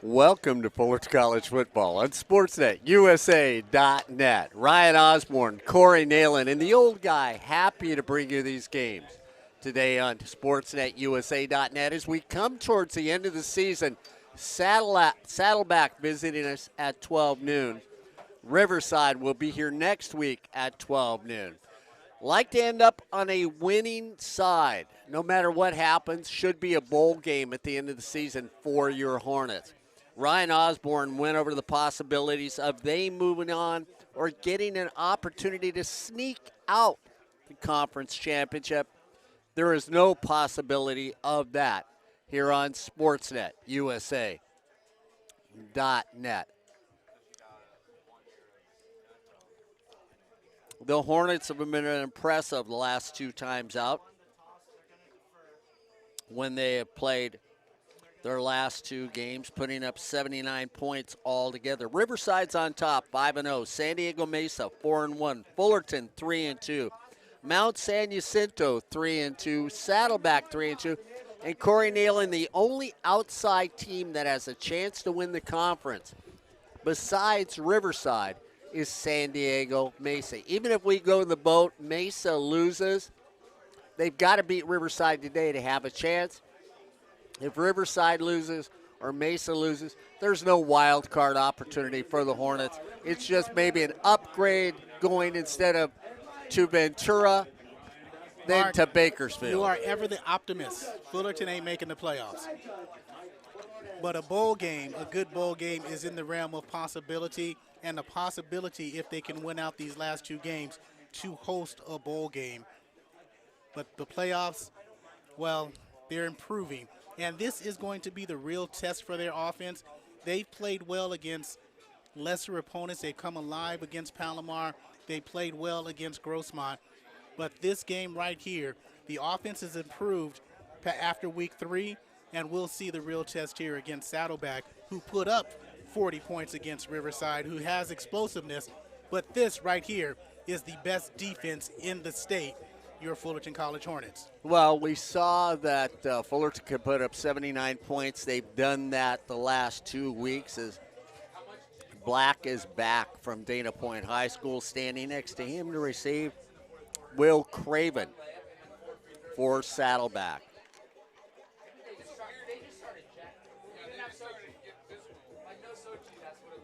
Welcome to Fullerton College Football on SportsNetUSA.net. Ryan Osborn, Corey Neyland, and the old guy happy to bring you these games today on SportsNetUSA.net as we come towards the end of the season. Saddleback visiting us at 12 noon. Riverside will be here next week at 12 noon. Like to end up on a winning side. No matter what happens, should be a bowl game at the end of the season for your Hornets. Ryan Osborn went over the possibilities of they moving on or getting an opportunity to sneak out the conference championship. There is no possibility of that here on SportsNetUSA.net. The Hornets have been impressive the last two times out when they have played their last two games, putting up 79 points altogether. Riverside's on top, 5-0. San Diego Mesa, 4-1. Fullerton, 3-2. Mount San Jacinto, 3-2. Saddleback, 3-2. And Corey Neyland, the only outside team that has a chance to win the conference, besides Riverside, is San Diego Mesa. Even if we go to the boat, Mesa loses, they've got to beat Riverside today to have a chance. If Riverside loses or Mesa loses, there's no wild card opportunity for the Hornets. It's just maybe an upgrade going instead of to Ventura, then Mark, to Bakersfield. You are ever the optimist. Fullerton ain't making the playoffs. But a bowl game, a good bowl game, is in the realm of possibility, and the possibility, if they can win out these last two games, to host a bowl game. But the playoffs, well, they're improving. And this is going to be the real test for their offense. They've played well against lesser opponents. They've come alive against Palomar. They played well against Grossmont. But this game right here, the offense has improved after week 3, and we'll see the real test here against Saddleback, who put up 40 points against Riverside, who has explosiveness. But this right here is the best defense in the state, your Fullerton College Hornets. Well, we saw that Fullerton could put up 79 points. They've done that the last 2 weeks as Black is back from Dana Point High School. Standing next to him to receive Will Craven for Saddleback.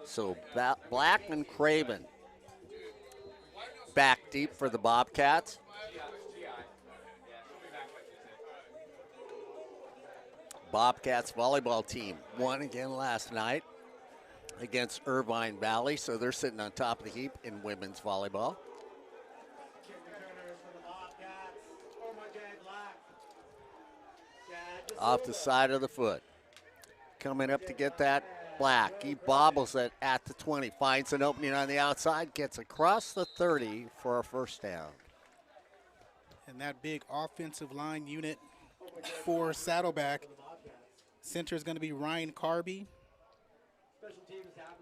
So Black and Craven back deep for the Bobcats. Bobcats volleyball team won again last night against Irvine Valley, so they're sitting on top of the heap in women's volleyball. Off the side of the foot. Coming up to get that, Black. He bobbles it at the 20, finds an opening on the outside, gets across the 30 for a first down. And that big offensive line unit for Saddleback. Center is going to be Ryan Carby.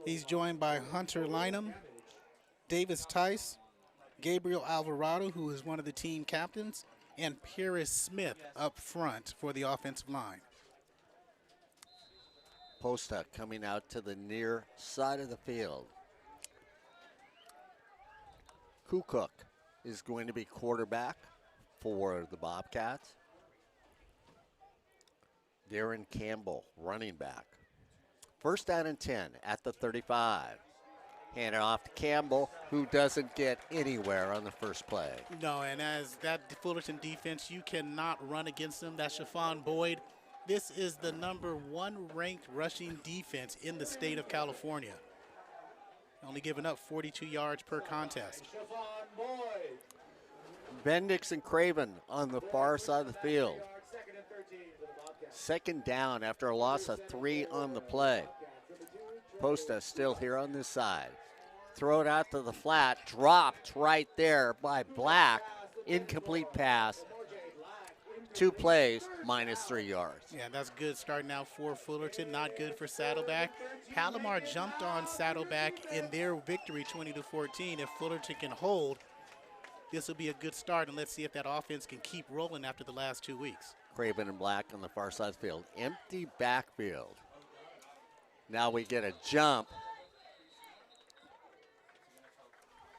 He's joined by Hunter Lynham, Davis Tice, Gabriel Alvarado, who is one of the team captains, and Paris Smith up front for the offensive line. Posta coming out to the near side of the field. Kukuk is going to be quarterback for the Bobcats. Darren Campbell, running back. First down and 10 at the 35. Hand it off to Campbell, who doesn't get anywhere on the first play. No, and as that Fullerton defense, you cannot run against them. That's Chiffon Boyd. This is the #1 ranked rushing defense in the state of California. Only giving up 42 yards per contest. Bendix and Craven on the far side of the field. Second down after a loss of 3 on the play. Posta still here on this side. Throw it out to the flat. Dropped right there by Black. Incomplete pass. 2 plays, -3 yards. Yeah, that's good starting out for Fullerton. Not good for Saddleback. Palomar jumped on Saddleback in their victory 20-14. If Fullerton can hold, this will be a good start, and let's see if that offense can keep rolling after the last 2 weeks. Craven and Black on the far side of the field. Empty backfield. Now we get a jump.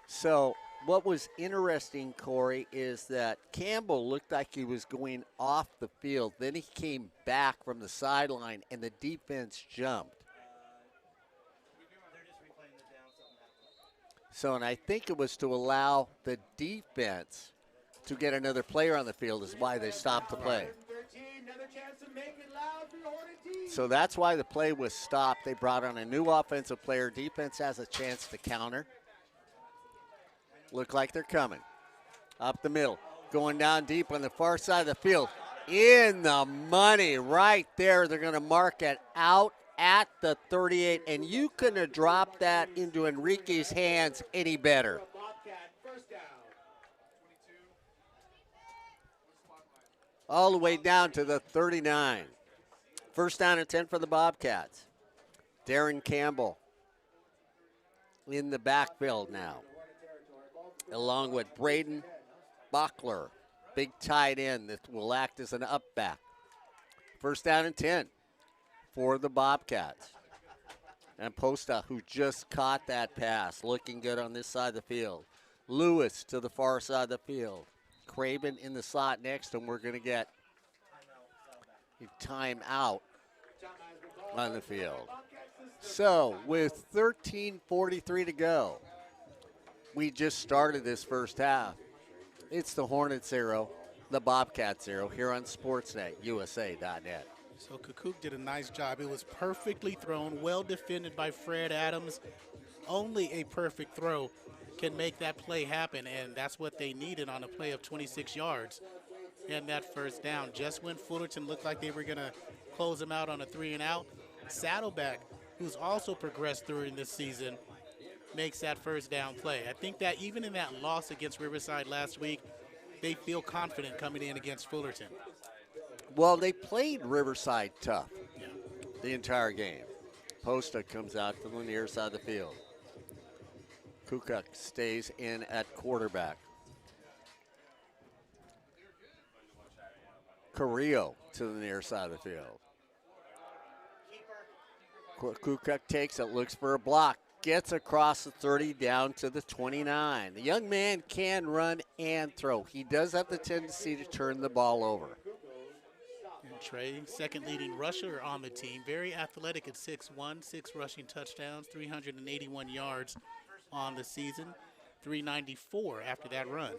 So what was interesting, Corey, is that Campbell looked like he was going off the field. Then he came back from the sideline, and the defense jumped. So, and I think it was to allow the defense to get another player on the field is why they stopped the play. So that's why the play was stopped. They brought on a new offensive player. Defense has a chance to counter. Look like they're coming. Up the middle. Going down deep on the far side of the field. In the money right there. They're going to mark it out at the 38. And you couldn't have dropped that into Enrique's hands any better. All the way down to the 39. First down and 10 for the Bobcats. Darren Campbell in the backfield now, along with Braden Bachler, big tight end that will act as an up back. First down and 10 for the Bobcats. And Posta, who just caught that pass, looking good on this side of the field. Lewis to the far side of the field. Craven in the slot next, and we're going to get a timeout on the field. So with 13:43 to go, we just started this first half. It's the Hornets 0, the Bobcats 0 here on Sportsnet, USA.net. So Kukuk did a nice job. It was perfectly thrown, well defended by Fred Adams. Only a perfect throw can make that play happen, and that's what they needed on a play of 26 yards. And that first down, just when Fullerton looked like they were going to close them out on a 3-and-out, Saddleback, who's also progressed during this season, makes that first down play. I think that even in that loss against Riverside last week, they feel confident coming in against Fullerton. Well, they played Riverside tough the entire game. Posta comes out to the near side of the field. Kukuk stays in at quarterback. Carrillo to the near side of the field. Kukuk takes it, looks for a block, gets across the 30 down to the 29. The young man can run and throw. He does have the tendency to turn the ball over. And Trey, second leading rusher on the team, very athletic at 6'1", 6 rushing touchdowns, 381 yards on the season, 394 after that run.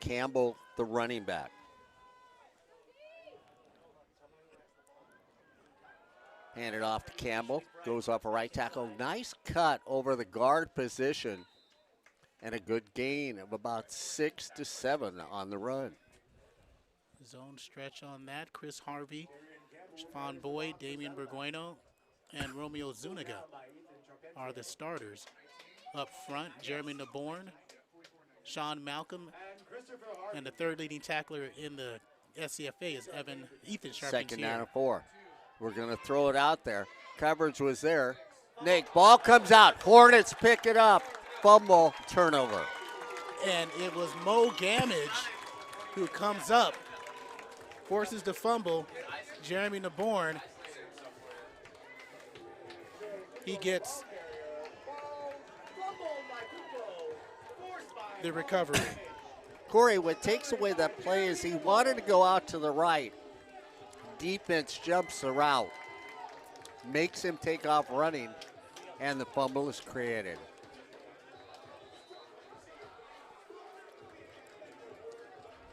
Campbell, the running back. Handed off to Campbell, goes off a right tackle. Nice cut over the guard position and a good gain of about 6 to 7 on the run. Zone stretch on that. Chris Harvey, Stephon Boyd, Damian Burgueno, and Romeo Zuniga are the starters. Up front, Jeremy Naborn, Sean Malcolm, and the third leading tackler in the SCFA is Ethan Sharpton. Second down and 4. We're going to throw it out there. Coverage was there. Nick, ball comes out. Hornets pick it up. Fumble, turnover. And it was Mo Gamage who comes up, forces the fumble. Jeremy Naborn, he gets the recovery. Corey, what takes away that play is he wanted to go out to the right. Defense jumps the route, makes him take off running, and the fumble is created.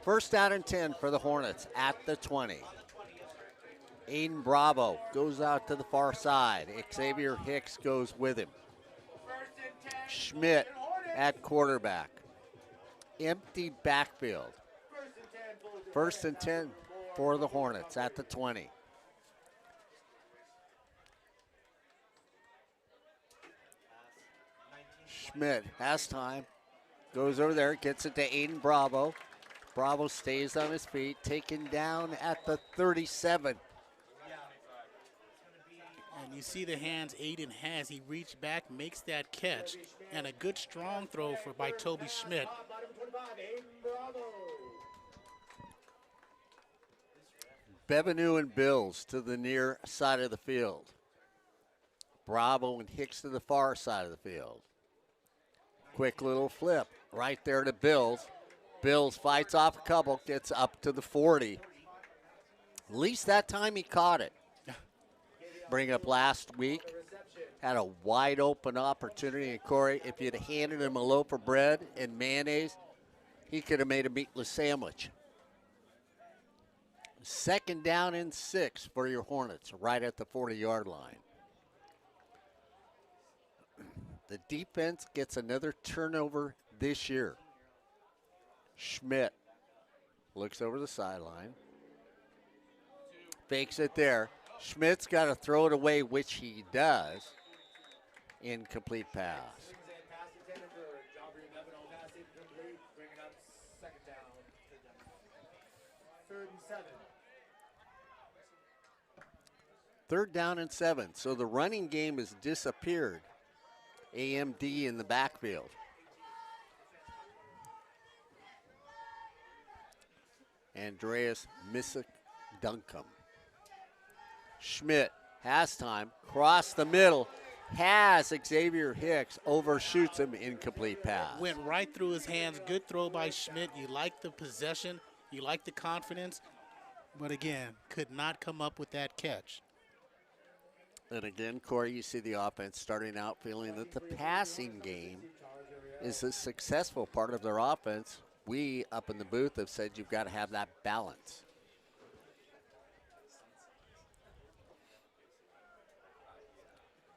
First down and 10 for the Hornets at the 20. Aiden Bravo goes out to the far side. Xavier Hicks goes with him. Schmidt at quarterback. Empty backfield. First and 10 for the Hornets at the 20. Schmidt has time. Goes over there, gets it to Aiden Bravo. Bravo stays on his feet, taken down at the 37. And you see the hands Aiden has. He reached back, makes that catch, and a good strong throw by Toby Schmidt. Bevenu and Bills to the near side of the field. Bravo and Hicks to the far side of the field. Quick little flip right there to Bills. Bills fights off a couple, gets up to the 40. At least that time he caught it. Bring up last week, had a wide open opportunity. And Corey, if you'd handed him a loaf of bread and mayonnaise, he could have made a meatless sandwich. 2nd down and 6 for your Hornets, right at the 40-yard line. The defense gets another turnover this year. Schmidt looks over the sideline. Fakes it there. Schmidt's got to throw it away, which he does. Incomplete pass. 3rd down and 7. So the running game has disappeared. AMD in the backfield. Andreas Duncombe. Schmidt has time, cross the middle, has Xavier Hicks, overshoots him, incomplete pass. Went right through his hands. Good throw by Schmidt. You like the possession. You like the confidence. But again, could not come up with that catch. And again, Corey, you see the offense starting out feeling that the passing game is a successful part of their offense. We up in the booth have said you've got to have that balance.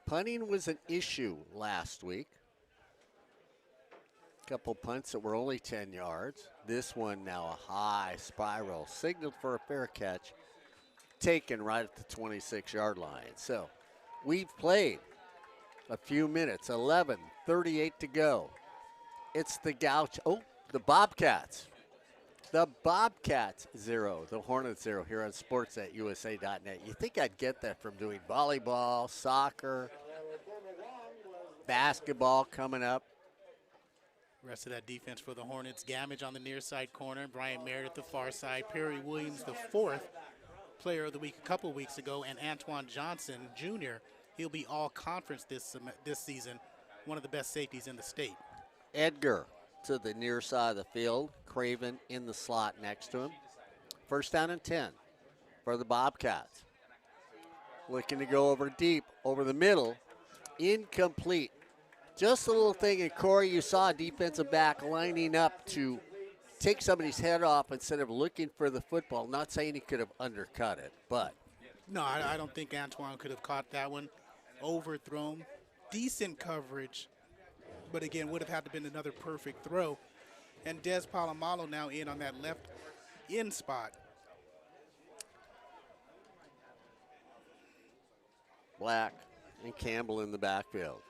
Punting was an issue last week. Couple punts that were only 10 yards. This one now a high spiral, signaled for a fair catch, taken right at the 26-yard line. So we've played a few minutes, 11:38 to go. It's the the Bobcats. The Bobcats 0, the Hornets 0 here on sports@usa.net. You think I'd get that from doing volleyball, soccer, basketball coming up. Rest of that defense for the Hornets. Gamage on the near side corner. Brian Merritt the far side. Perry Williams, the 4th player of the week a couple weeks ago. And Antoine Johnson, Jr., he'll be all conference this season. One of the best safeties in the state. Edgar to the near side of the field. Craven in the slot next to him. 1st down and 10 for the Bobcats. Looking to go over deep, over the middle. Incomplete. Just a little thing, and Corey, you saw a defensive back lining up to take somebody's head off instead of looking for the football. Not saying he could have undercut it, but. No, I don't think Antoine could have caught that one. Overthrown. Decent coverage, but again, would have had to been another perfect throw. And Des Palomalo now in on that left end spot. Black and Campbell in the backfield.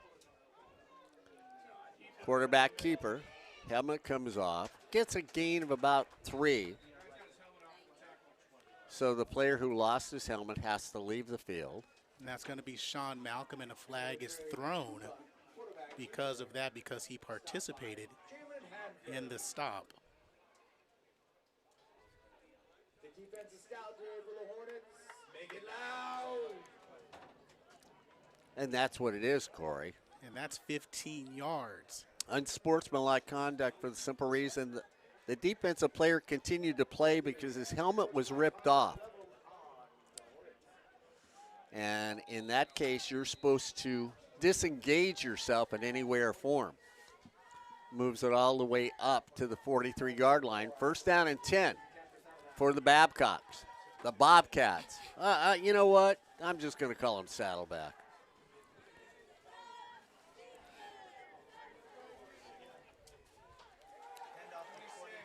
Quarterback keeper, helmet comes off, gets a gain of about 3. So the player who lost his helmet has to leave the field. And that's going to be Sean Malcolm, and a flag is thrown because of that, because he participated in the stop. The defensive scout here for the Hornets. Make it loud. And that's what it is, Corey. And that's 15 yards. Unsportsmanlike conduct for the simple reason that the defensive player continued to play because his helmet was ripped off. And in that case, you're supposed to disengage yourself in any way or form. Moves it all the way up to the 43-yard line. 1st down and 10 for the Babcocks. The Bobcats. You know what? I'm just going to call them Saddleback.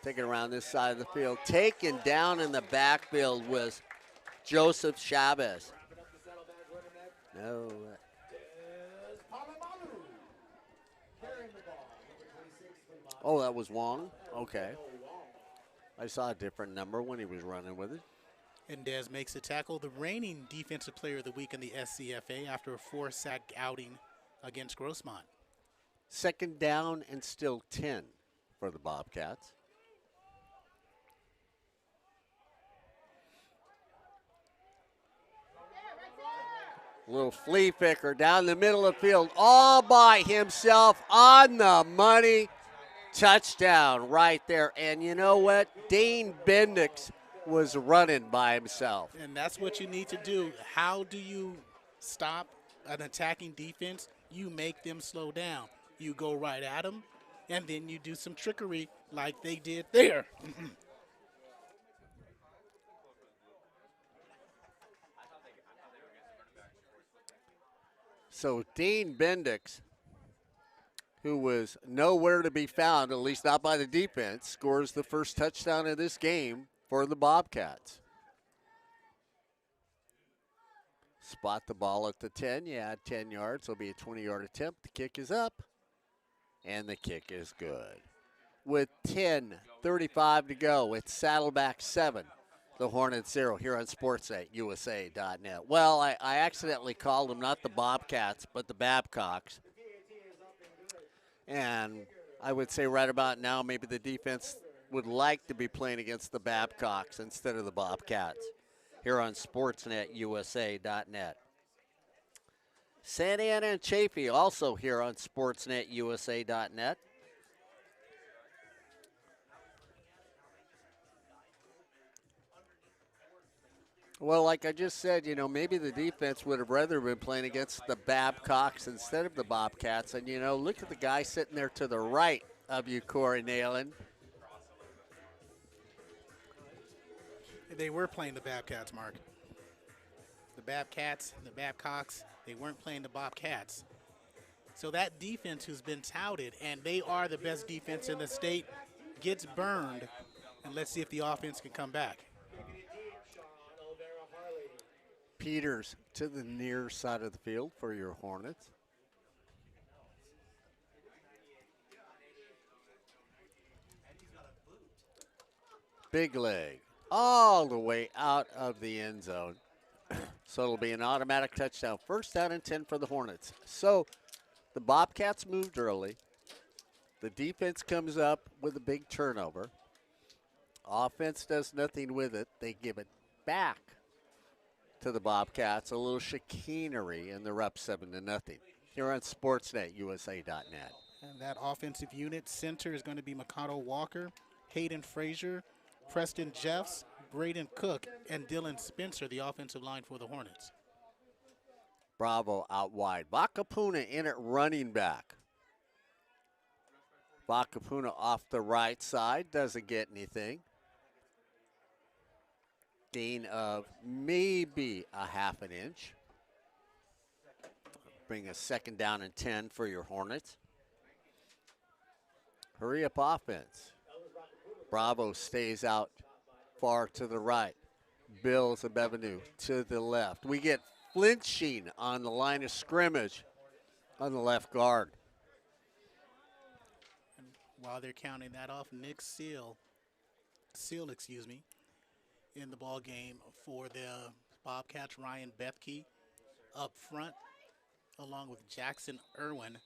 Taken around this side of the field. Taken down in the backfield was Joseph Chavez. No. Oh, that was Wong? Okay. I saw a different number when he was running with it. And Des makes a tackle. The reigning defensive player of the week in the SCFA after a 4-sack outing against Grossmont. 2nd down and still 10 for the Bobcats. Little flea flicker down the middle of the field, all by himself on the money. Touchdown right there. And you know what? Dane Bendix was running by himself. And that's what you need to do. How do you stop an attacking defense? You make them slow down. You go right at them, and then you do some trickery like they did there. So Dean Bendix, who was nowhere to be found, at least not by the defense, scores the first touchdown of this game for the Bobcats. Spot the ball at the 10. You add 10 yards. It'll be a 20-yard attempt. The kick is up, and the kick is good. With 10:35 to go, it's Saddleback 7, the Hornets 0 here on SportsNetUSA.net. Well, I accidentally called them not the Bobcats, but the Babcocks. And I would say right about now, maybe the defense would like to be playing against the Babcocks instead of the Bobcats here on SportsNetUSA.net. Santa Ana and Chaffee also here on SportsNetUSA.net. Well, like I just said, you know, maybe the defense would have rather been playing against the Babcocks instead of the Bobcats. And, you know, look at the guy sitting there to the right of you, Corey Neyland. They were playing the Bobcats, Mark. The Bobcats, the Babcocks, they weren't playing the Bobcats. So that defense who's been touted, and they are the best defense in the state, gets burned. And let's see if the offense can come back. Peters to the near side of the field for your Hornets. Big leg all the way out of the end zone. So it'll be an automatic touchdown. First down and 10 for the Hornets. So the Bobcats moved early. The defense comes up with a big turnover. Offense does nothing with it. They give it back to the Bobcats, a little chicanery, and they're up 7-0. Here on SportsNetUSA.net. And that offensive unit center is going to be Mikado Walker, Hayden Frazier, Preston Jeffs, Braden Cook, and Dylan Spencer, the offensive line for the Hornets. Bravo out wide. Vakapuna in at running back. Vakapuna off the right side, doesn't get anything. Gain of maybe a half an inch. Bring a second down and 10 for your Hornets. Hurry up offense. Bravo stays out far to the right. Bills of Bevenue to the left. We get flinching on the line of scrimmage on the left guard. And while they're counting that off, Nick Seal, in the ball game for the Bobcats. Ryan Bethke up front, along with Jackson Irwin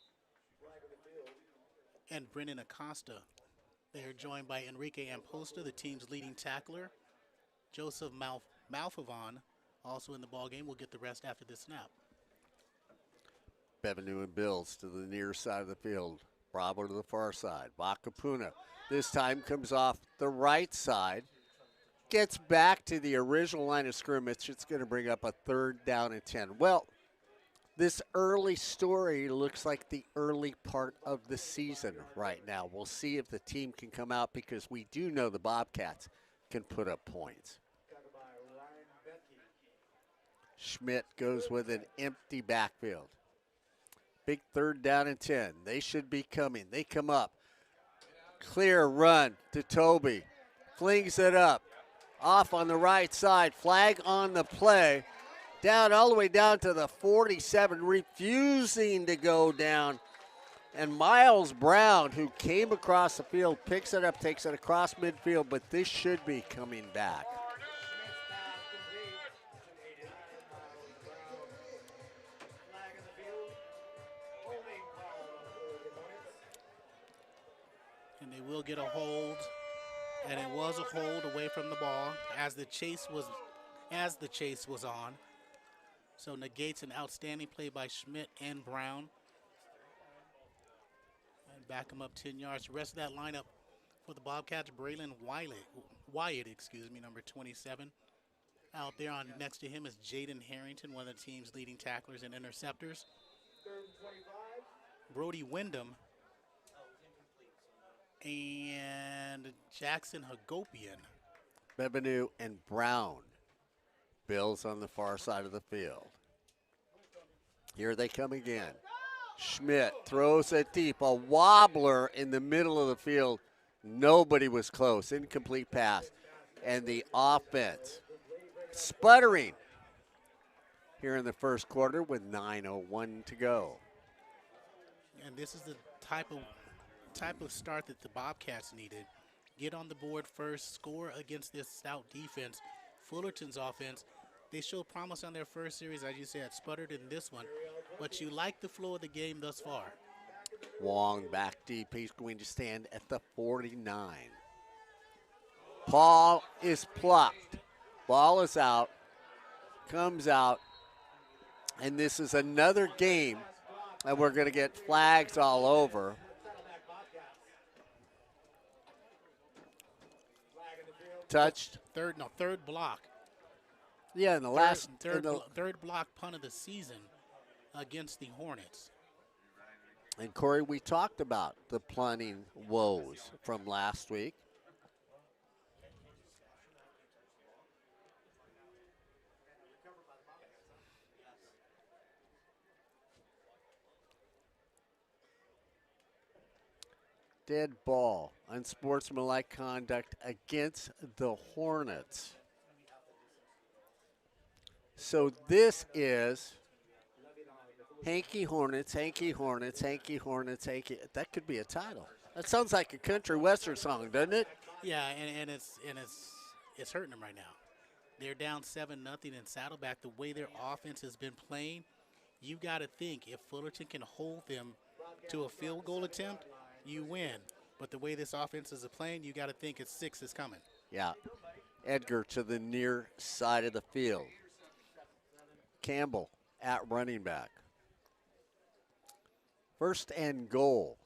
and Brennan Acosta. They are joined by Enrique Amposta, the team's leading tackler. Joseph Malfavon, also in the ball game. We'll get the rest after this snap. Bevenue and Bills to the near side of the field. Bravo to the far side. Vakapuna this time comes off the right side. Gets back to the original line of scrimmage. It's going to bring up a third down and 10. Well, this early story looks like the early part of the season right now. We'll see if the team can come out because we do know the Bobcats can put up points. Schmidt goes with an empty backfield. Big third down and 10. They should be coming. They come up. Clear run to Toby. Flings it up. Off on the right side. Flag on the play. Down all the way down to the 47. Refusing to go down. And Miles Brown, who came across the field, picks it up, takes it across midfield, but this should be coming back. And they will get a hold, and it was a hold away from the ball as the chase was on. So negates an outstanding play by Schmidt and Brown. And back him up 10 yards. The rest of that lineup for the Bobcats, Braylon Wyatt, number 27. Out there on next to him is Jaden Harrington, one of the team's leading tacklers and interceptors. Brody Wyndham and Jackson Hagopian. Bebanu and Brown. Bills on the far side of the field. Here they come again. Schmidt throws it deep. A wobbler in the middle of the field. Nobody was close. Incomplete pass. And the offense sputtering here in the first quarter with 9:01 to go. And this is the type of start that the Bobcats needed. Get on the board first, score against this stout defense. Fullerton's offense, they showed promise on their first series, as you said, sputtered in this one. But you like the flow of the game thus far. Wong back deep. He's going to stand at the 49. Paul is plucked. Ball is out, comes out, and this is another game that we're going to get flags all over. Touched. Third block. Yeah, in the third block punt of the season against the Hornets. And Corey, we talked about the punting woes from last week. Dead ball, unsportsmanlike conduct against the Hornets. So this is Hanky Hornets, Hanky Hornets, Hanky Hornets, Hanky. That could be a title. That sounds like a country western song, doesn't it? Yeah, and it's hurting them right now. They're down 7-0 in Saddleback. The way their offense has been playing, you got to think if Fullerton can hold them to a field goal attempt, you win. But the way this offense is playing, you got to think it's 6 is coming. Yeah. Edgar to the near side of the field. Campbell at running back. First and goal.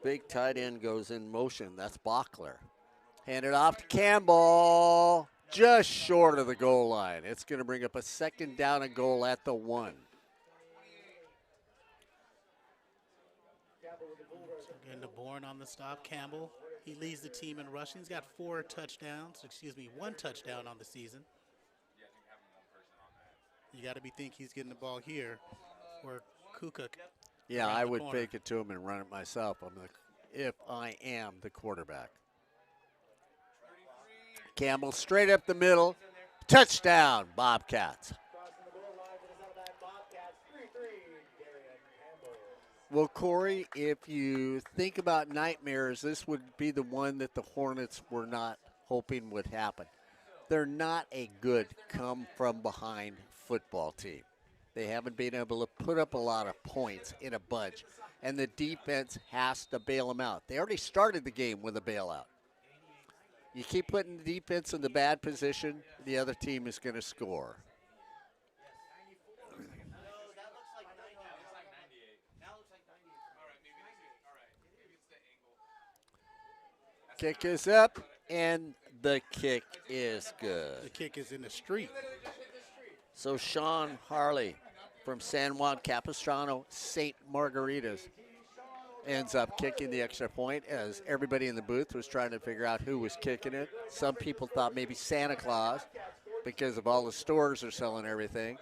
Big tight end goes in motion. That's Bachler. Hand it off to Campbell. Just short of the goal line. It's going to bring up a second down and goal at the 1. Getting the Bourne on the stop. Campbell, he leads the team in rushing. He's got 1 touchdown on the season. You got to think he's getting the ball here where Kuka. Yeah, I would fake it to him and run it myself. I'm like, if I am the quarterback. Campbell straight up the middle. Touchdown, Bobcats. Well, Corey, if you think about nightmares, this would be the one that the Hornets were not hoping would happen. They're not a good come-from-behind football team. They haven't been able to put up a lot of points in a bunch, and the defense has to bail them out. They already started the game with a bailout. You keep putting the defense in the bad position, the other team is going to score. Kick is up, and the kick is good. The kick is in the street. So Sean Harley from San Juan Capistrano, St. Margaritas, ends up kicking the extra point as everybody in the booth was trying to figure out who was kicking it. Some people thought maybe Santa Claus because of all the stores are selling everything.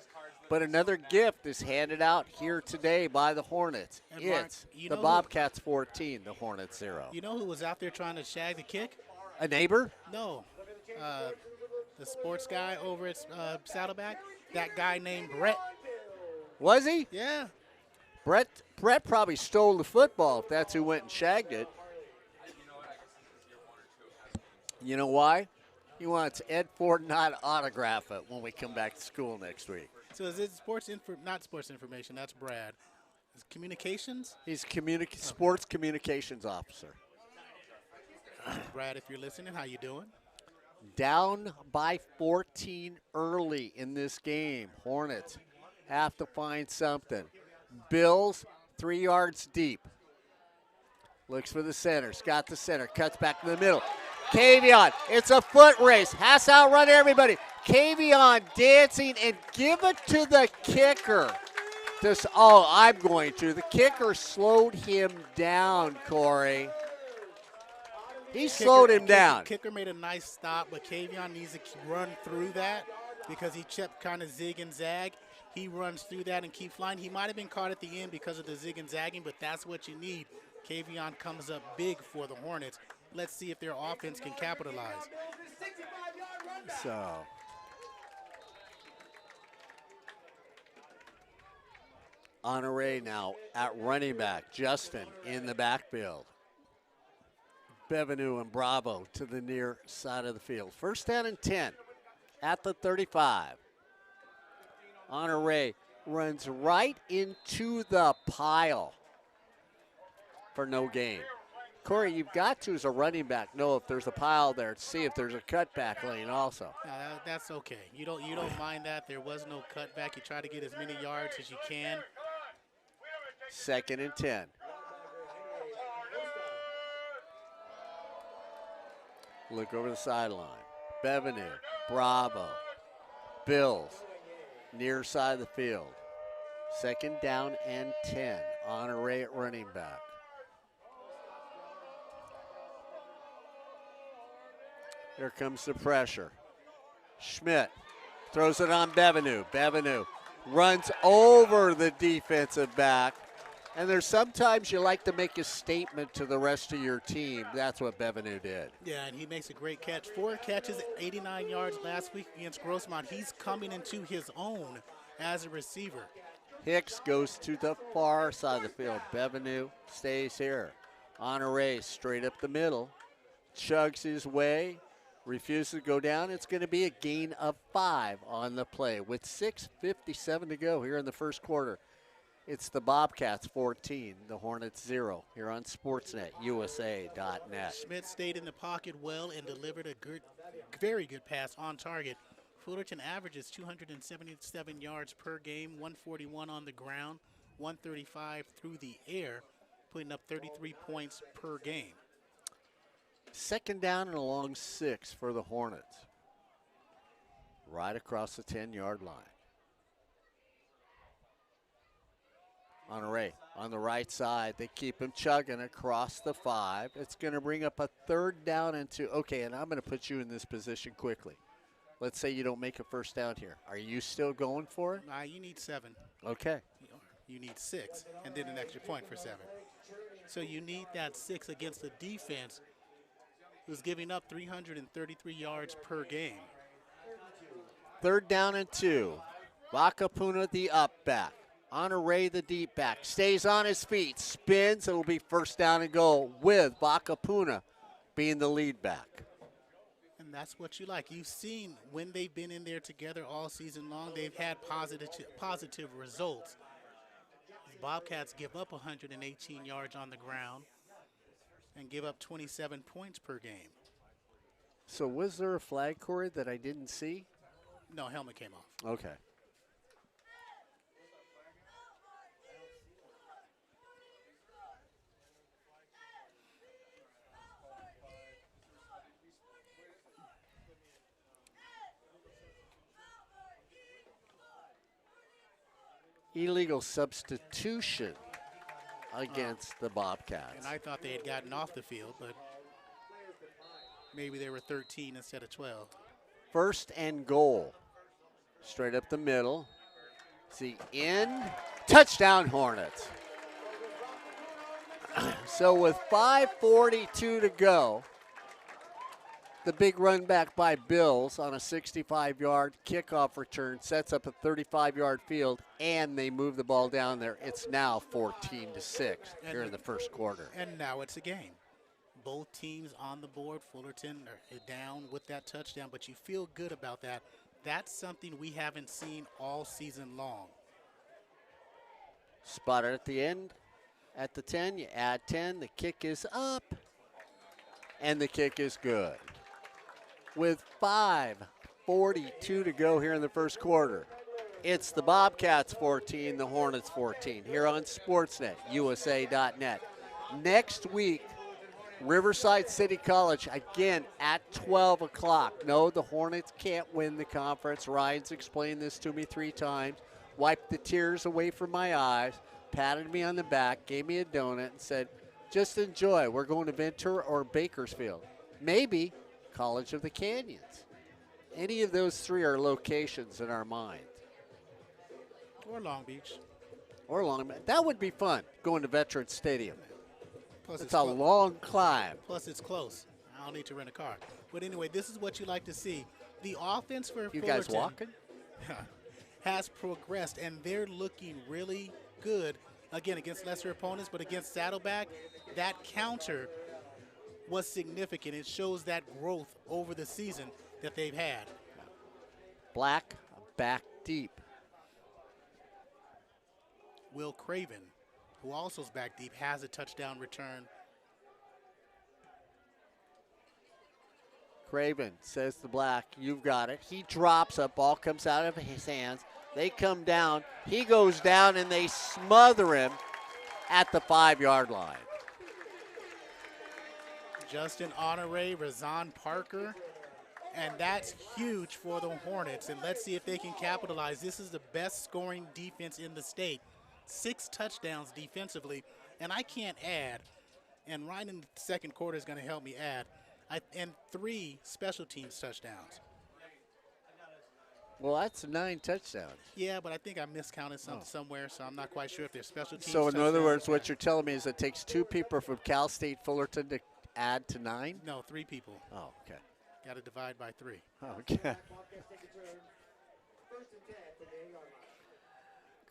But another gift is handed out here today by the Hornets. And Mark, it's the Bobcats 14, the Hornets 0. You know who was out there trying to shag the kick? A neighbor? No. The sports guy over at Saddleback. That guy named Brett. Was he? Yeah. Brett probably stole the football if that's who went and shagged it. You know why? He wants Ed Ford not autograph it when we come back to school next week. So is it not sports information, that's Brad. Is communications? He's sports communications officer. Brad, if you're listening, how you doing? Down by 14 early in this game. Hornets have to find something. Bills 3 yards deep. Looks for the center. Scott the center. Cuts back to the middle. Kavion. It's a foot race. Has to outrun everybody. Kavion dancing and give it to the kicker. I'm going to. The kicker slowed him down, Corey. He slowed him down. Kicker made a nice stop, but Kavion needs to run through that because he kept kind of zig and zag. He runs through that and keeps flying. He might have been caught at the end because of the zig and zagging, but that's what you need. Kavion comes up big for the Hornets. Let's see if their offense can capitalize. So, Honore now at running back. Justin in the backfield. Bevenu and Bravo to the near side of the field. First down and 10 at the 35. Honore runs right into the pile for no gain. Corey, you've got to, as a running back, know if there's a pile there to see if there's a cutback lane also. No, that's okay. You don't mind that. There was no cutback. You try to get as many yards as you can. Second and 10. Look over the sideline. Bevenu, Bravo, Bills, near side of the field. Second down and 10. Honore at running back. Here comes the pressure. Schmidt throws it on Bevenu. Bevenu runs over the defensive back. And there's sometimes you like to make a statement to the rest of your team. That's what Bevenu did. Yeah, and he makes a great catch. 4 catches, 89 yards last week against Grossmont. He's coming into his own as a receiver. Hicks goes to the far side of the field. Bevenu stays here. Honore straight up the middle. Chugs his way. Refuses to go down. It's going to be a gain of 5 on the play with 6:57 to go here in the first quarter. It's the Bobcats 14, the Hornets 0 here on SportsNetUSA.net. Schmidt stayed in the pocket well and delivered a very good pass on target. Fullerton averages 277 yards per game, 141 on the ground, 135 through the air, putting up 33 points per game. Second down and a long 6 for the Hornets. Right across the 10-yard line. Honore on the right side. They keep him chugging across the 5. It's going to bring up a third down and 2. Okay, and I'm going to put you in this position quickly. Let's say you don't make a first down here. Are you still going for it? You need 7. Okay. You need 6, and then an extra point for 7. So you need that 6 against the defense who's giving up 333 yards per game. Third down and 2. Vakapuna the up back. Honore the deep back. Stays on his feet. Spins. It'll be first down and goal with Vakapuna being the lead back. And that's what you like. You've seen when they've been in there together all season long, they've had positive results. The Bobcats give up 118 yards on the ground and give up 27 points per game. So was there a flag, Corey, that I didn't see? No, helmet came off. Okay. Illegal substitution against the Bobcats. And I thought they had gotten off the field, but maybe they were 13 instead of 12. First and goal. Straight up the middle. See, in. Touchdown, Hornets. So with 5:42 to go, the big run back by Bills on a 65-yard kickoff return sets up a 35-yard field, and they move the ball down there. It's now 14-6 here in the first quarter. And now it's a game. Both teams on the board. Fullerton are down with that touchdown, but you feel good about that. That's something we haven't seen all season long. Spotted at the end, at the 10, you add 10. The kick is up, and the kick is good. with 5:42 to go here in the first quarter. It's the Bobcats 14, the Hornets 14, here on Sportsnet, USA.net. Next week, Riverside City College, again at 12 o'clock. No, the Hornets can't win the conference. Ryan's explained this to me 3 times. Wiped the tears away from my eyes, patted me on the back, gave me a donut, and said, just enjoy. We're going to Ventura or Bakersfield. Maybe College of the Canyons. Any of those 3 are locations in our mind. Or Long Beach. Or Long Beach. That would be fun, going to Veterans Stadium. Plus It's a long climb. Plus, it's close. I don't need to rent a car. But anyway, this is what you like to see. The offense for You Fullerton guys walking? has progressed, and they're looking really good, again, against lesser opponents, but against Saddleback, that counter was significant. It shows that growth over the season that they've had. Black back deep. Will Craven, who also is back deep, has a touchdown return. Craven says to Black, you've got it. He drops up, ball comes out of his hands. They come down. He goes down, and they smother him at the 5-yard line. Justin Honore, Razan Parker, and that's huge for the Hornets. And let's see if they can capitalize. This is the best scoring defense in the state. 6 touchdowns defensively, and I can't add, and Ryan in the second quarter is going to help me add, and 3 special teams touchdowns. Well, that's 9 touchdowns. Yeah, but I think I miscounted somewhere, so I'm not quite sure if they're special teams. So in other words, what you're telling me is it takes 2 people from Cal State Fullerton to add to 9? No, 3 people. Oh, okay. Got to divide by 3. Okay.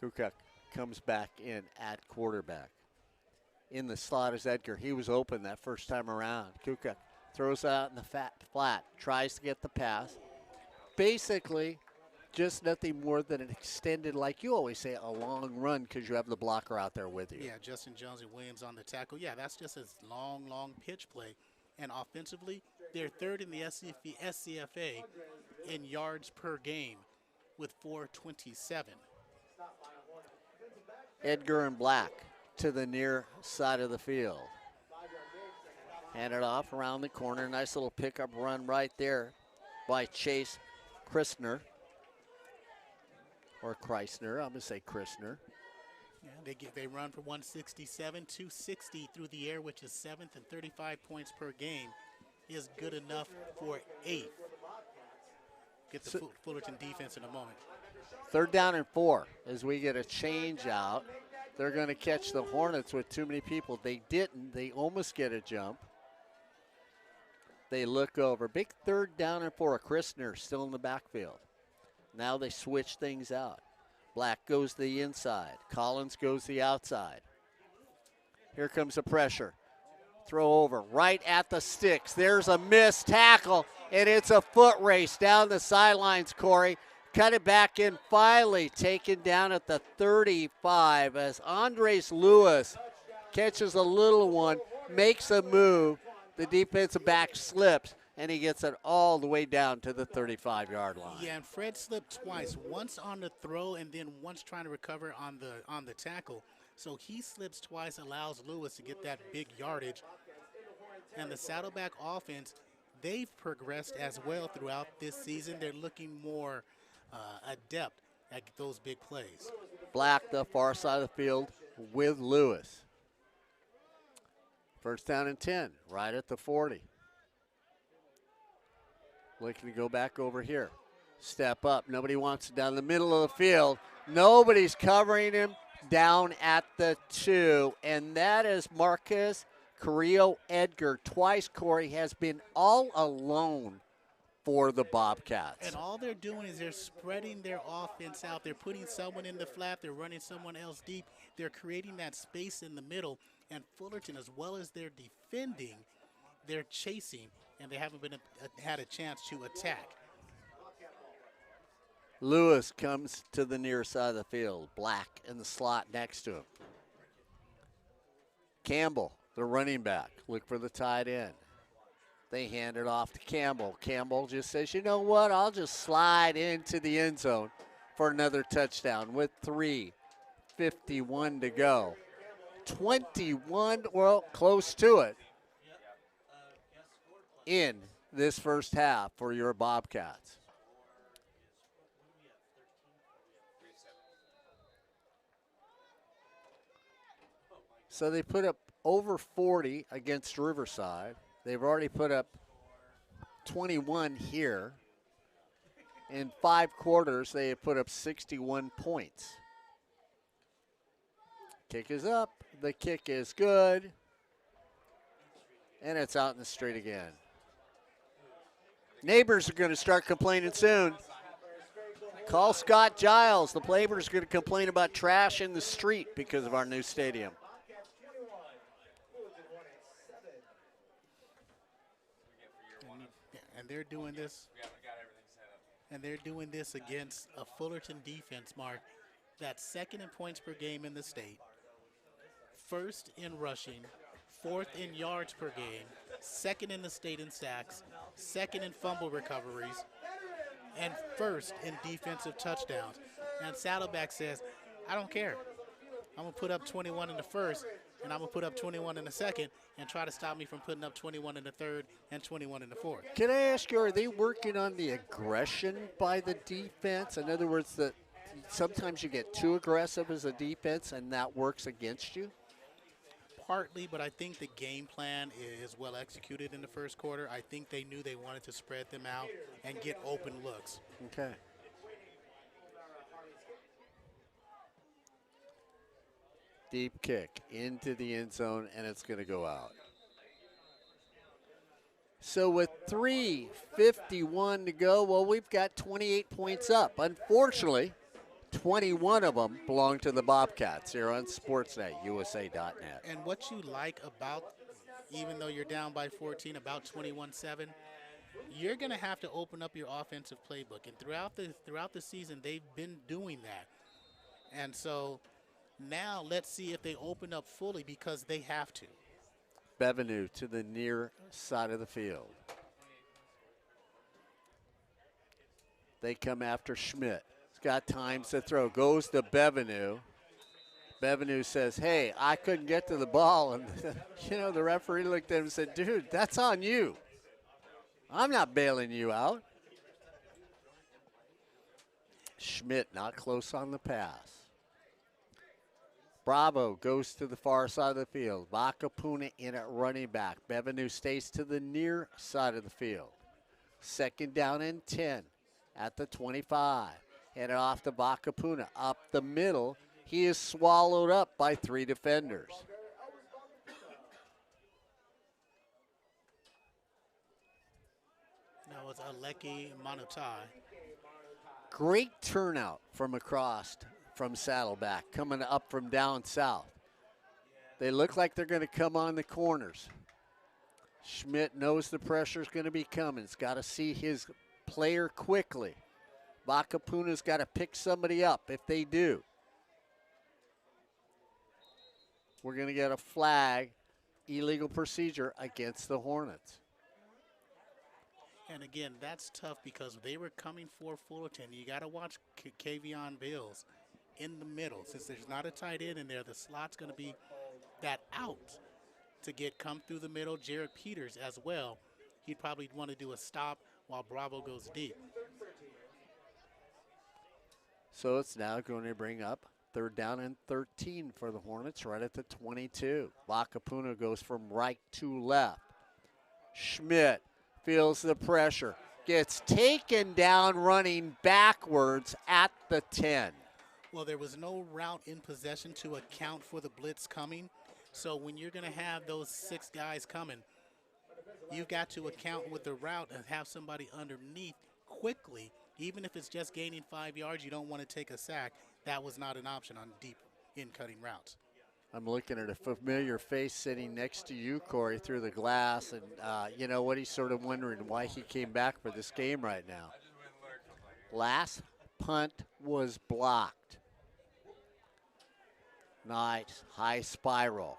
Kukuk comes back in at quarterback. In the slot is Edgar. He was open that first time around. Kukuk throws out in the flat, tries to get the pass. Basically, just nothing more than an extended, like you always say, a long run because you have the blocker out there with you. Yeah, Justin Jones and Williams on the tackle. Yeah, that's just a long pitch play. And offensively, they're 3rd in the SCFA in yards per game with 427. Edgar and Black to the near side of the field. Hand it off around the corner. Nice little pickup run right there by Chase Christner. Or Christner. I'm going to say Christner. Yeah, they run for 167, 260 through the air, which is 7th, and 35 points per game is good enough for 8th. Get the Fullerton defense in a moment. 3rd down and 4 as we get a change out. They're going to catch the Hornets with too many people. They didn't. They almost get a jump. They look over. Big 3rd down and 4. Christner still in the backfield. Now they switch things out. Black goes to the inside. Collins goes to the outside. Here comes the pressure. Throw over right at the sticks. There's a missed tackle, and it's a foot race down the sidelines, Corey. Cut it back in, finally taken down at the 35 as Andres Lewis catches a little one, makes a move. The defensive back slips, and he gets it all the way down to the 35-yard line. Yeah, and Fred slipped twice, once on the throw and then once trying to recover on the tackle. So he slips twice, allows Lewis to get that big yardage. And the Saddleback offense, they've progressed as well throughout this season. They're looking more adept at those big plays. Black, the far side of the field with Lewis. 1st down and 10, right at the 40. Looking to go back over here. Step up. Nobody wants it down the middle of the field. Nobody's covering him down at the 2. And that is Marcus Carrillo Edgar. Twice, Corey, has been all alone for the Bobcats. And all they're doing is they're spreading their offense out. They're putting someone in the flat. They're running someone else deep. They're creating that space in the middle. And Fullerton, as well as they're defending, they're chasing, and they haven't had a chance to attack. Lewis comes to the near side of the field. Black in the slot next to him. Campbell, the running back, look for the tight end. They hand it off to Campbell. Campbell just says, you know what, I'll just slide into the end zone for another touchdown with 3:51 to go. 21, well, close to it, in this first half for your Bobcats. So they put up over 40 against Riverside. They've already put up 21 here. In 5 quarters, they have put up 61 points. Kick is up. The kick is good. And it's out in the street again. Neighbors are going to start complaining soon. Call Scott Giles. The neighbors are going to complain about trash in the street because of our new stadium. And they're doing this. And they're doing this against a Fullerton defense, Mark, that's second in points per game in the state, first in rushing, fourth in yards per game, second in the state in sacks, second in fumble recoveries, and first in defensive touchdowns. And Saddleback says, I don't care. I'm going to put up 21 in the first, and I'm going to put up 21 in the second and try to stop me from putting up 21 in the third and 21 in the fourth. Can I ask you, are they working on the aggression by the defense? In other words, that sometimes you get too aggressive as a defense and that works against you? Partly, but I think the game plan is well executed in the first quarter. I think they knew they wanted to spread them out and get open looks. Okay. Deep kick into the end zone, and it's going to go out. So with 3:51 to go, well, we've got 28 points up. Unfortunately, 21 of them belong to the Bobcats here on Sportsnet, USA.net. And what you like about, even though you're down by 14, about 21-7, you're going to have to open up your offensive playbook. And throughout the season, they've been doing that. And so now let's see if they open up fully, because they have to. Bevenue to the near side of the field. They come after Schmidt. He's got times to throw. Goes to Bevenue. Bevenue says, hey, I couldn't get to the ball. And, the referee looked at him and said, dude, that's on you. I'm not bailing you out. Schmidt not close on the pass. Bravo goes to the far side of the field. Vakapuna in at running back. Bevenue stays to the near side of the field. Second down and 10 at the 25. Headed off to Vakapuna. Up the middle. He is swallowed up by 3 defenders. That was Aleki Manutai. Great turnout from across from Saddleback, coming up from down south. They look like they're going to come on the corners. Schmidt knows the pressure's going to be coming. He's got to see his player quickly. Vakapuna's got to pick somebody up. If they do, we're going to get a flag, illegal procedure against the Hornets. And again, that's tough because they were coming for Fullerton. You got to watch Kavion Bills in the middle. Since there's not a tight end in there, the slot's going to be that out to come through the middle. Jared Peters as well. He'd probably want to do a stop while Bravo goes deep. So it's now going to bring up third down and 13 for the Hornets right at the 22. Vakapuna goes from right to left. Schmidt feels the pressure. Gets taken down running backwards at the 10. Well, there was no route in possession to account for the blitz coming. So when you're going to have those 6 guys coming, you've got to account with the route and have somebody underneath quickly. Even if it's just gaining 5 yards, you don't want to take a sack. That was not an option on deep in-cutting routes. I'm looking at a familiar face sitting next to you, Corey, through the glass. And you know what? He's sort of wondering why he came back for this game right now. Last punt was blocked. Nice. High spiral.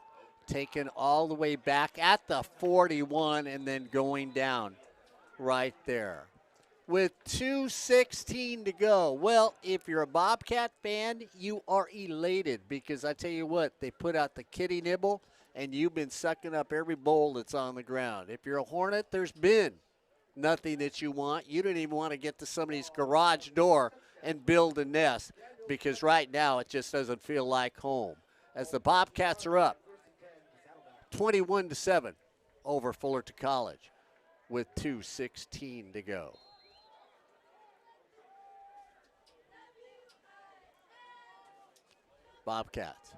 taken all the way back at the 41 and then going down right there. With 2:16 to go. Well, if you're a Bobcat fan, you are elated because I tell you what, they put out the kitty nibble and you've been sucking up every bowl that's on the ground. If you're a Hornet, there's been nothing that you want. You don't even want to get to somebody's garage door and build a nest because right now it just doesn't feel like home. As the Bobcats are up 21-7 over Fullerton College with 2:16 to go. Bobcats.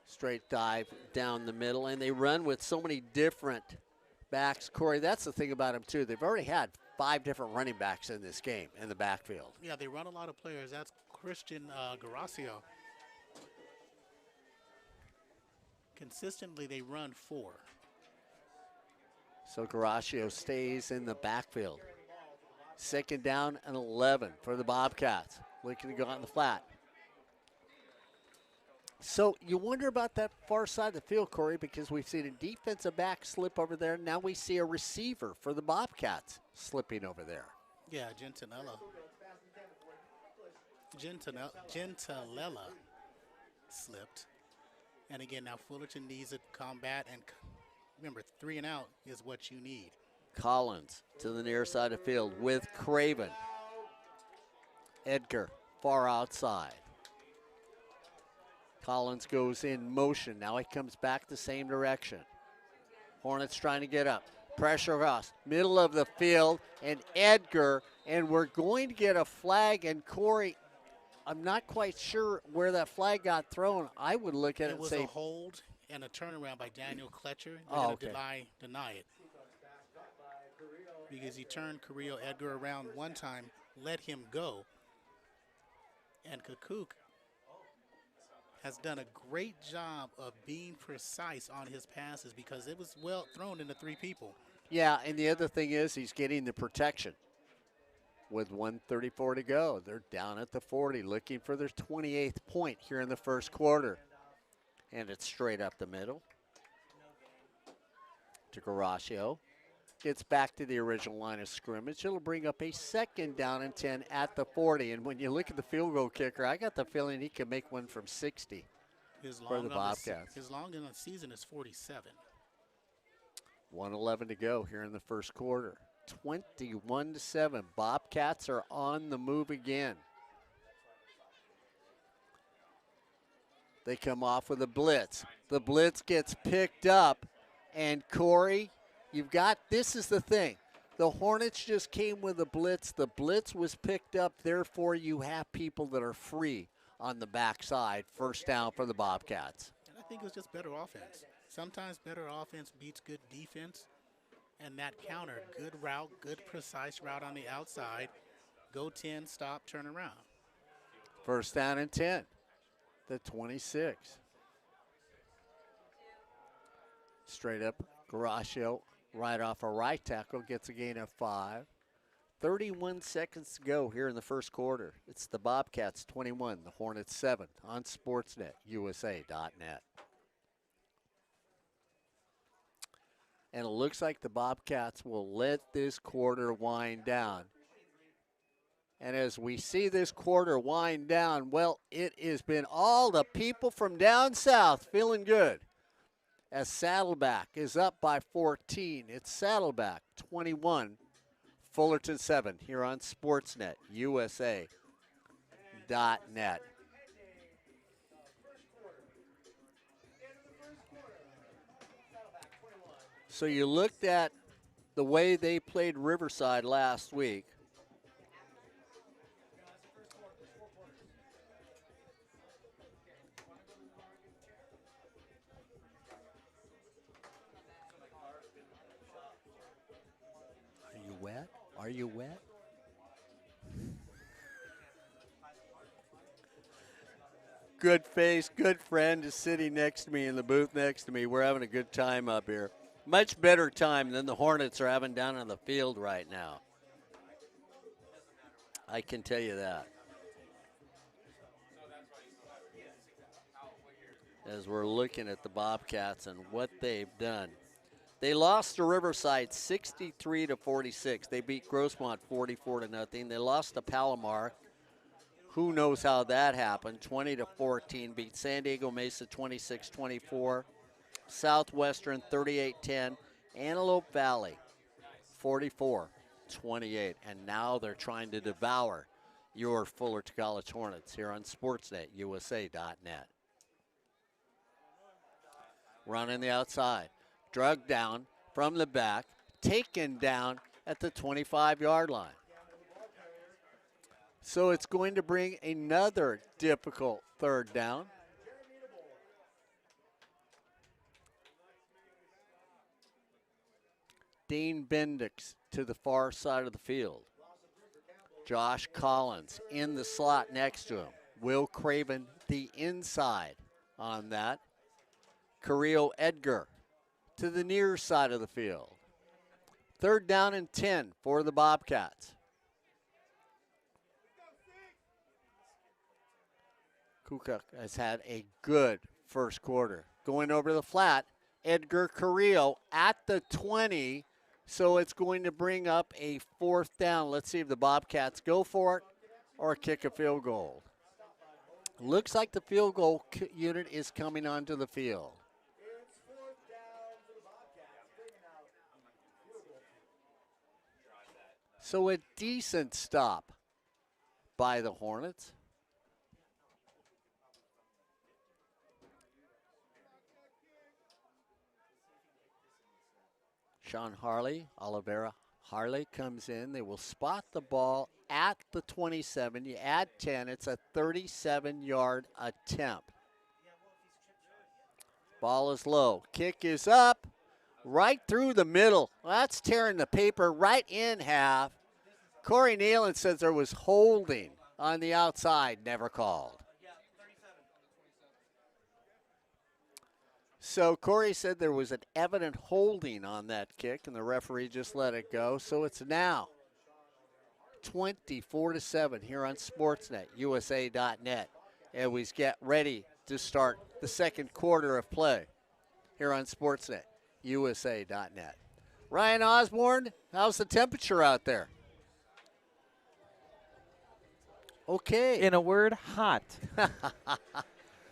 Straight dive down the middle, and they run with so many different backs. Corey, that's the thing about them, too. They've already had 5 different running backs in this game in the backfield. Yeah, they run a lot of players. That's Christian Garasio. Consistently, they run 4. So Garasio stays in the backfield. 2nd down and 11 for the Bobcats. Looking to go on the flat. So you wonder about that far side of the field, Corey, because we've seen a defensive back slip over there. Now we see a receiver for the Bobcats slipping over there. Yeah, Gentilella slipped. And again, now Fullerton needs to combat, and remember, 3 and out is what you need. Collins to the near side of the field with Craven. Edgar far outside. Collins goes in motion. Now he comes back the same direction. Hornets trying to get up. Pressure across. Middle of the field. And Edgar. And we're going to get a flag. And Corey, I'm not quite sure where that flag got thrown. I would look at it and say. It was a hold and a turnaround by Daniel Kletcher. They're going to deny it. Because he turned Carrillo Edgar around one time, let him go. And Kakuk has done a great job of being precise on his passes because it was well thrown into 3 people. Yeah, and the other thing is he's getting the protection. With 1:34 to go, they're down at the 40, looking for their 28th point here in the first quarter. And it's straight up the middle to Garasio. Gets back to the original line of scrimmage. It'll bring up a 2nd down and 10 at the 40. And when you look at the field goal kicker, I got the feeling he can make one from 60 for the Bobcats. His long in the season is 47. 1:11 to go here in the first quarter. 21-7. Bobcats are on the move again. They come off with a blitz. The blitz gets picked up. And Corey, this is the thing. The Hornets just came with a blitz. The blitz was picked up. Therefore, you have people that are free on the backside. First down for the Bobcats. And I think it was just better offense. Sometimes better offense beats good defense. And that counter, good route, good precise route on the outside. Go 10, stop, turn around. First down and 10. The 26. Straight up, Garasio. Right off a right tackle, gets a gain of 5. 31 seconds to go here in the first quarter. It's the Bobcats 21, the Hornets 7 on SportsNetUSA.net. And it looks like the Bobcats will let this quarter wind down. And as we see this quarter wind down, well, it has been all the people from down south feeling good. As Saddleback is up by 14. It's Saddleback 21, Fullerton 7 here on SportsNetUSA.net. So you looked at the way they played Riverside last week. Are you wet? Good face, good friend is sitting next to me in the booth next to me. We're having a good time up here. Much better time than the Hornets are having down on the field right now. I can tell you that. as we're looking at the Bobcats and what they've done. They lost to Riverside 63-46. They beat Grossmont 44-0. They lost to Palomar. Who knows how that happened? 20-14. Beat San Diego Mesa 26-24. Southwestern 38-10. Antelope Valley 44-28. And now they're trying to devour your Fullerton College Hornets here on SportsNetUSA.net. Running the outside. Drugged down from the back. Taken down at the 25-yard line. So it's going to bring another difficult third down. Dean Bendix to the far side of the field. Josh Collins in the slot next to him. Will Craven the inside on that. Carrillo Edgar to the near side of the field. Third down and 10 for the Bobcats. Kukuk has had a good first quarter. Going over the flat, Edgar Carrillo at the 20, so it's going to bring up a fourth down. Let's see if the Bobcats go for it or kick a field goal. Looks like the field goal unit is coming onto the field. So a decent stop by the Hornets. Sean Harley, Oliveira Harley comes in. They will spot the ball at the 27. You add 10, it's a 37-yard attempt. Ball is low. Kick is up, right through the middle. That's tearing the paper right in half. Corey Neyland says there was holding on the outside, never called. So Corey said there was an evident holding on that kick, and the referee just let it go. So it's now 24-7 here on SportsNetUSA.net. And we get ready to start the second quarter of play here on SportsNetUSA.net. Ryan Osborn, how's the temperature out there? Okay. In a word, hot.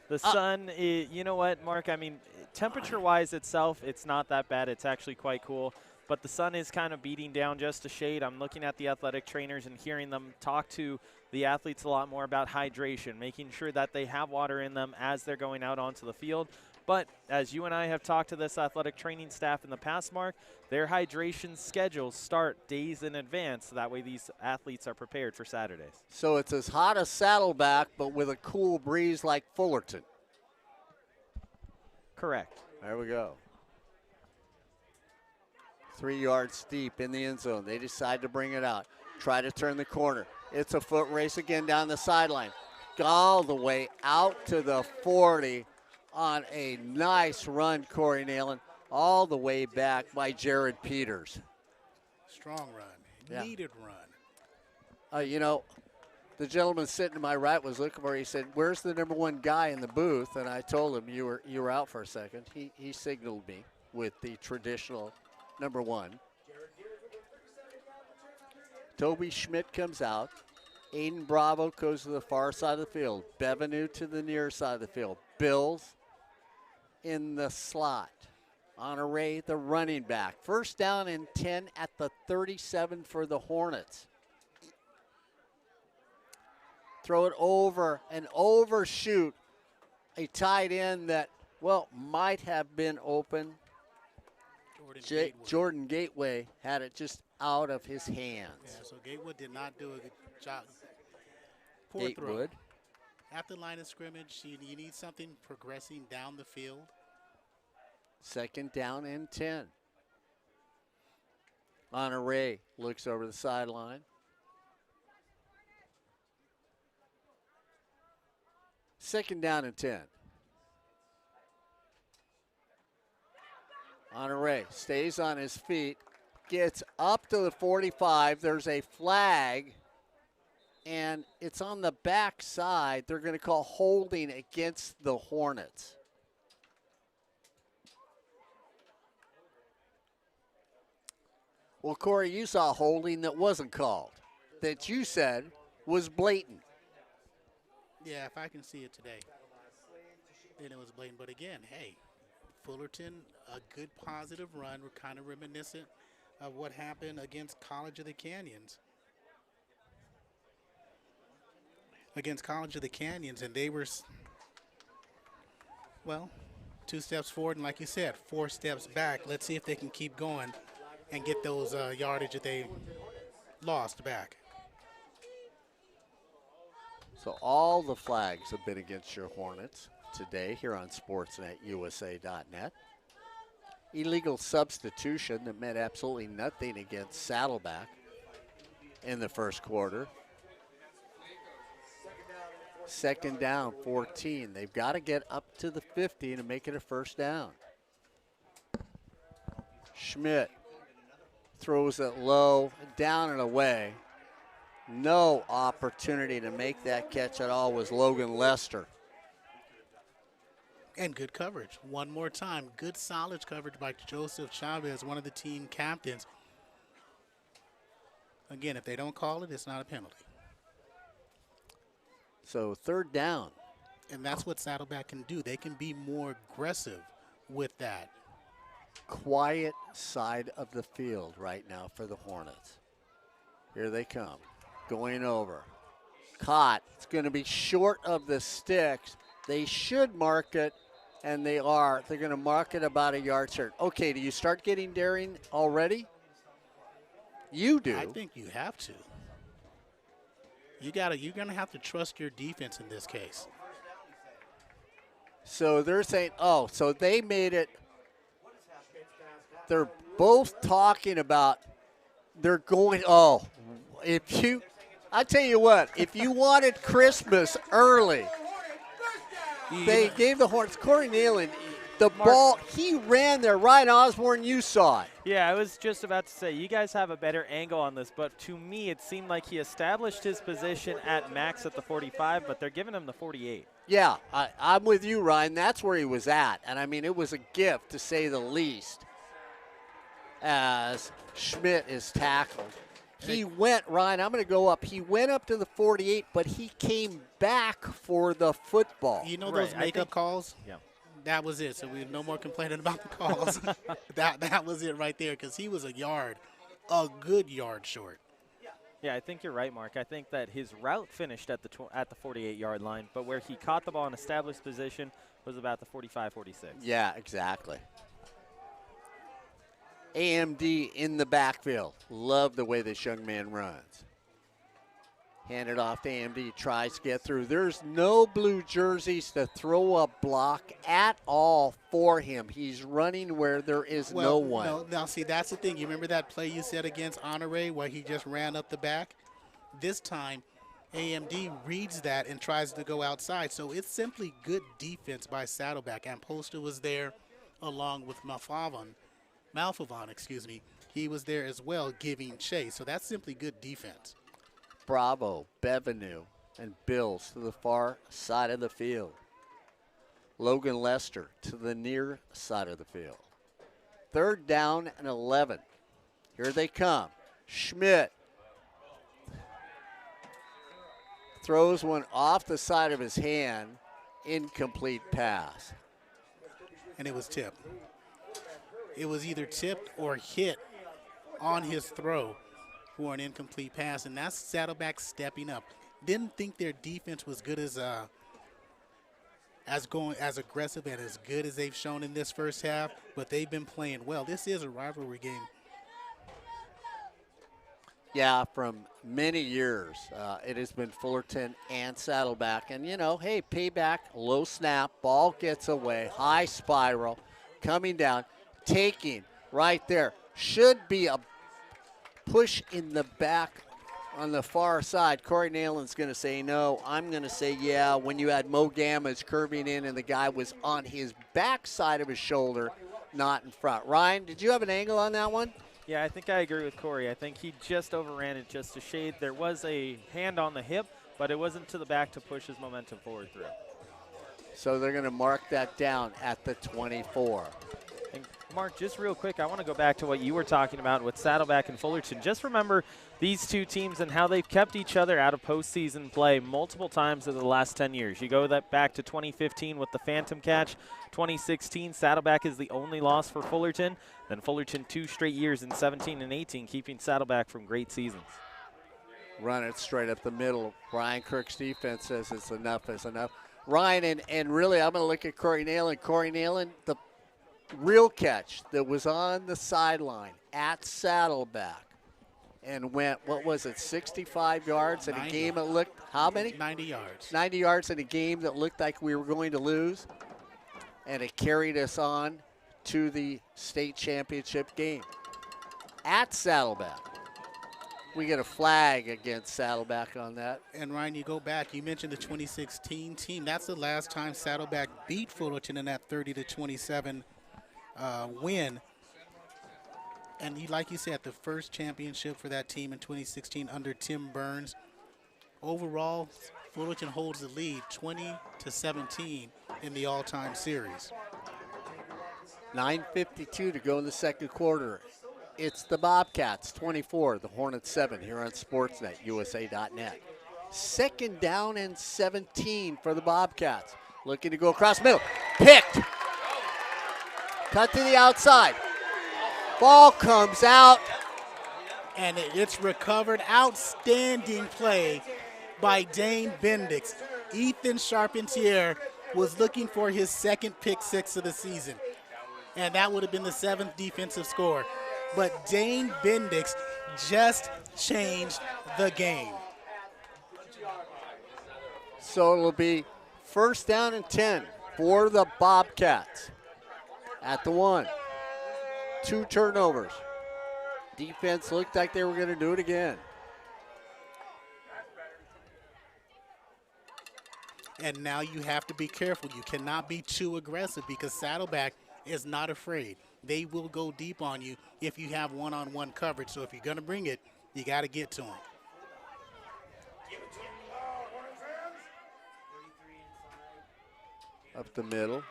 The sun, you know what, Mark? I mean, temperature-wise itself, it's not that bad. It's actually quite cool. But the sun is kind of beating down just a shade. I'm looking at the athletic trainers and hearing them talk to the athletes a lot more about hydration, making sure that they have water in them as they're going out onto the field. But as you and I have talked to this athletic training staff in the past, Mark, their hydration schedules start days in advance. So that way these athletes are prepared for Saturdays. So it's as hot as Saddleback, but with a cool breeze like Fullerton. Correct. There we go. 3 yards deep in the end zone. They decide to bring it out. Try to turn the corner. It's a foot race again down the sideline. All the way out to the 40 on a nice run, Corey Neyland. All the way back by Jared Peters. Strong run. Yeah. Needed run. You know, the gentleman sitting to my right was looking for, he said, where's the number one guy in the booth? And I told him you were out for a second. He signaled me with the traditional number one. Toby Schmidt comes out. Aiden Bravo goes to the far side of the field. Bevenu to the near side of the field. Bills in the slot. Honore, the running back. First down and 10 at the 37 for the Hornets. Throw it over and overshoot a tight end that, well, might have been open. Jordan Gateway had it just out of his hands. Yeah, so Gatewood did not do a good job. Poor Gatewood. throw. After line of scrimmage, you need something progressing down the field. Second down and 10. Honore looks over the sideline. Second down and 10. Honore stays on his feet, gets up to the 45. There's a flag, and it's on the back side. They're going to call holding against the Hornets. Well, Corey, you saw a holding that wasn't called, that you said was blatant. Yeah, if I can see it today, then it was blatant. But again, hey, Fullerton, a good positive run. We're kind of reminiscent of what happened against College of the Canyons. Against College of the Canyons, and they were, well, 2 steps forward, and like you said, 4 steps back. Let's see if they can keep going and get those yardage that they lost back. So all the flags have been against your Hornets today here on SportsNetUSA.net. Illegal substitution that meant absolutely nothing against Saddleback in the first quarter. Second down, 14. They've got to get up to the 50 to make it a first down. Schmidt throws it low, down and away. No opportunity to make that catch at all was Logan Lester. And good coverage. One more time, good solid coverage by Joseph Chavez, one of the team captains. Again, if they don't call it, it's not a penalty. So third down. And that's what Saddleback can do. They can be more aggressive with that. Quiet side of the field right now for the Hornets. Here they come. Going over. Caught. It's going to be short of the sticks. They should mark it, and they are. They're going to mark it about a yard short. Okay, do you start getting daring already? You do. I think you have to. You're gonna have to trust your defense in this case. So they're saying, oh, so they made it. They're both talking about they're going, oh, I tell you what, if you wanted Christmas early, they gave the Hornets, Corey Neyland, the ball, he ran there. Ryan Osborn, you saw it. Yeah, I was just about to say, you guys have a better angle on this, but to me it seemed like he established his position at max at the 45, but they're giving him the 48. Yeah, I'm with you, Ryan. That's where he was at. And, I mean, it was a gift, to say the least, as Schmidt is tackled. He went, Ryan, I'm going to go up. He went up to the 48, but he came back for the football. You know those makeup calls? Yeah. That was it. So we have no more complaining about the calls. that was it right there, because he was a good yard short. Yeah, I think you're right, Mark. I think that his route finished at the 48-yard line, but where he caught the ball in established position was about the 45, 46. Yeah, exactly. AMD in the backfield. Love the way this young man runs. Hand it off to AMD, tries to get through. There's no blue jerseys to throw a block at all for him. He's running where there is no one. No, now, see, that's the thing. You remember that play you said against Honore where he just ran up the back? This time, AMD reads that and tries to go outside. So it's simply good defense by Saddleback. And Poster was there along with Malfavon, He was there as well giving chase. So that's simply good defense. Bravo, Bevenu, and Bills to the far side of the field. Logan Lester to the near side of the field. Third down and 11. Here they come. Schmidt throws one off the side of his hand. Incomplete pass. And it was tipped. It was either tipped or hit on his throw for an incomplete pass, and that's Saddleback stepping up. Didn't think their defense was good as aggressive and as good as they've shown in this first half, but they've been playing well. This is a rivalry game. Yeah, from many years, it has been Fullerton and Saddleback. And, you know, hey, payback, low snap, ball gets away, high spiral, coming down, taking right there. Should be a push in the back on the far side. Corey Neyland's going to say no. I'm going to say yeah. When you had Mo Gamage curving in and the guy was on his back side of his shoulder, not in front. Ryan, did you have an angle on that one? Yeah, I think I agree with Corey. I think he just overran it just a shade. There was a hand on the hip, but it wasn't to the back to push his momentum forward through. So they're going to mark that down at the 24. And Mark, just real quick, I want to go back to what you were talking about with Saddleback and Fullerton. Just remember these two teams and how they've kept each other out of postseason play multiple times in the last 10 years. You go back to 2015 with the Phantom catch. 2016, Saddleback is the only loss for Fullerton. Then Fullerton 2 straight years in 17 and 18, keeping Saddleback from great seasons. Run it straight up the middle. Ryan Kirk's defense says it's enough is enough. Ryan, and really I'm going to look at Corey Neyland. Corey Neyland, the real catch that was on the sideline at Saddleback and went, what was it, 65 yards in a game that looked, how many? 90 yards. 90 yards in a game that looked like we were going to lose, and it carried us on to the state championship game at Saddleback. We get a flag against Saddleback on that. And Ryan, you go back, you mentioned the 2016 team. That's the last time Saddleback beat Fullerton in that 30-27 win. And like you said, the first championship for that team in 2016 under Tim Burns. Overall, Fullerton holds the lead 20-17 in the all-time series. 9:52 to go in the second quarter. It's the Bobcats 24, the Hornets 7 here on Sportsnet, USA.net. Second down and 17 for the Bobcats. Looking to go across the middle. Picked. Cut to the outside. Ball comes out. And it's recovered. Outstanding play by Dane Bendix. Ethan Charpentier was looking for his second pick six of the season. And that would have been the 7th defensive score. But Dane Bendix just changed the game. So it'll be first down and 10 for the Bobcats at the 1. 2 turnovers. Defense looked like they were going to do it again. And now you have to be careful. You cannot be too aggressive because Saddleback is not afraid. They will go deep on you if you have one-on-one coverage. So if you're going to bring it, you got to get to them. Up the middle.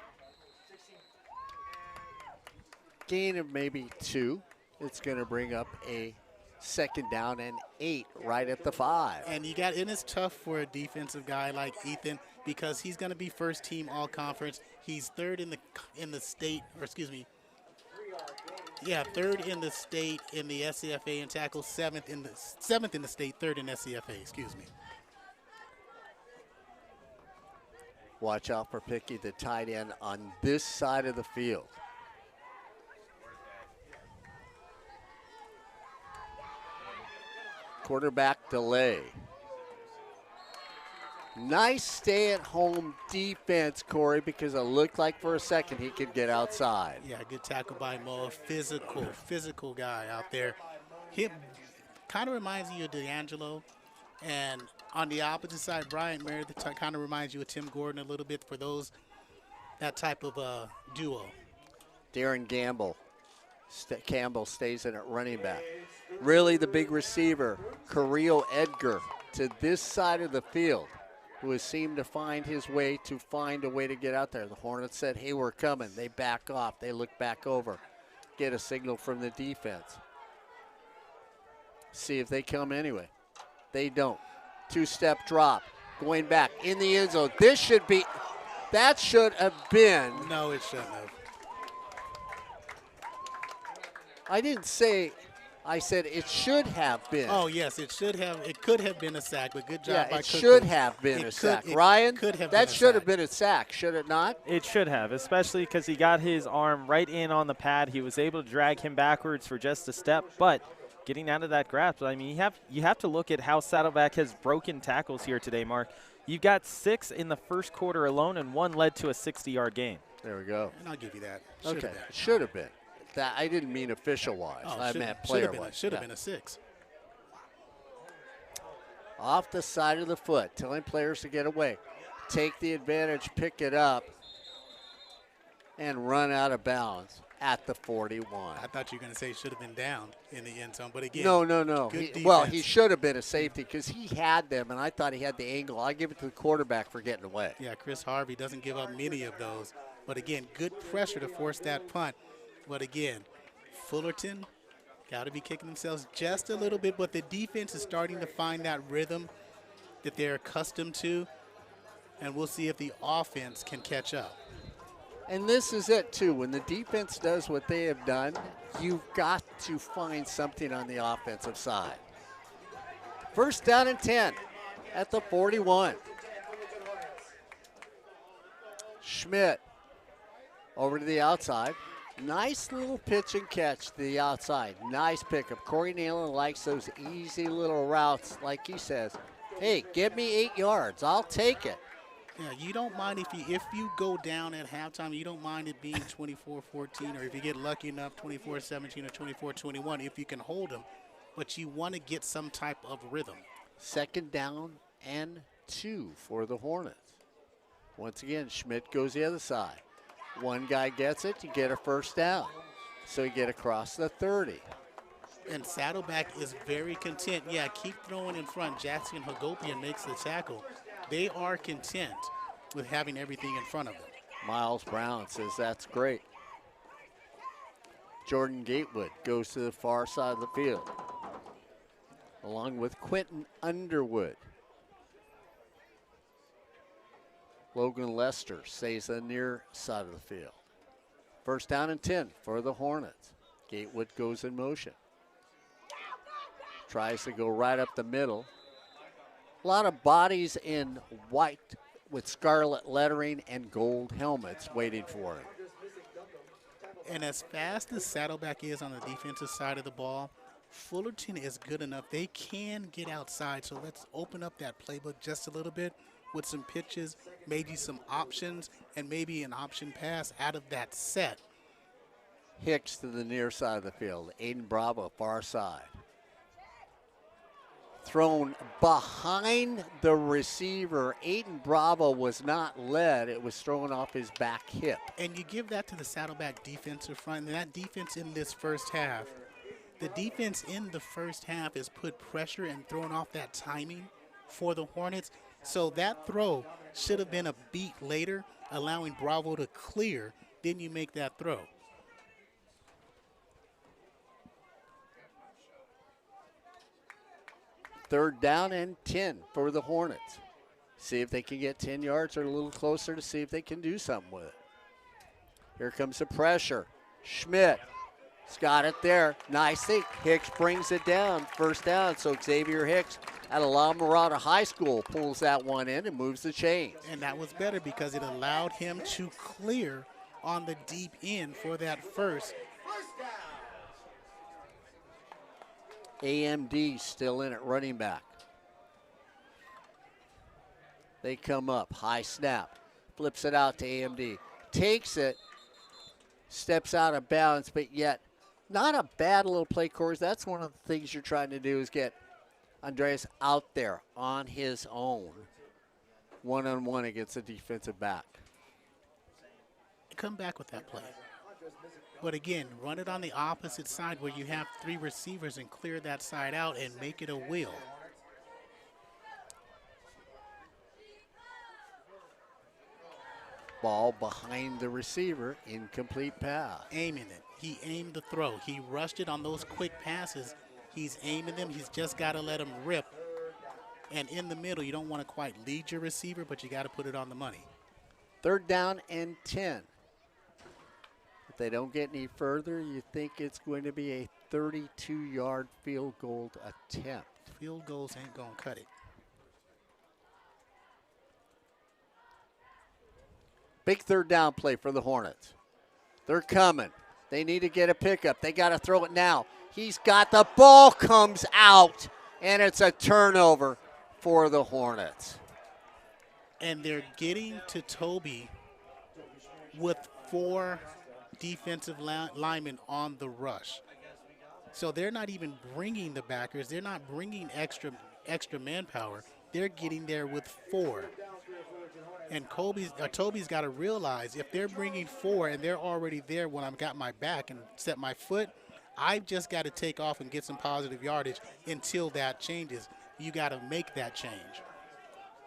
Gain of maybe 2. It's going to bring up a second down and 8 right at the 5. And it's tough for a defensive guy like Ethan because he's going to be first team all conference. He's third in the state, or excuse me. Yeah, third in the state in the SCFA in tackles, seventh in the state, third in SCFA, excuse me. Watch out for Pickey, the tight end on this side of the field. Quarterback delay. Nice stay-at-home defense, Corey, because it looked like for a second he could get outside. Yeah, good tackle by Mo. Physical guy out there. He kind of reminds you of D'Angelo. And on the opposite side, Bryant Meredith kind of reminds you of Tim Gordon a little bit for that type of duo. Darren Campbell stays in at running back. Really the big receiver, Kirill Edgar, to this side of the field, who has seemed to find his way to find a way to get out there. The Hornets said, hey, we're coming. They back off. They look back over. Get a signal from the defense. See if they come anyway. They don't. 2-step drop. Going back in the end zone. That should have been. No, it shouldn't have. I didn't say. I said it should have been. Oh, yes, it should have. It could have been a sack, but good job by it Cook. should have been a sack. Ryan, that should have been a sack, should it not? It should have, especially because he got his arm right in on the pad. He was able to drag him backwards for just a step, but getting out of that grasp, I mean, you have to look at how Saddleback has broken tackles here today, Mark. You've got 6 in the first quarter alone, and 1 led to a 60-yard gain. There we go. And I'll give you that. Okay, should have been. That I didn't mean official-wise. Oh, I meant player-wise. Should have been a 6. Off the side of the foot, telling players to get away. Take the advantage, pick it up, and run out of bounds at the 41. I thought you were going to say should have been down in the end zone, but again. No. He should have been a safety because he had them, and I thought he had the angle. I give it to the quarterback for getting away. Yeah, Chris Harvey doesn't give up many of those. But again, good pressure to force that punt. But again, Fullerton got to be kicking themselves just a little bit, but the defense is starting to find that rhythm that they're accustomed to, and we'll see if the offense can catch up. And this is it, too. When the defense does what they have done, you've got to find something on the offensive side. First down and 10 at the 41. Schmidt over to the outside. Nice little pitch and catch to the outside. Nice pickup. Corey Neyland likes those easy little routes, like he says. Hey, give me 8 yards. I'll take it. Yeah, you don't mind if you go down at halftime, you don't mind it being 24-14, or if you get lucky enough 24-17 or 24-21 if you can hold them, but you want to get some type of rhythm. Second down and 2 for the Hornets. Once again, Schmidt goes the other side. One guy gets it, you get a first down. So you get across the 30. And Saddleback is very content. Yeah, keep throwing in front. Jackson Hagopian makes the tackle. They are content with having everything in front of them. Miles Brown says that's great. Jordan Gatewood goes to the far side of the field, along with Quentin Underwood. Logan Lester stays on the near side of the field. First down and 10 for the Hornets. Gatewood goes in motion. Tries to go right up the middle. A lot of bodies in white with scarlet lettering and gold helmets waiting for him. And as fast as Saddleback is on the defensive side of the ball, Fullerton is good enough. They can get outside, so let's open up that playbook just a little bit with some pitches, maybe some options, and maybe an option pass out of that set. Hicks to the near side of the field. Aiden Bravo, far side. Thrown behind the receiver. Aiden Bravo was not led. It was thrown off his back hip. And you give that to the Saddleback defensive front. And that defense in this first half, the defense in the first half has put pressure and thrown off that timing for the Hornets. So that throw should have been a beat later, allowing Bravo to clear. Then you make that throw. Third down and 10 for the Hornets. See if they can get 10 yards or a little closer to see if they can do something with it. Here comes the pressure. Schmidt has got it there. Nice thing. Hicks brings it down. First down. So Xavier Hicks out of La Mirada High School pulls that one in and moves the chains. And that was better because it allowed him to clear on the deep end for that first. AMD still in at running back. They come up, high snap, flips it out to AMD, takes it, steps out of bounds, but yet not a bad little play, Corey. That's one of the things you're trying to do is get Andreas out there on his own, one-on-one against a defensive back. Come back with that play. But again, run it on the opposite side where you have 3 receivers and clear that side out and make it a wheel. Ball behind the receiver, incomplete pass. Aiming it. He aimed the throw. He rushed it on those quick passes. He's aiming them. He's just got to let them rip. And in the middle, you don't want to quite lead your receiver, but you got to put it on the money. Third down and 10. If they don't get any further, you think it's going to be a 32-yard field goal attempt. Field goals ain't going to cut it. Big third down play for the Hornets. They're coming. They need to get a pickup. They got to throw it now. He's got the ball, comes out, and it's a turnover for the Hornets. And they're getting to Toby with 4 defensive linemen on the rush. So they're not even bringing the backers. They're not bringing extra manpower. They're getting there with 4. And Toby's got to realize if they're bringing 4 and they're already there when I've got my back and set my foot, I've just got to take off and get some positive yardage until that changes. You got to make that change.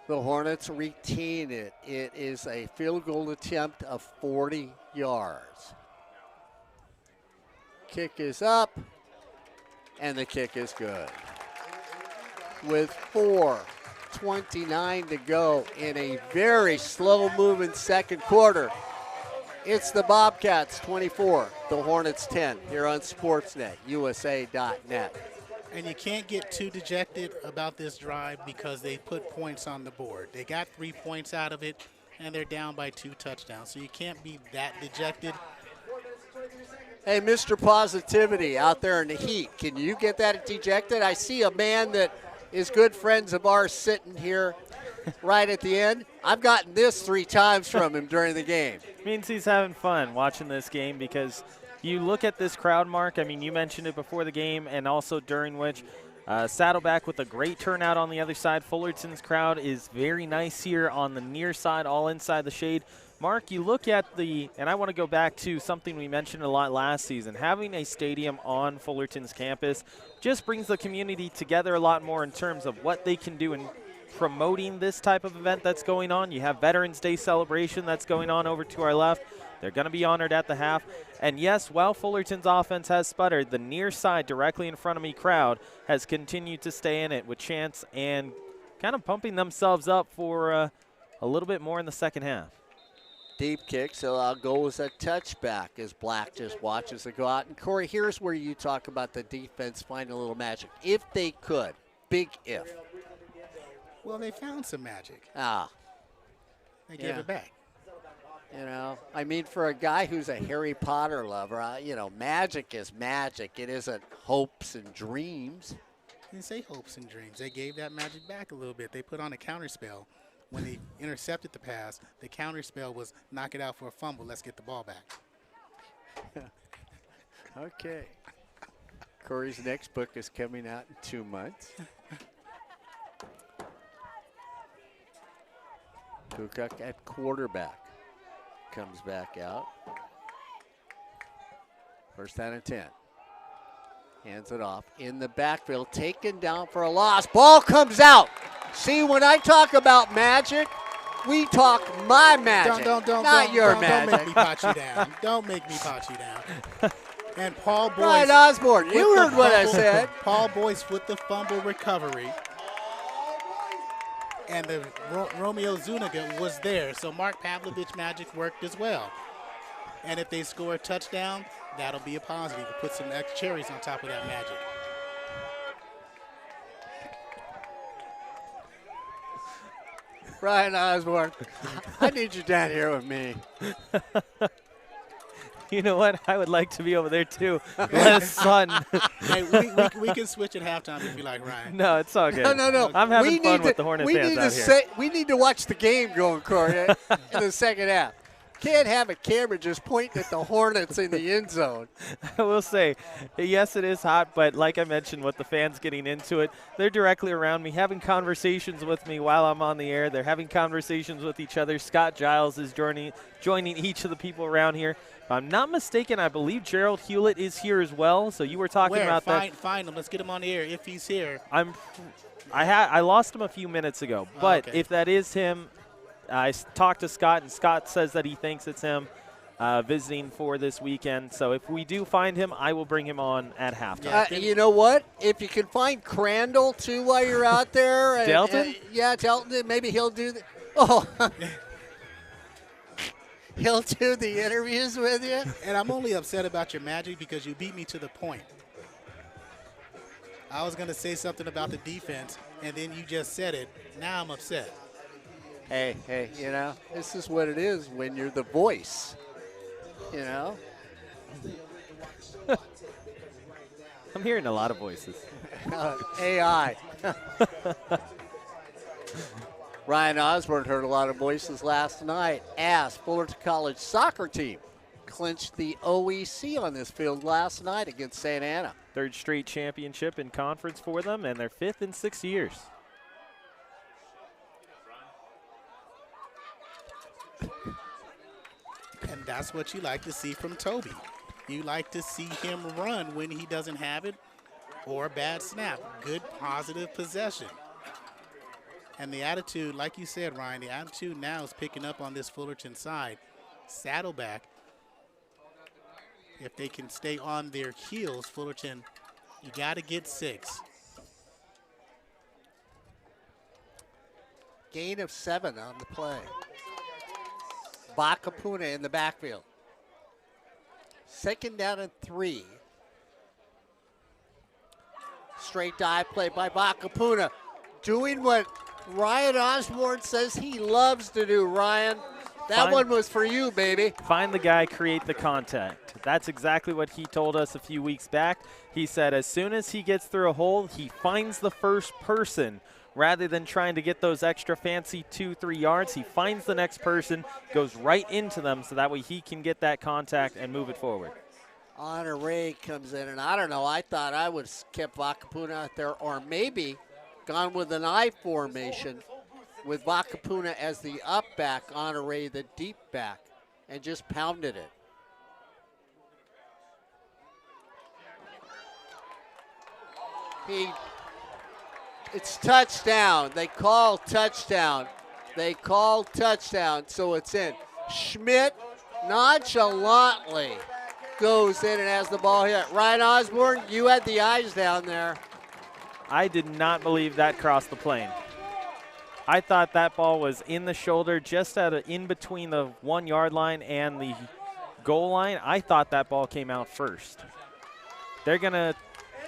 The Hornets retain it. It is a field goal attempt of 40 yards. Kick is up, and the kick is good. With 4:29 to go in a very slow-moving second quarter, it's the Bobcats 24, the Hornets 10, here on Sportsnet, USA.net. And you can't get too dejected about this drive because they put points on the board. They got 3 points out of it, and they're down by 2 touchdowns. So you can't be that dejected. Hey, Mr. Positivity out there in the heat, can you get that dejected? I see a man that is good friends of ours sitting here right at the end. I've gotten this 3 times from him during the game. Means he's having fun watching this game because you look at this crowd, Mark. I mean, you mentioned it before the game and also during which Saddleback with a great turnout on the other side. Fullerton's crowd is very nice here on the near side, all inside the shade. Mark, you look at and I want to go back to something we mentioned a lot last season. Having a stadium on Fullerton's campus just brings the community together a lot more in terms of what they can do in promoting this type of event that's going on. You have Veterans Day celebration that's going on over to our left. They're going to be honored at the half. And yes, while Fullerton's offense has sputtered, the near side directly in front of me crowd has continued to stay in it with chants and kind of pumping themselves up for a little bit more in the second half. Deep kick, so I'll go as a touchback as Black just watches it go out. And Corey, here's where you talk about the defense finding a little magic. If they could, big if. Well, they found some magic. They gave Yeah. it back. You know, I mean, for a guy who's a Harry Potter lover, you know, magic is magic. It isn't hopes and dreams. They didn't say hopes and dreams. They gave that magic back a little bit. They put on a counter spell. When they intercepted the pass, the counter spell was knock it out for a fumble. Let's get the ball back. Okay. Corey's next book is coming out in 2 months. Kukuk at quarterback comes back out. First down and 10. Hands it off in the backfield, taken down for a loss. Ball comes out. See, when I talk about magic, we talk my magic, not your magic. Don't make me pot you down. Don't make me pot you down. And Paul Boyce. Ryan Osborn, you heard what I said. Paul Boyce with the fumble recovery. And the Romeo Zuniga was there. So Mark Pavlovich magic worked as well. And if they score a touchdown, that'll be a positive. Put some extra cherries on top of that magic. Ryan Osborn, I need you down here with me. You know what? I would like to be over there too. Less sun. Hey, we can switch at halftime if you like, Ryan. No, it's all good. No. I'm having fun with the Hornet fans out here. We need to watch the game going, Corey, in the second half. Can't have a camera just pointing at the Hornets in the end zone. I will say, yes, it is hot, but like I mentioned, with the fans getting into it, they're directly around me, having conversations with me while I'm on the air. They're having conversations with each other. Scott Giles is joining each of the people around here. If I'm not mistaken, I believe Gerald Hewlett is here as well. So you were talking about that. Find him. Let's get him on the air if he's here. I lost him a few minutes ago, but okay. if that is him, I talked to Scott, and Scott says that he thinks it's him visiting for this weekend. So if we do find him, I will bring him on at halftime. You know what? If you can find Crandall, too, while you're out there. Delton? Delton. Maybe he'll do the – oh. He'll do the interviews with you. And I'm only upset about your magic because you beat me to the point. I was going to say something about the defense, and then you just said it. Now I'm upset. Hey, you know, this is what it is when you're the voice, you know? I'm hearing a lot of voices. AI. Ryan Osborn heard a lot of voices last night as Fullerton College soccer team clinched the OEC on this field last night against St. Anna. Third straight championship in conference for them, and their 5th in 6 years. And that's what you like to see from Toby. You like to see him run when he doesn't have it or a bad snap. Good, positive possession. And the attitude, like you said, Ryan, the attitude now is picking up on this Fullerton side. Saddleback If they can stay on their heels, Fullerton, you got to get 6. Gain of 7 on the play. Bakapuna in the backfield. 2nd down and 3. Straight dive play by Bakapuna. Doing what Ryan Osborn says he loves to do, Ryan. That one was for you, baby. Find the guy, create the contact. That's exactly what he told us a few weeks back. He said as soon as he gets through a hole, he finds the first person. Rather than trying to get those extra fancy 2-3 yards, he finds the next person, goes right into them so that way he can get that contact and move it forward. Honor Ray comes in, and I don't know, I thought I would have kept Bakapuna out there or maybe gone with an I formation with Bakapuna as the up back, Honor Ray the deep back, and just pounded it. It's touchdown. They call touchdown. They call touchdown, so it's in. Schmidt nonchalantly goes in and has the ball hit. Ryan Osborn, you had the eyes down there. I did not believe that crossed the plane. I thought that ball was in the shoulder, just in between the 1 yard line and the goal line. I thought that ball came out first. They're going to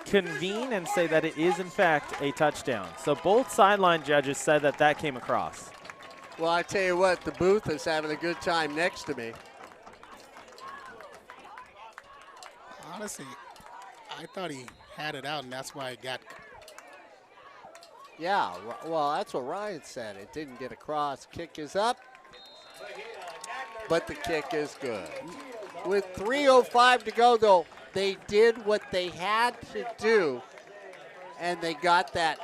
convene and say that it is in fact a touchdown. So both sideline judges said that that came across. Well, I tell you what, the booth is having a good time next to me. Honestly, I thought he had it out, and that's why it got. Yeah, well, that's what Ryan said. It didn't get across. Kick is up, but the kick is good. With 3:05 to go, though, they did what they had to do, and they got that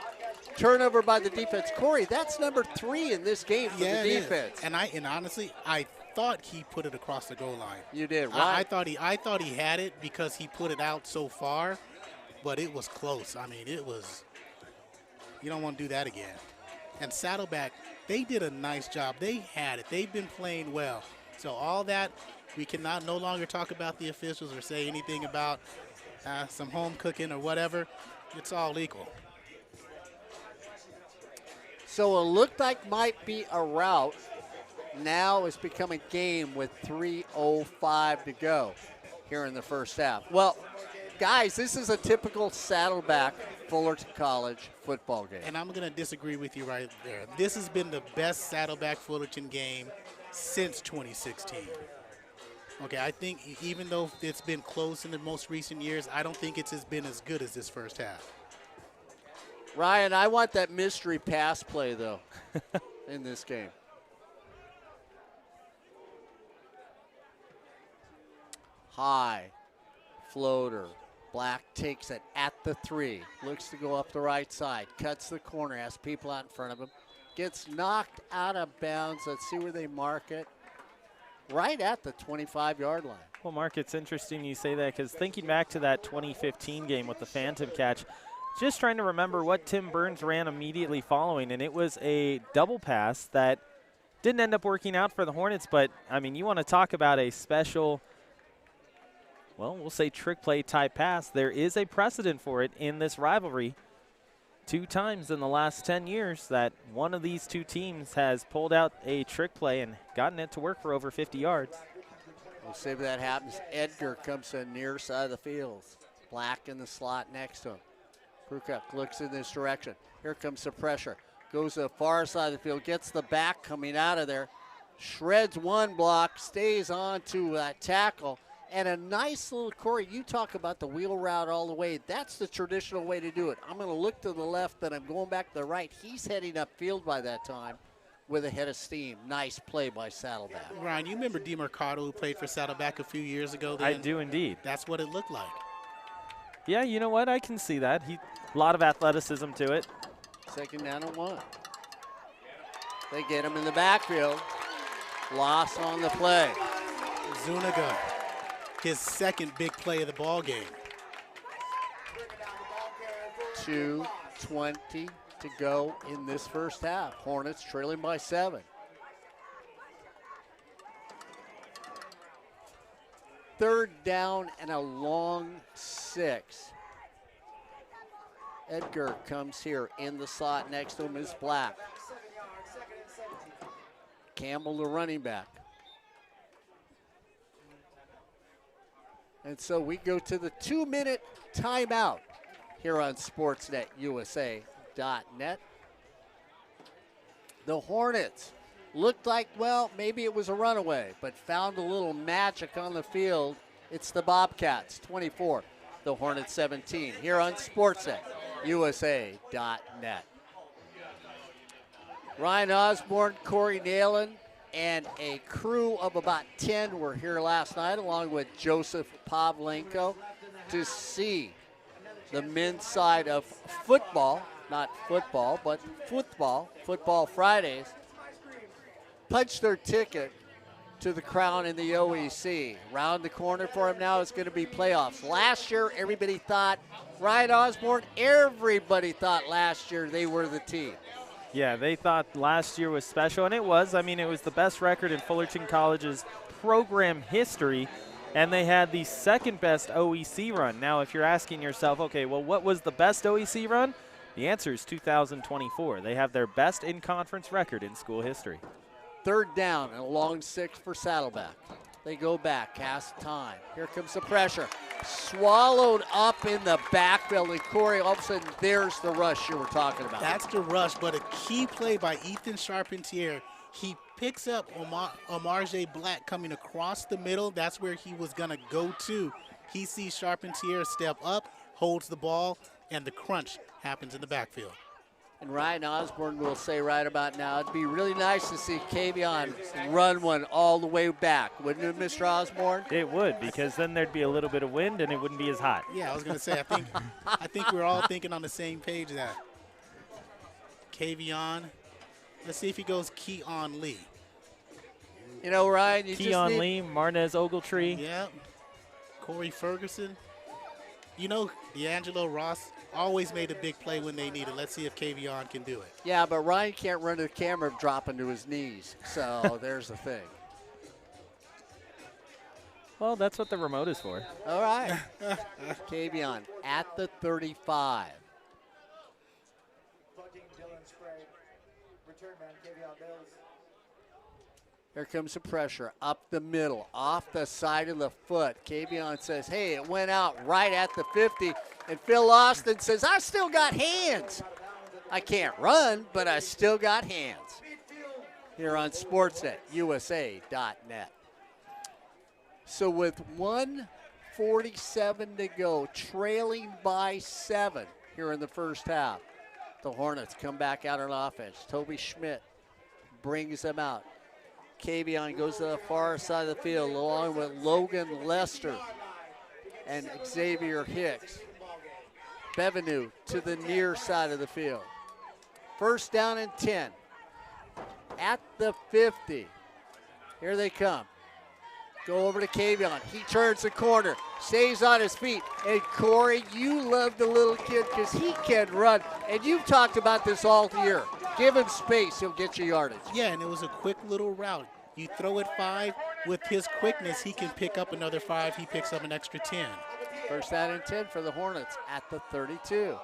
turnover by the defense. Corey, that's number 3 in this game for the defense. And honestly, I thought he put it across the goal line. You did, right? I thought he had it because he put it out so far, but it was close. I mean, it was. You don't want to do that again. And Saddleback, they did a nice job. They had it. They've been playing well. So all that, we cannot no longer talk about the officials or say anything about some home cooking or whatever. It's all equal. So it looked like might be a rout. Now it's become a game with 3:05 to go here in the first half. Well, guys, this is a typical Saddleback Fullerton College football game. And I'm going to disagree with you right there. This has been the best Saddleback Fullerton game since 2016. Okay, I think even though it's been close in the most recent years, I don't think it's been as good as this first half. Ryan, I want that mystery pass play, though, in this game. High, floater. Black takes it at the 3. Looks to go up the right side. Cuts the corner. Has people out in front of him. Gets knocked out of bounds. Let's see where they mark it. Right at the 25-yard line. Well, Mark, it's interesting you say that because thinking back to that 2015 game with the Phantom catch, just trying to remember what Tim Burns ran immediately following, and it was a double pass that didn't end up working out for the Hornets, but, I mean, you want to talk about a special – well, we'll say trick play type pass. There is a precedent for it in this rivalry. 2 times in the last 10 years that one of these 2 teams has pulled out a trick play and gotten it to work for over 50 yards. We'll see if that happens. Edgar comes to the near side of the field. Black in the slot next to him. Krukuk looks in this direction. Here comes the pressure. Goes to the far side of the field. Gets the back coming out of there. Shreds one block. Stays on to that tackle. And a nice little, Corey, you talk about the wheel route all the way. That's the traditional way to do it. I'm going to look to the left, then I'm going back to the right. He's heading upfield by that time with a head of steam. Nice play by Saddleback. Ryan, you remember DeMercado who played for Saddleback a few years ago? Then? I do indeed. That's what it looked like. Yeah, you know what? I can see that. A lot of athleticism to it. 2nd down and 1. They get him in the backfield. Loss on the play. Zuniga. His second big play of the ball game. 2:20 to go in this first half. Hornets trailing by 7. 3rd down and a long 6. Edgar comes here in the slot. Next to him is Black. Campbell, the running back. And so we go to the 2-minute timeout here on SportsNetUSA.net. The Hornets looked like, well, maybe it was a runaway, but found a little magic on the field. It's the Bobcats, 24, the Hornets 17, here on SportsNetUSA.net. Ryan Osborn, Corey Neyland, and a crew of about 10 were here last night, along with Joseph Pavlenko, to see the men's side of football, not football, but Football Fridays, punch their ticket to the crown in the OEC. Round the corner for him now is going to be playoffs. Last year, everybody thought, Ryan Osborn, everybody thought last year they were the team. Yeah, they thought last year was special, and it was. I mean, it was the best record in Fullerton College's program history, and they had the 2nd best OEC run. Now, if you're asking yourself, okay, well, what was the best OEC run? The answer is 2024. They have their best in-conference record in school history. 3rd down and a long 6 for Saddleback. They go back, cast time. Here comes the pressure. Swallowed up in the backfield, and Corey, all of a sudden, there's the rush you were talking about. That's the rush, but a key play by Ethan Charpentier. He picks up Omarjay Black coming across the middle. That's where he was going to go to. He sees Charpentier step up, holds the ball, and the crunch happens in the backfield. And Ryan Osborn will say right about now, it'd be really nice to see Kavion run one all the way back. Wouldn't it, Mr. Osborn? It would, because then there'd be a little bit of wind and it wouldn't be as hot. Yeah, I was going to say, I think we're all thinking on the same page of that. Kavion. Let's see if he goes Keon Lee. You know, Ryan, you Keon just Lee, Marnez Ogletree. Yeah. Corey Ferguson. You know, D'Angelo Ross always made a big play when they needed. Let's see if Kavion can do it. Yeah, but Ryan can't run to the camera dropping to his knees. So there's the thing. Well, that's what the remote is for. All right. Kavion at the 35. Here comes the pressure, up the middle, off the side of the foot. Kavion says, hey, it went out right at the 50. And Phil Austin says, I still got hands. I can't run, but I still got hands. Here on SportsNetUSA.net. So with 1:47 to go, trailing by 7 here in the first half, the Hornets come back out on offense. Toby Schmidt brings them out. Kavion goes to the far side of the field along with Logan Lester and Xavier Hicks. Bevenu to the near side of the field. 1st down and 10 at the 50. Here they come. Go over to Kavion. He turns the corner, stays on his feet. And Corey, you love the little kid because he can run. And you've talked about this all year. Give him space, he'll get you yardage. Yeah, and it was a quick little route. You throw it 5, with his quickness, he can pick up another 5. He picks up an extra 10. 1st down and 10 for the Hornets at the 32.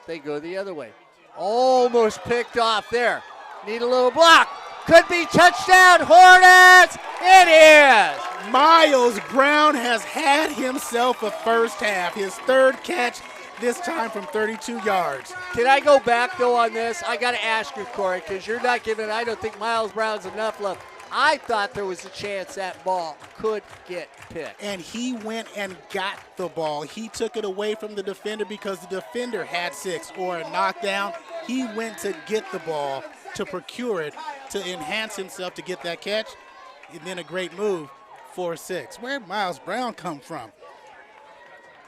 They go the other way. Almost picked off there. Need a little block. Could be touchdown, Hornets. It is. Miles Brown has had himself a first half. His 3rd catch, this time from 32 yards. Can I go back, though, on this? I got to ask you, Corey, because you're not giving, I don't think Miles Brown's enough love. I thought there was a chance that ball could get picked. And he went and got the ball. He took it away from the defender because the defender had 6 or a knockdown. He went to get the ball, to procure it, to enhance himself to get that catch, and then a great move for 6. Where'd Miles Brown come from?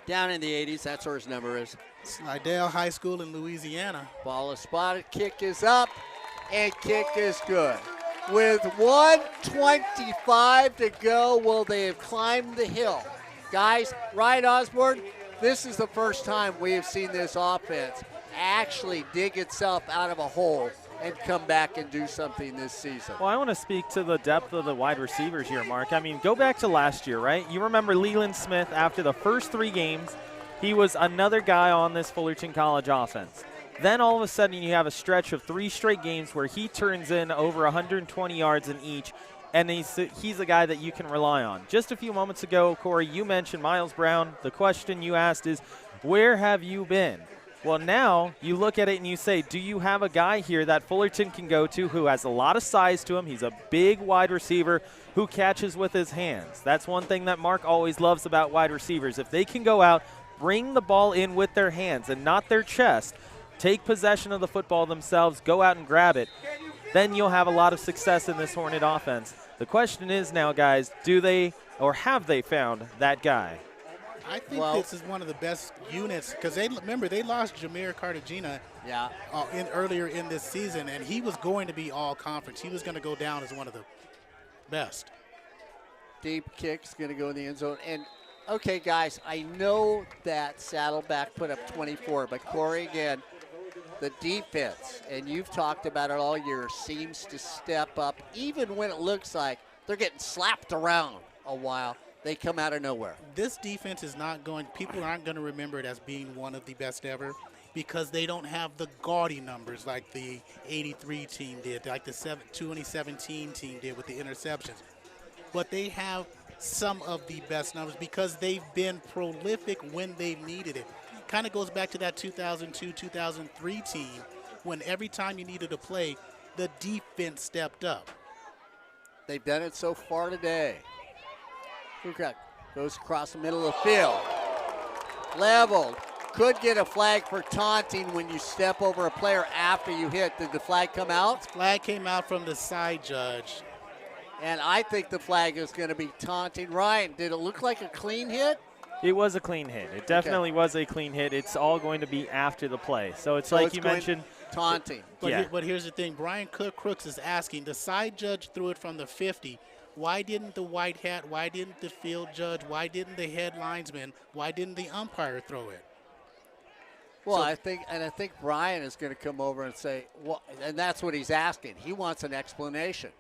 Down in the 80s, that's where his number is. Slidell High School in Louisiana. Ball is spotted, kick is up, and kick is good. With 1:25 to go, will they have climbed the hill? Guys, Ryan Osborn, this is the first time we have seen this offense actually dig itself out of a hole and come back and do something this season. Well, I want to speak to the depth of the wide receivers here, Mark. I mean, go back to last year, right? You remember Leland Smith, after the first 3 games, he was another guy on this Fullerton College offense. Then all of a sudden you have a stretch of 3 straight games where he turns in over 120 yards in each, and he's a guy that you can rely on. Just a few moments ago, Corey, you mentioned Miles Brown. The question you asked is, where have you been? Well, now you look at it and you say, do you have a guy here that Fullerton can go to who has a lot of size to him? He's a big wide receiver who catches with his hands. That's one thing that Mark always loves about wide receivers. If they can go out, bring the ball in with their hands and not their chest, take possession of the football themselves, go out and grab it, then you'll have a lot of success in this Hornet offense. The question is now, guys, do they or have they found that guy? I think this is one of the best units because they lost Jameer Cartagena earlier in this season, and he was going to be all conference. He was going to go down as one of the best. Deep kick's going to go in the end zone. And, okay, guys, I know that Saddleback put up 24, but Corey, again, the defense, and you've talked about it all year, seems to step up even when it looks like they're getting slapped around a while. They come out of nowhere. This defense is not going, people aren't going to remember it as being one of the best ever because they don't have the gaudy numbers like the 83 team did, like the 2017 team did with the interceptions. But they have some of the best numbers because they've been prolific when they've needed it. Kind of goes back to that 2002-2003 team when every time you needed a play, the defense stepped up. They've done it so far today. Goes across the middle of the field. Leveled. Could get a flag for taunting when you step over a player after you hit. Did the flag come out? Flag came out from the side judge. And I think the flag is going to be taunting. Ryan, did it look like a clean hit? It was a clean hit. It definitely was a clean hit. It's all going to be after the play. So it's like you mentioned. Taunting. But here's the thing. Brian Crooks is asking, the side judge threw it from the 50. Why didn't the white hat, why didn't the field judge, why didn't the head linesman, why didn't the umpire throw it? Well, I think Brian is going to come over and say, well, and that's what he's asking. He wants an explanation.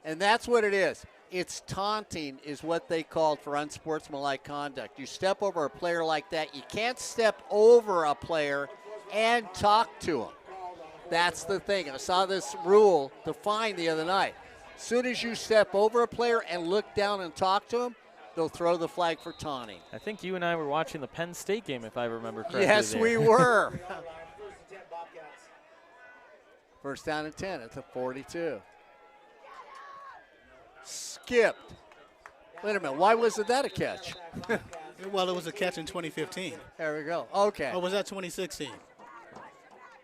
And that's what it is. It's taunting is what they called for unsportsmanlike conduct. You step over a player like that, you can't step over a player and talk to him. That's the thing. I saw this rule defined the other night. As soon as you step over a player and look down and talk to him, they'll throw the flag for taunting. I think you and I were watching the Penn State game, if I remember correctly. Yes, we were. First down and 10 at the 42. Skipped. Wait a minute. Why wasn't that a catch? Well, it was a catch in 2015. There we go. Okay. Or was that 2016?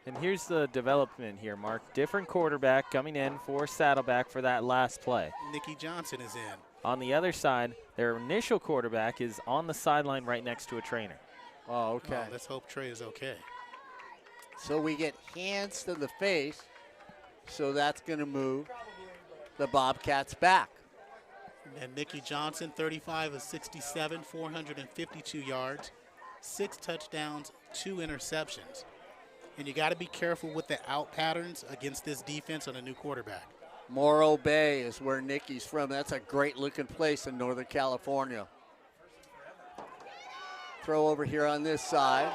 And here's the development here, Mark. Different quarterback coming in for Saddleback for that last play. Nicky Johnson is in. On the other side, their initial quarterback is on the sideline right next to a trainer. Oh, okay. Well, let's hope Trey is okay. So we get hands to the face, so that's going to move the Bobcats back. And Nicky Johnson, 35 of 67, 452 yards, 6 touchdowns, 2 interceptions. And you got to be careful with the out patterns against this defense on a new quarterback. Morro Bay is where Nicky's from. That's a great-looking place in Northern California. Throw over here on this side.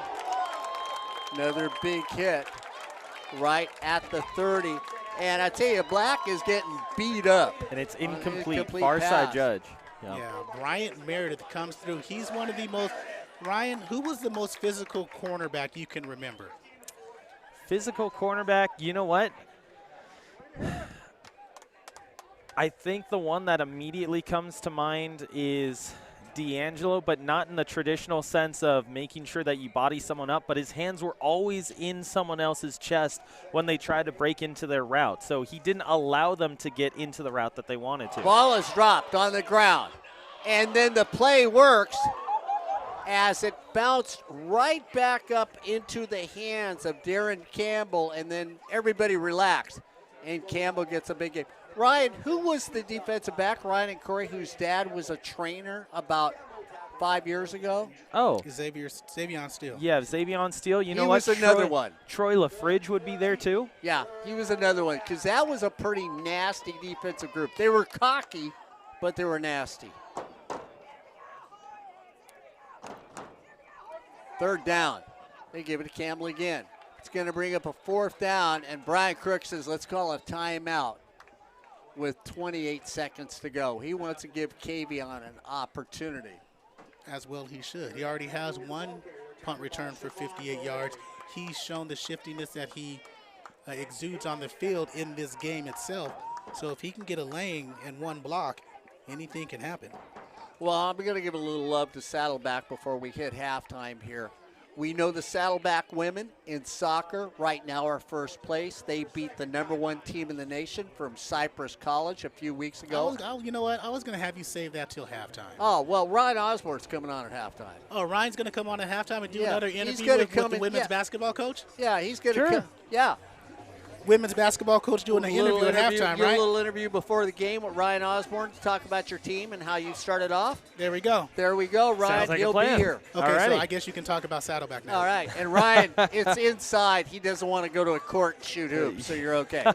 Another big hit right at the 30. And I tell you, Black is getting beat up. And it's incomplete. Far side judge. Yeah, Bryant Meredith comes through. He's one of the most, Ryan, who was the most physical cornerback you can remember? Physical cornerback, you know what? I think the one that immediately comes to mind is D'Angelo, but not in the traditional sense of making sure that you body someone up, but his hands were always in someone else's chest when they tried to break into their route. So he didn't allow them to get into the route that they wanted to. Ball is dropped on the ground. And then the play works as it bounced right back up into the hands of Darren Campbell, and then everybody relaxed, and Campbell gets a big game. Ryan, who was the defensive back, Ryan and Corey, whose dad was a trainer about 5 years ago. Oh. Xavion Steele. Yeah, Xavion Steele. You know He what? was another one. Troy LaFridge would be there too. Yeah, he was another one because that was a pretty nasty defensive group. They were cocky, but they were nasty. 3rd down. They give it to Campbell again. It's going to bring up a 4th down, and Brian Crook says, let's call a timeout with 28 seconds to go. He wants to give Kavion an opportunity. As well he should. He already has 1 punt return for 58 yards. He's shown the shiftiness that he exudes on the field in this game itself. So if he can get a lane and 1 block, anything can happen. Well, I'm going to give a little love to Saddleback before we hit halftime here. We know the Saddleback women in soccer right now are 1st place. They beat the #1 team in the nation from Cypress College a few weeks ago. You know what? I was going to have you save that till halftime. Oh, well, Ryan Osborn's coming on at halftime. Oh, Ryan's going to come on at halftime and do another interview with the women's basketball coach? Yeah, he's going to come. Yeah. Women's basketball coach doing an interview at halftime, right? A little interview before the game with Ryan Osborn to talk about your team and how you started off. There we go. There we go, Ryan. Like You'll be here. Okay, so I guess you can talk about Saddleback now. All right. And Ryan, it's inside. He doesn't want to go to a court and shoot hoops, so you're okay.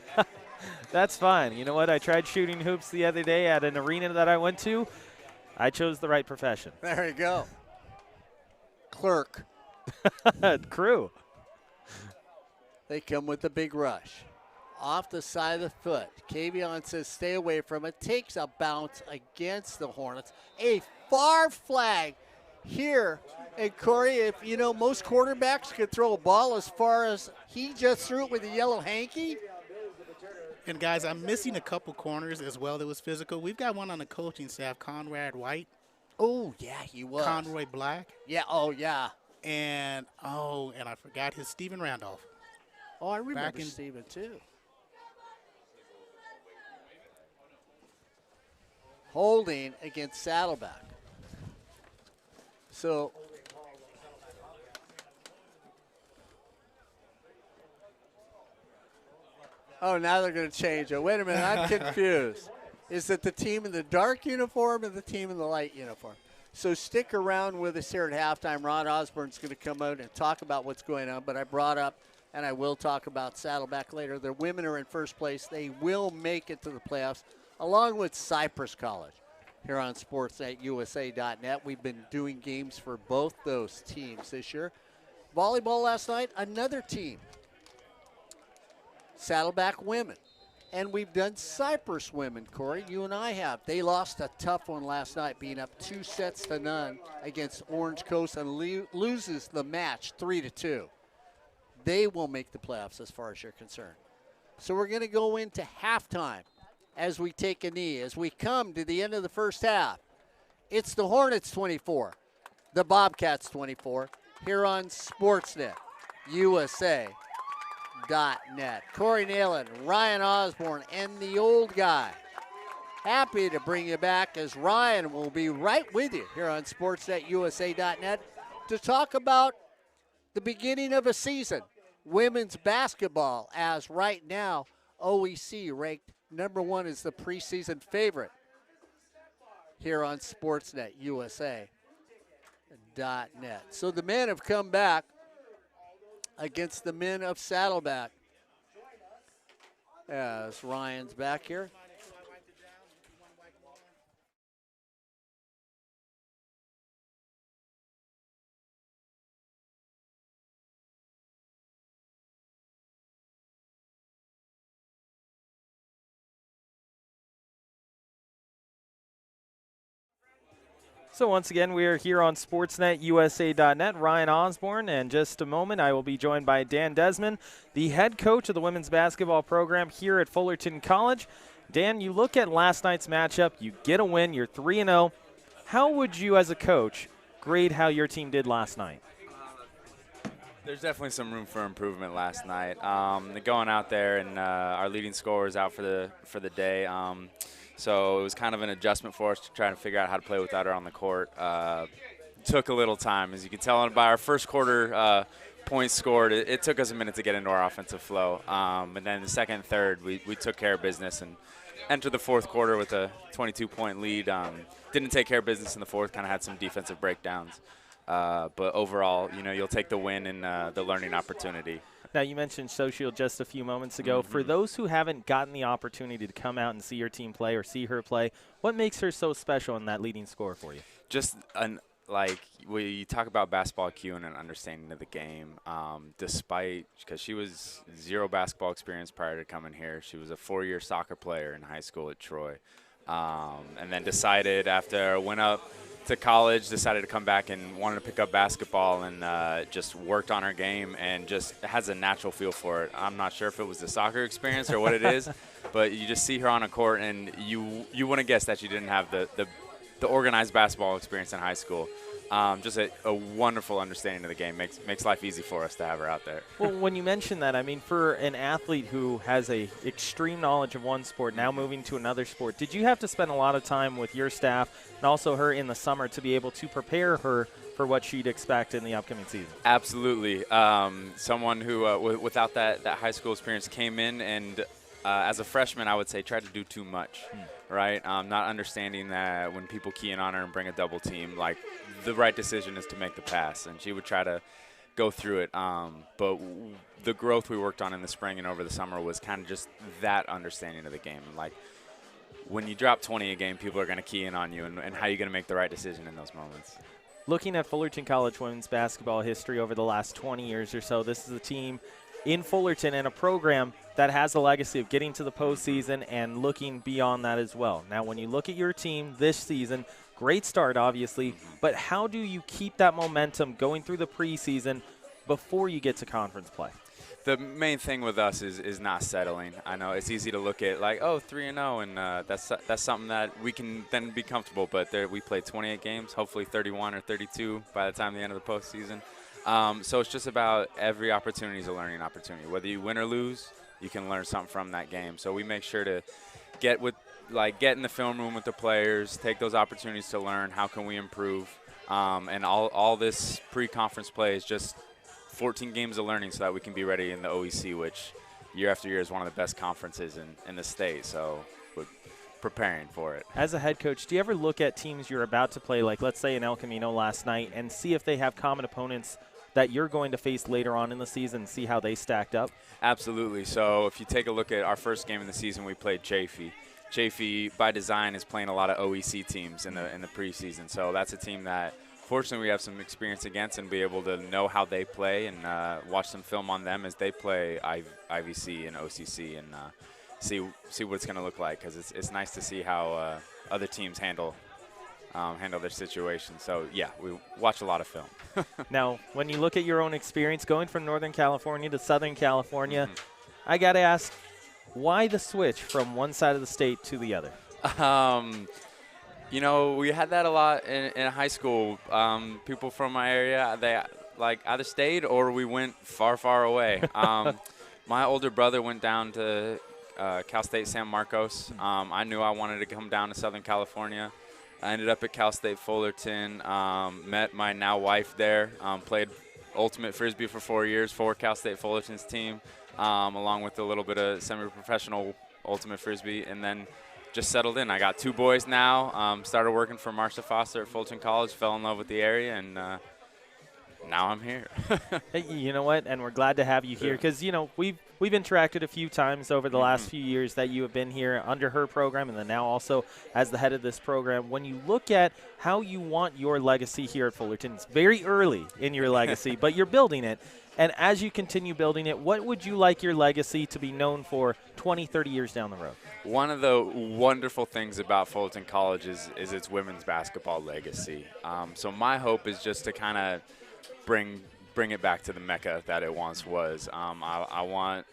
That's fine. You know what? I tried shooting hoops the other day at an arena that I went to. I chose the right profession. There you go. Clerk. Crew. They come with a big rush. Off the side of the foot. Kavion says stay away from it. Takes a bounce against the Hornets. A far flag here. And Corey, if you know, most quarterbacks could throw a ball as far as he just threw it with a yellow hanky. And guys, I'm missing a couple corners as well that was physical. We've got one on the coaching staff, Conrad White. Oh, yeah, he was. Conroy Black. Yeah, oh, yeah. And I forgot his Stephen Randolph. Oh, I remember Stephen, too. Holding against Saddleback. So, oh, now they're going to change it. Wait a minute, I'm confused. Is it the team in the dark uniform or the team in the light uniform? So stick around with us here at halftime. Ron Osborne's going to come out and talk about what's going on, but I brought up, and I will talk about Saddleback later. Their women are in first place. They will make it to the playoffs, along with Cypress College here on sportsnetusa.net. We've been doing games for both those teams this year. Volleyball last night, another team. Saddleback women. And we've done Cypress women, Corey. You and I have. They lost a tough one last night, being up 2-0 against Orange Coast and loses the match 3-2. They will make the playoffs as far as you're concerned. So we're going to go into halftime as we take a knee. As we come to the end of the first half, it's the Hornets 24, the Bobcats 24, here on Sportsnet USA. .net. Corey Neyland, Ryan Osborn, and the old guy. Happy to bring you back as Ryan will be right with you here on SportsNetUSA.net to talk about the beginning of a season. Women's basketball, as right now OEC ranked #1 as the preseason favorite here on SportsNetUSA.net. So the men have come back against the men of Saddleback. As Ryan's back here. So once again, we are here on SportsNetUSA.net. Ryan Osborn, and just a moment, I will be joined by Dan Desmond, the head coach of the women's basketball program here at Fullerton College. Dan, you look at last night's matchup, you get a win, you're 3-0. How would you, as a coach, grade how your team did last night? There's definitely some room for improvement last night. Going out there, and our leading scorer is out for the day. So it was kind of an adjustment for us to try to figure out how to play without her on the court. Took a little time. As you can tell by our first quarter points scored, it took us a minute to get into our offensive flow. And then the second and third, we took care of business and entered the fourth quarter with a 22-point lead. Didn't take care of business in the fourth, kind of had some defensive breakdowns. But overall, you'll take the win and the learning opportunity. Now, you mentioned Social just a few moments ago. For those who haven't gotten the opportunity to come out and see your team play or see her play, what makes her so special in that leading scorer for you? Just we talk about basketball IQ and an understanding of the game, because she was zero basketball experience prior to coming here. She was a 4-year soccer player in high school at Troy, and then decided after went up to college, decided to come back and wanted to pick up basketball, and just worked on her game and just has a natural feel for it. I'm not sure if it was the soccer experience or what it is, but you just see her on a court and you wouldn't guess that she didn't have the organized basketball experience in high school. Just a wonderful understanding of the game. Makes life easy for us to have her out there. Well, when you mention that, I mean, for an athlete who has a extreme knowledge of one sport, now moving to another sport, did you have to spend a lot of time with your staff and also her in the summer to be able to prepare her for what she'd expect in the upcoming season? Absolutely. Someone who, without that high school experience, came in and as a freshman, I would say, tried to do too much, right? Not understanding that when people key in on her and bring a double team, like, the right decision is to make the pass, and she would try to go through it. But the growth we worked on in the spring and over the summer was kind of just that understanding of the game. Like, when you drop 20 a game, people are going to key in on you, and how are you going to make the right decision in those moments? Looking at Fullerton College women's basketball history over the last 20 years or so, this is a team in Fullerton and a program that has a legacy of getting to the postseason and looking beyond that as well. Now, when you look at your team this season, great start, obviously, but how do you keep that momentum going through the preseason before you get to conference play? The main thing with us is not settling. I know it's easy to look at like, 3-0, and that's something that we can then be comfortable. But we played 28 games, hopefully 31 or 32 by the time the end of the postseason. So it's just about every opportunity is a learning opportunity. Whether you win or lose, you can learn something from that game. So we make sure to get in the film room with the players, take those opportunities to learn how can we improve. And all this pre-conference play is just 14 games of learning so that we can be ready in the OEC, which year after year is one of the best conferences in the state. So we're preparing for it. As a head coach, do you ever look at teams you're about to play, like let's say in El Camino last night, and see if they have common opponents that you're going to face later on in the season, see how they stacked up? Absolutely. So if you take a look at our first game in the season, we played Chaffee. Chaffee, by design, is playing a lot of OEC teams in the preseason. So that's a team that, fortunately, we have some experience against and be able to know how they play and watch some film on them as they play IVC and OCC and see what it's going to look like, because it's nice to see how other teams handle their situation. So, yeah, we watch a lot of film. Now, when you look at your own experience going from Northern California to Southern California, I got to ask, why the switch from one side of the state to the other? We had that a lot in high school. People from my area, they either stayed or we went far, far away. My older brother went down to Cal State San Marcos. I knew I wanted to come down to Southern California. I ended up at Cal State Fullerton, met my now wife there, played ultimate Frisbee for 4 years for Cal State Fullerton's team, along with a little bit of semi-professional ultimate Frisbee, and then just settled in. I got 2 boys now, started working for Marcia Foster at Fullerton College, fell in love with the area, and now I'm here. Hey, you know what? And we're glad to have you here because, we've interacted a few times over the last few years that you have been here under her program and then now also as the head of this program. When you look at how you want your legacy here at Fullerton, it's very early in your legacy, but you're building it. And as you continue building it, what would you like your legacy to be known for 20, 30 years down the road? One of the wonderful things about Fullerton College is its women's basketball legacy. So my hope is just to kind of bring it back to the mecca that it once was. I want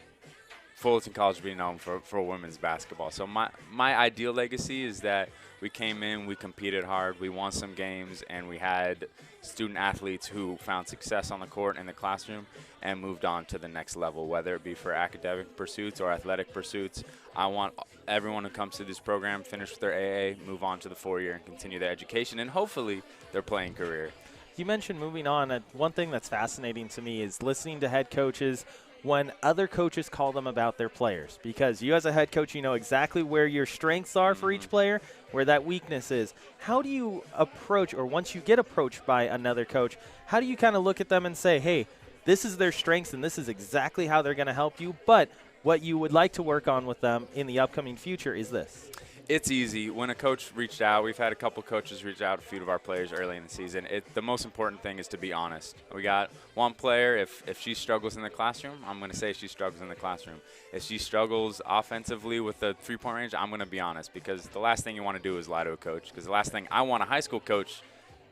Fullerton College to be known for women's basketball. So my ideal legacy is that we came in, we competed hard, we won some games, and we had student athletes who found success on the court and in the classroom and moved on to the next level, whether it be for academic pursuits or athletic pursuits. I want everyone who comes to this program finish with their AA, move on to the 4-year, and continue their education, and hopefully their playing career. You mentioned moving on. One thing that's fascinating to me is listening to head coaches when other coaches call them about their players, because you as a head coach, you know exactly where your strengths are for each player, where that weakness is. How do you approach, or once you get approached by another coach, how do you kind of look at them and say, hey, this is their strengths and this is exactly how they're going to help you, but what you would like to work on with them in the upcoming future is this? It's easy. When a coach reached out, we've had a couple coaches reach out to a few of our players early in the season. The most important thing is to be honest. We got one player, if she struggles in the classroom, I'm going to say she struggles in the classroom. If she struggles offensively with the three-point range, I'm going to be honest, because the last thing you want to do is lie to a coach, because the last thing I want a high school coach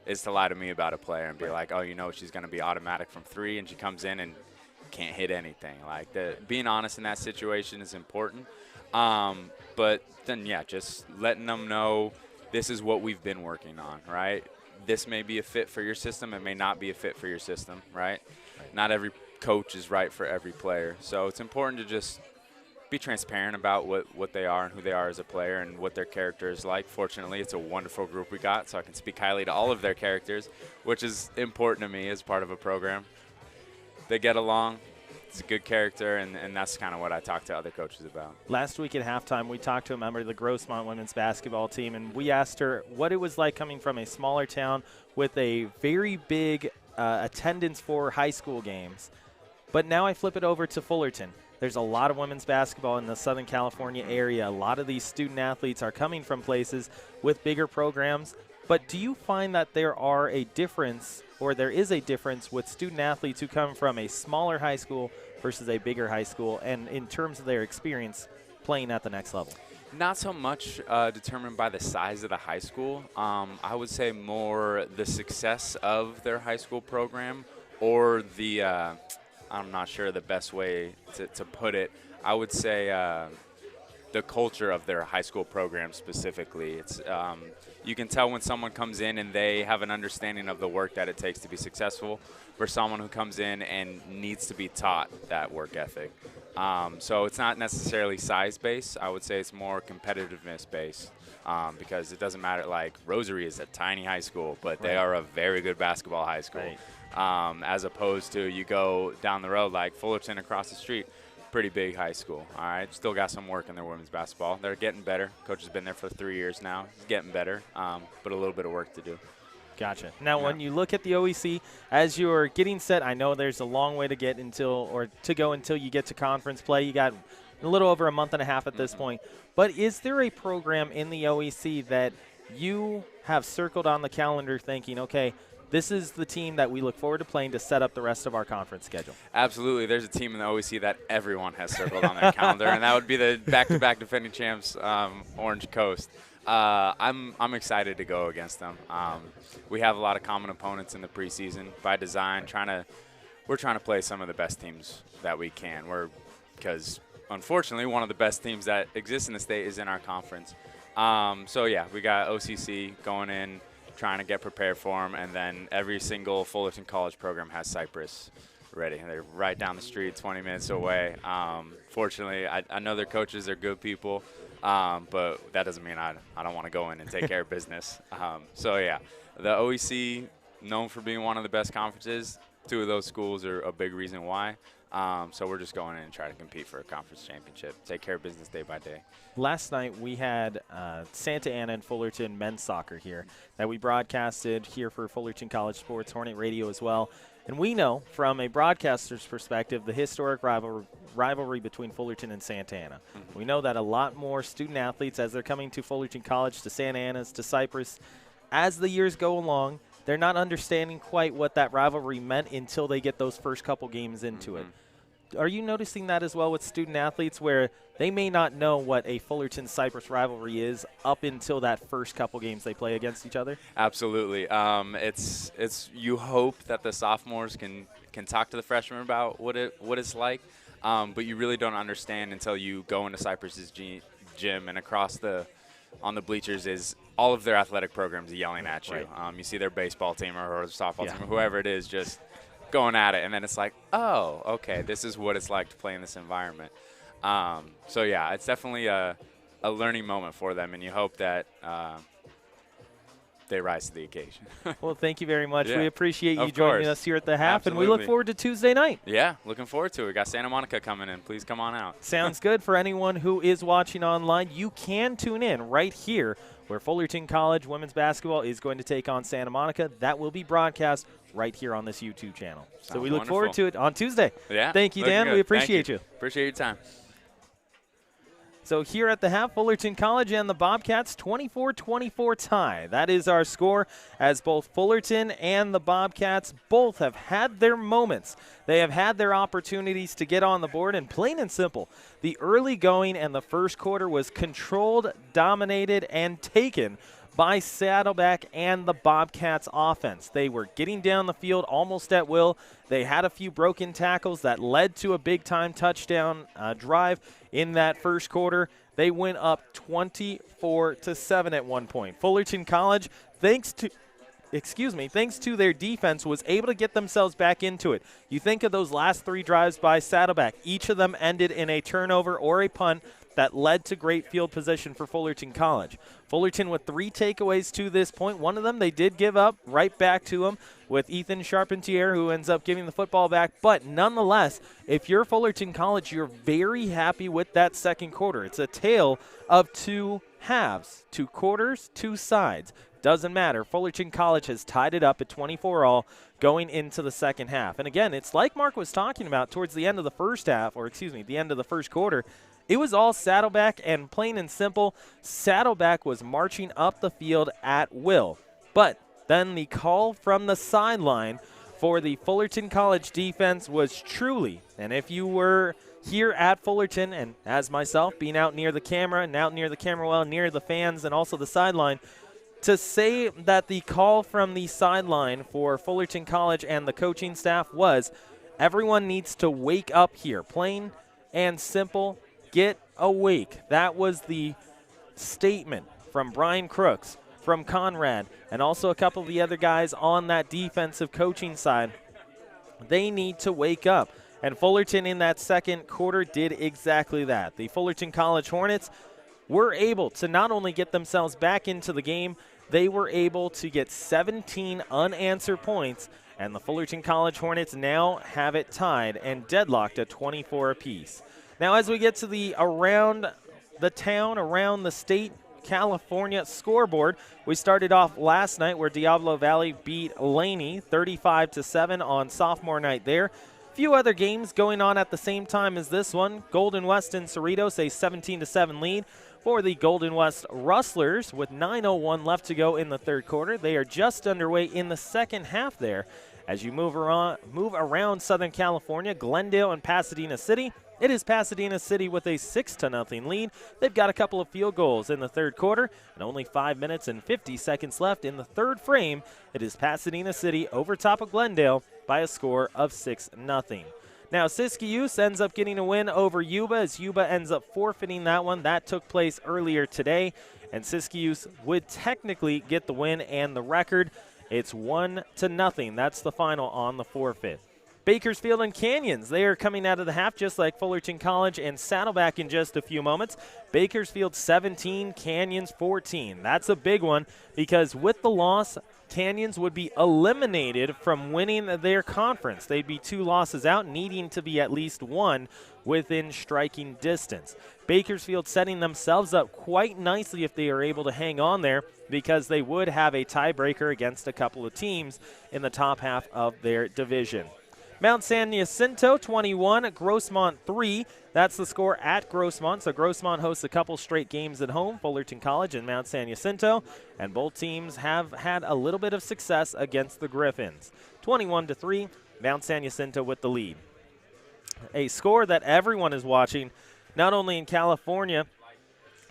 is to lie to me about a player and be like, oh, you know, she's going to be automatic from three, and she comes in and can't hit anything. Like, being honest in that situation is important. But then, yeah, just letting them know this is what we've been working on, right? This may be a fit for your system. It may not be a fit for your system, right? Not every coach is right for every player. So it's important to just be transparent about what they are and who they are as a player and what their character is like. Fortunately, it's a wonderful group we got, so I can speak highly to all of their characters, which is important to me as part of a program. They get along. It's a good character, and that's kind of what I talk to other coaches about. Last week at halftime, we talked to a member of the Grossmont women's basketball team, and we asked her what it was like coming from a smaller town with a very big attendance for high school games. But now I flip it over to Fullerton. There's a lot of women's basketball in the Southern California area. A lot of these student athletes are coming from places with bigger programs. But do you find that there is a difference with student athletes who come from a smaller high school versus a bigger high school, and in terms of their experience playing at the next level? Not so much determined by the size of the high school. I would say more the success of their high school program, or the I'm not sure the best way to put it. I would say the culture of their high school program specifically. It's you can tell when someone comes in and they have an understanding of the work that it takes to be successful, for someone who comes in and needs to be taught that work ethic. So it's not necessarily size-based. I would say it's more competitiveness-based, because it doesn't matter. Like, Rosary is a tiny high school, but they are a very good basketball high school. Right. As opposed to you go down the road like Fullerton across the street, pretty big high school. All right, still got some work in their women's basketball. They're getting better. Coach has been there for 3 years now. He's getting better, but a little bit of work to do. Gotcha. Now, when you look at the OEC, as you're getting set, I know there's a long way to go until you get to conference play. You got a little over a month and a half at this point. But is there a program in the OEC that you have circled on the calendar thinking, okay, this is the team that we look forward to playing to set up the rest of our conference schedule? Absolutely. There's a team in the OEC that everyone has circled on their calendar, and that would be the back-to-back defending champs, Orange Coast. I'm excited to go against them. We have a lot of common opponents in the preseason by design. We're trying to play some of the best teams that we can. Because unfortunately, one of the best teams that exists in the state is in our conference. So yeah, we got OCC going in, trying to get prepared for them, and then every single Fullerton College program has Cypress ready. They're right down the street, 20 minutes away. Fortunately, I know their coaches are good people. But that doesn't mean I don't want to go in and take care of business. So, yeah, the OEC, known for being one of the best conferences. 2 of those schools are a big reason why. So we're just going in and trying to compete for a conference championship, take care of business day by day. Last night we had Santa Ana and Fullerton men's soccer here that we broadcasted here for Fullerton College Sports, Hornet Radio as well. And we know from a broadcaster's perspective the historic rivalry between Fullerton and Santa Ana. We know that a lot more student athletes, as they're coming to Fullerton College, to Santa Ana's, to Cypress, as the years go along, they're not understanding quite what that rivalry meant until they get those first couple games into it. Are you noticing that as well with student athletes, where they may not know what a Fullerton-Cypress rivalry is up until that first couple games they play against each other? Absolutely. It's you hope that the sophomores can talk to the freshmen about what it's like, but you really don't understand until you go into Cypress's gym, and on the bleachers is all of their athletic programs yelling at you. Right. You see their baseball team or softball team or whoever it is just going at it, and then it's like, oh, okay, this is what it's like to play in this environment. So yeah, it's definitely a learning moment for them, and you hope that they rise to the occasion. Well, thank you very much. Yeah. We appreciate you Of joining course. us here at the half, and we look Absolutely. forward to Tuesday night. Yeah, looking forward to it. We got Santa Monica coming in. Please come on out. Sounds good. For anyone who is watching online, you can tune in right here where Fullerton College women's basketball is going to take on Santa Monica. That will be broadcast right here on this YouTube channel. So Sounds we look forward wonderful. to it on Tuesday. Yeah. Thank you, looking Dan. good. We Thank appreciate you. Appreciate your time. So here at the half, Fullerton College and the Bobcats, 24-24 tie. That is our score, as both Fullerton and the Bobcats both have had their moments. They have had their opportunities to get on the board, and plain and simple, the early going and the first quarter was controlled, dominated, and taken by Saddleback and the Bobcats offense. They were getting down the field almost at will. They had a few broken tackles that led to a big-time touchdown drive in that first quarter. They went up 24-7 at one point. Fullerton College, thanks to their defense, was able to get themselves back into it. You think of those last 3 drives by Saddleback. Each of them ended in a turnover or a punt that led to great field position for Fullerton College. Fullerton with 3 takeaways to this point. One of them they did give up right back to him with Ethan Charpentier, who ends up giving the football back. But nonetheless, if you're Fullerton College, you're very happy with that second quarter. It's a tale of 2 halves, 2 quarters, 2 sides. Doesn't matter. Fullerton College has tied it up at 24-all going into the second half. And again, it's like Mark was talking about towards the end of the first half, or excuse me, the end of the first quarter. It was all Saddleback, and plain and simple, Saddleback was marching up the field at will. But then the call from the sideline for the Fullerton College defense was truly, and if you were here at Fullerton, and as myself, being out near the camera, and out near the camera well, near the fans, and also the sideline, to say that the call from the sideline for Fullerton College and the coaching staff was, everyone needs to wake up here, plain and simple. Get awake. That was the statement from Brian Crooks, from Conrad, and also a couple of the other guys on that defensive coaching side. They need to wake up. And Fullerton in that second quarter did exactly that. The Fullerton College Hornets were able to not only get themselves back into the game, they were able to get 17 unanswered points, and the Fullerton College Hornets now have it tied and deadlocked at 24 apiece. Now, as we get to the around the town, around the state, California scoreboard, we started off last night where Diablo Valley beat Laney 35-7 on sophomore night there. Few other games going on at the same time as this one. Golden West and Cerritos, a 17-7 lead for the Golden West Rustlers with 9:01 left to go in the third quarter. They are just underway in the second half there. As you move around Southern California, Glendale and Pasadena City, it is Pasadena City with a 6-0 lead. They've got a couple of field goals in the third quarter, and only 5 minutes and 50 seconds left in the third frame. It is Pasadena City over top of Glendale by a score of 6-0. Now, Siskiyou ends up getting a win over Yuba, as Yuba ends up forfeiting that one. That took place earlier today, and Siskiyou would technically get the win and the record. It's 1-0. That's the final on the forfeit. Bakersfield and Canyons, they are coming out of the half just like Fullerton College and Saddleback in just a few moments. Bakersfield 17, Canyons 14. That's a big one because with the loss, Canyons would be eliminated from winning their conference. They'd be 2 losses out, needing to be at least 1 within striking distance. Bakersfield setting themselves up quite nicely if they are able to hang on there, because they would have a tiebreaker against a couple of teams in the top half of their division. Mount San Jacinto 21, Grossmont 3. That's the score at Grossmont. So Grossmont hosts a couple straight games at home, Fullerton College and Mount San Jacinto, and both teams have had a little bit of success against the Griffins. 21-3, Mount San Jacinto with the lead. A score that everyone is watching, not only in California,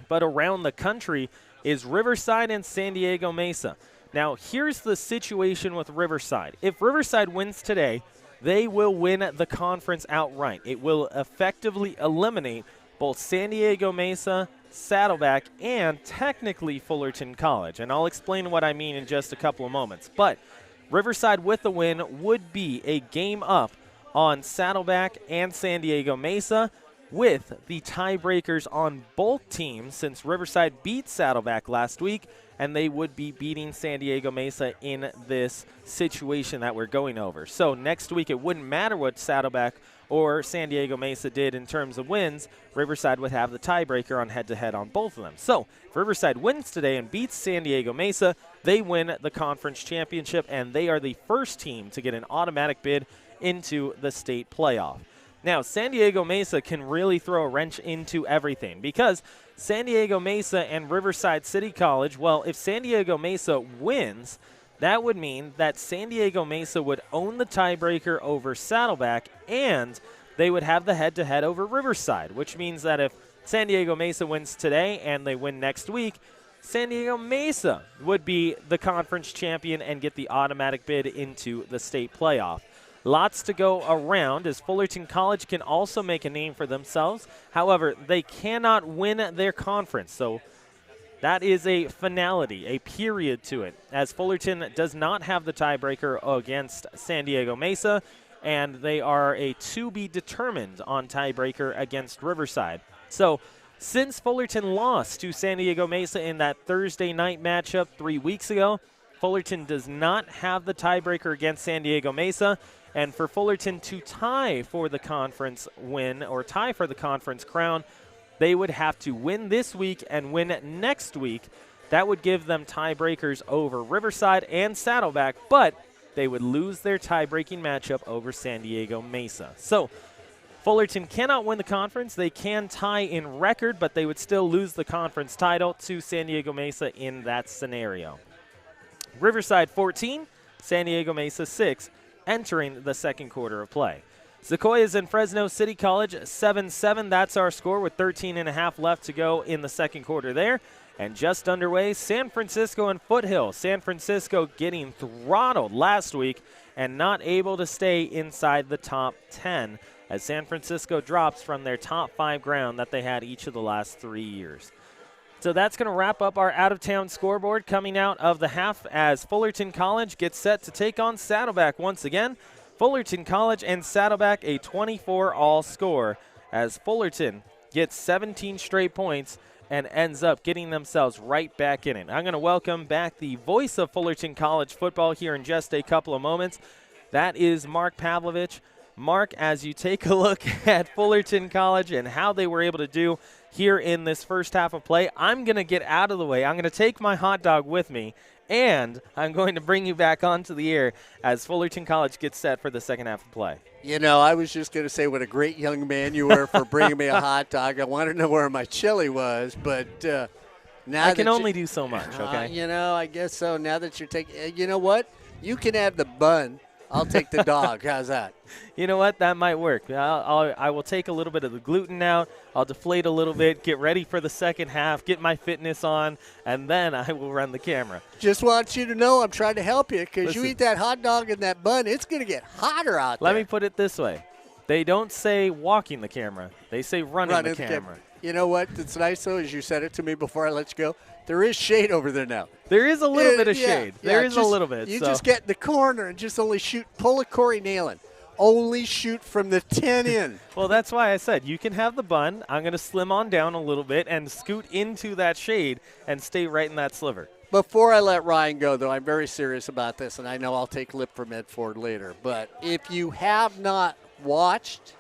but around the country, is Riverside and San Diego Mesa. Now, here's the situation with Riverside. If Riverside wins today, they will win the conference outright. It will effectively eliminate both San Diego Mesa, Saddleback, and technically Fullerton College. And I'll explain what I mean in just a couple of moments. But Riverside with the win would be a game up on Saddleback and San Diego Mesa. with the tiebreakers on both teams since Riverside beat Saddleback last week, and they would be beating San Diego Mesa in this situation that we're going over. So next week it wouldn't matter what Saddleback or San Diego Mesa did in terms of wins. Riverside would have the tiebreaker on head-to-head on both of them. So if Riverside wins today and beats San Diego Mesa, they win the conference championship, and they are the first team to get an automatic bid into the state playoff. Now, San Diego Mesa can really throw a wrench into everything because San Diego Mesa and Riverside City College, well, if San Diego Mesa wins, that would mean that San Diego Mesa would own the tiebreaker over Saddleback, and they would have the head-to-head over Riverside, which means that if San Diego Mesa wins today and they win next week, San Diego Mesa would be the conference champion and get the automatic bid into the state playoff. Lots to go around as Fullerton College can also make a name for themselves. However, they cannot win their conference, so that is a finality, a period to it, as Fullerton does not have the tiebreaker against San Diego Mesa, and they are a to-be-determined on tiebreaker against Riverside. So since Fullerton lost to San Diego Mesa in that Thursday night matchup 3 weeks ago, Fullerton does not have the tiebreaker against San Diego Mesa. And for Fullerton to tie for the conference win or tie for the conference crown, they would have to win this week and win next week. That would give them tiebreakers over Riverside and Saddleback, but they would lose their tie-breaking matchup over San Diego Mesa. So Fullerton cannot win the conference. They can tie in record, but they would still lose the conference title to San Diego Mesa in that scenario. Riverside 14, San Diego Mesa 6. Entering the second quarter of play. Sequoias and Fresno City College 7-7. That's our score with 13.5 left to go in the second quarter there. And just underway, San Francisco and Foothill. San Francisco getting throttled last week and not able to stay inside the top 10 as San Francisco drops from their top 5 ground that they had each of the last 3 years. So that's going to wrap up our out-of-town scoreboard coming out of the half as Fullerton College gets set to take on Saddleback once again. Fullerton College and Saddleback a 24-all score as Fullerton gets 17 straight points and ends up getting themselves right back in it. I'm going to welcome back the voice of Fullerton College football here in just a couple of moments. That is Mark Pavlovich. Mark, as you take a look at Fullerton College and how they were able to do here in this first half of play, I'm going to get out of the way. I'm going to take my hot dog with me, and I'm going to bring you back onto the air as Fullerton College gets set for the second half of play. You know, I was just going to say what a great young man you were for bringing me a hot dog. I want to know where my chili was, but now I can only do so much, okay? You know, I guess so. Now that you're taking, you know what? You can have the bun. I'll take the dog. How's that? You know what? That might work. I will take a little bit of the gluten out. I'll deflate a little bit, get ready for the second half, get my fitness on, and then I will run the camera. Just want you to know I'm trying to help you because you eat that hot dog and that bun, it's going to get hotter out there. Let me put it this way. They don't say walking the camera. They say running the camera. You know what? It's nice, though, as you said it to me before I let you go. There is shade over there now. There is a little bit of shade. There is a little bit. You just get in the corner and just only shoot. Pull a Corey Neyland. Only shoot from the 10 in. Well, that's why I said you can have the bun. I'm going to slim on down a little bit and scoot into that shade and stay right in that sliver. Before I let Ryan go, though, I'm very serious about this, and I know I'll take lip from Ed Ford later. But if you have not watched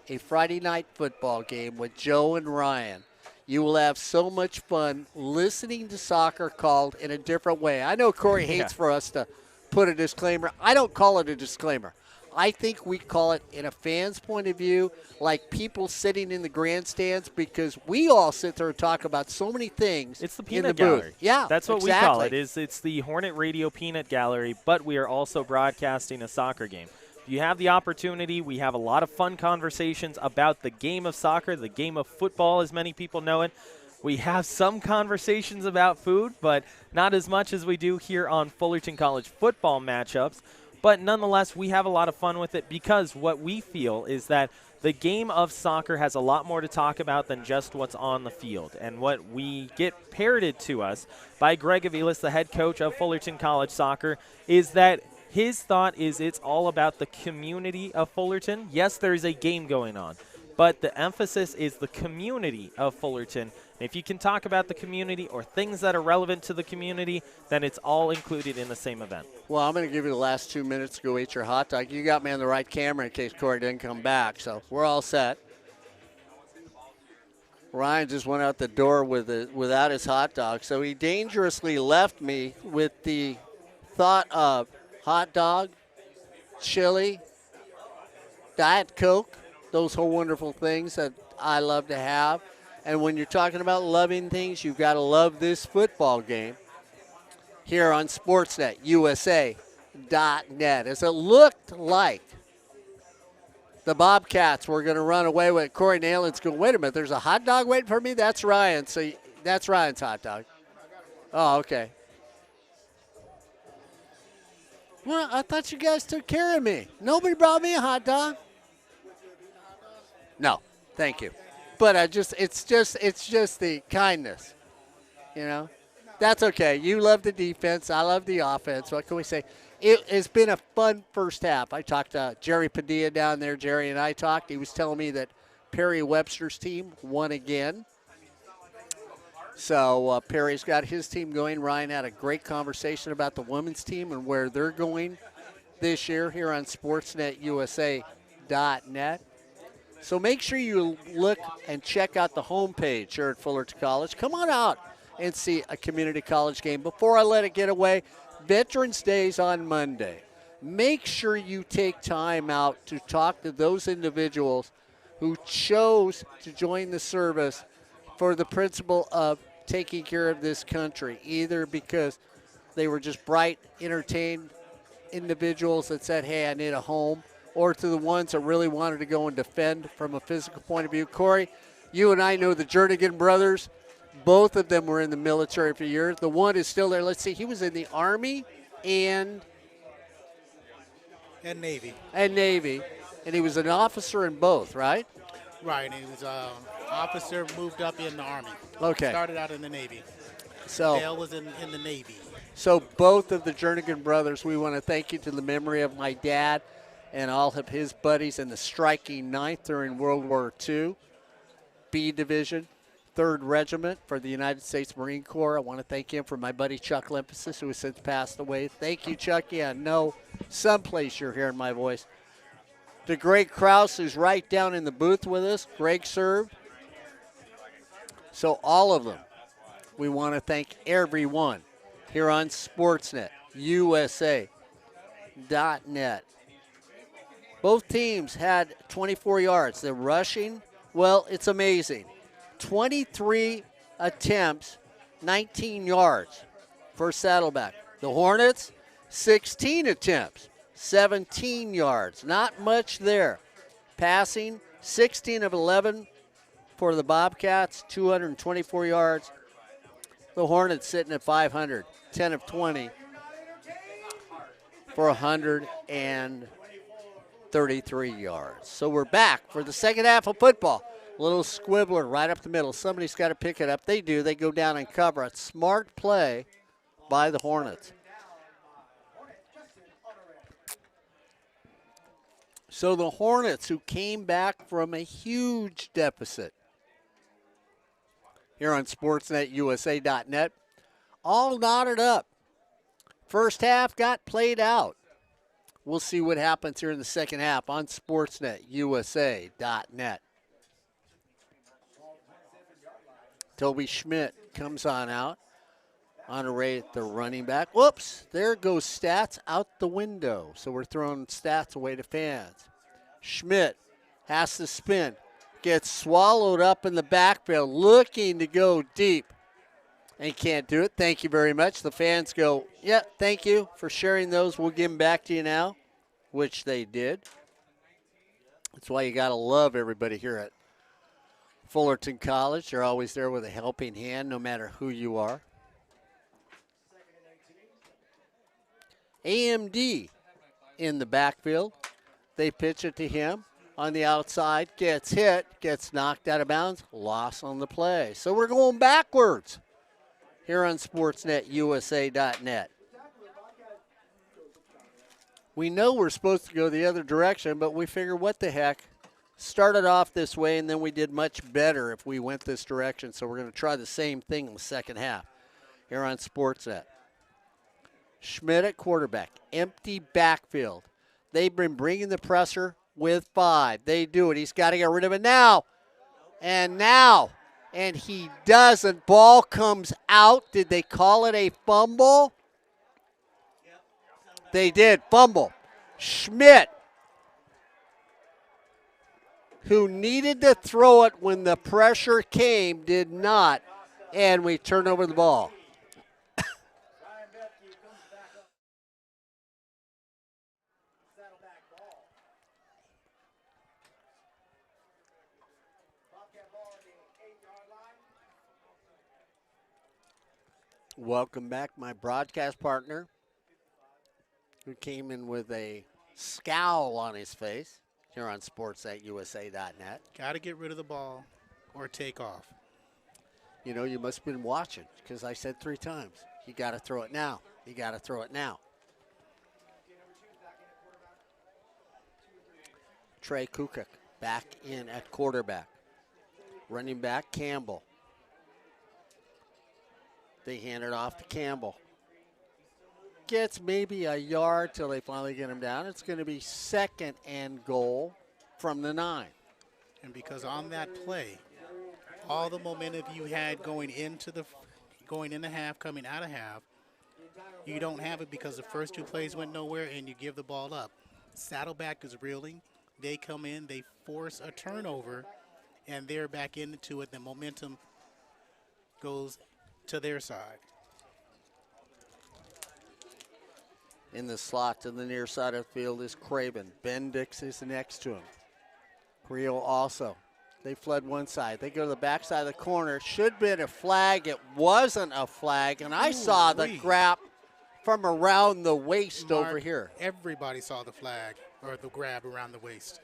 a Friday night football game with Joe and Ryan, you will have so much fun listening to soccer called in a different way. I know Corey hates for us to put a disclaimer. I don't call it a disclaimer. I think we call it, in a fan's point of view, like people sitting in the grandstands because we all sit there and talk about so many things. It's the peanut gallery. Booth. Yeah, that's what we call it. It's the Hornet Radio Peanut Gallery, but we are also broadcasting a soccer game. You have the opportunity. We have a lot of fun conversations about the game of soccer, the game of football, as many people know it. We have some conversations about food, but not as much as we do here on Fullerton College football matchups. But nonetheless, we have a lot of fun with it because what we feel is that the game of soccer has a lot more to talk about than just what's on the field. And what we get parroted to us by Greg Aviles, the head coach of Fullerton College soccer, is that his thought is it's all about the community of Fullerton. Yes, there is a game going on, but the emphasis is the community of Fullerton. If you can talk about the community or things that are relevant to the community, then it's all included in the same event. Well, I'm going to give you the last 2 minutes to go eat your hot dog. You got me on the right camera in case Corey didn't come back, so we're all set. Ryan just went out the door without his hot dog, so he dangerously left me with the thought of hot dog, chili, Diet Coke, those whole wonderful things that I love to have. And when you're talking about loving things, you've got to love this football game here on Sportsnet, USA.net. As it looked like the Bobcats were going to run away with it, Corey Neyland's going, wait a minute, there's a hot dog waiting for me? That's Ryan. So that's Ryan's hot dog. Oh, okay. Well, I thought you guys took care of me. Nobody brought me a hot dog. No, thank you. But it's just the kindness, you know. That's okay. You love the defense. I love the offense. What can we say? It's been a fun first half. I talked to Jerry Padilla down there. Jerry and I talked. He was telling me that Perry Webster's team won again. So Perry's got his team going. Ryan had a great conversation about the women's team and where they're going this year here on SportsNetUSA.net. So make sure you look and check out the homepage here at Fullerton College. Come on out and see a community college game. Before I let it get away, Veterans Day's on Monday. Make sure you take time out to talk to those individuals who chose to join the service for the principle of taking care of this country, either because they were just bright, entertained individuals that said, hey, I need a home, or to the ones that really wanted to go and defend from a physical point of view. Corey, you and I know the Jernigan brothers. Both of them were in the military for years. The one is still there. Let's see, he was in the Army and Navy. And Navy. And he was an officer in both, right? Right, and he was an officer, moved up in the Army. Okay. Started out in the Navy. So Dale was in the Navy. So both of the Jernigan brothers, we want to thank you to the memory of my dad and all of his buddies in the striking 9th during World War II, B Division, 3rd Regiment for the United States Marine Corps. I want to thank him for my buddy Chuck Limpsis, who has since passed away. Thank you, Chucky. I know someplace you're hearing my voice. To Greg Krause, who's right down in the booth with us. Greg served. So all of them, we want to thank everyone here on Sportsnet, USA.net. Both teams had 24 yards. The rushing, well, it's amazing. 23 attempts, 19 yards for Saddleback. The Hornets, 16 attempts, 17 yards. Not much there. Passing, 16 of 11 for the Bobcats, 224 yards. The Hornets sitting at 500, 10 of 20 for 133 yards. So we're back for the second half of football. Little squibbler right up the middle. Somebody's got to pick it up. They do. They go down and cover it. Smart play by the Hornets. So the Hornets, who came back from a huge deficit here on SportsNetUSA.net, all knotted up. First half got played out. We'll see what happens here in the second half on SportsNetUSA.net. Toby Schmidt comes on out. Honore, the running back. Whoops, there goes stats out the window. So we're throwing stats away to fans. Schmidt has to spin. Gets swallowed up in the backfield, looking to go deep. And can't do it. Thank you very much. The fans go, yeah, thank you for sharing those. We'll give them back to you now, which they did. That's why you got to love everybody here at Fullerton College. They're always there with a helping hand, no matter who you are. AMD in the backfield. They pitch it to him on the outside. Gets hit, gets knocked out of bounds. Loss on the play. So we're going backwards here on SportsNetUSA.net. We know we're supposed to go the other direction, but we figure what the heck. started off this way, and then we did much better if we went this direction. So we're going to try the same thing in the second half here on Sportsnet. Schmidt at quarterback, empty backfield. They've been bringing the pressure with 5. They do it. He's got to get rid of it now. And he doesn't. Ball comes out. Did they call it a fumble? They did. Fumble. Schmidt, who needed to throw it when the pressure came, did not. And we turn over the ball. Saddleback ball. Bobcat ball at the 8-yard line. Welcome back, my broadcast partner, who came in with a scowl on his face here on sports@usa.net. Got to get rid of the ball or take off. You know, you must have been watching because I said 3 times, you got to throw it now. You got to throw it now. Trey Kukuk back in at quarterback. Running back, Campbell. They hand it off to Campbell. Gets maybe a yard till they finally get him down. It's going to be 2nd and goal from the 9. And because on that play, all the momentum you had going into half, coming out of half, you don't have it because the first 2 plays went nowhere and you give the ball up. Saddleback is reeling. They come in, they force a turnover, and they're back into it. The momentum goes to their side. In the slot to the near side of the field is Craven. Ben Dix is next to him. Creel also. They fled one side. They go to the back side of the corner. Should have been a flag. It wasn't a flag, and I saw the grab from around the waist Mark, over here. Everybody saw the flag or the grab around the waist.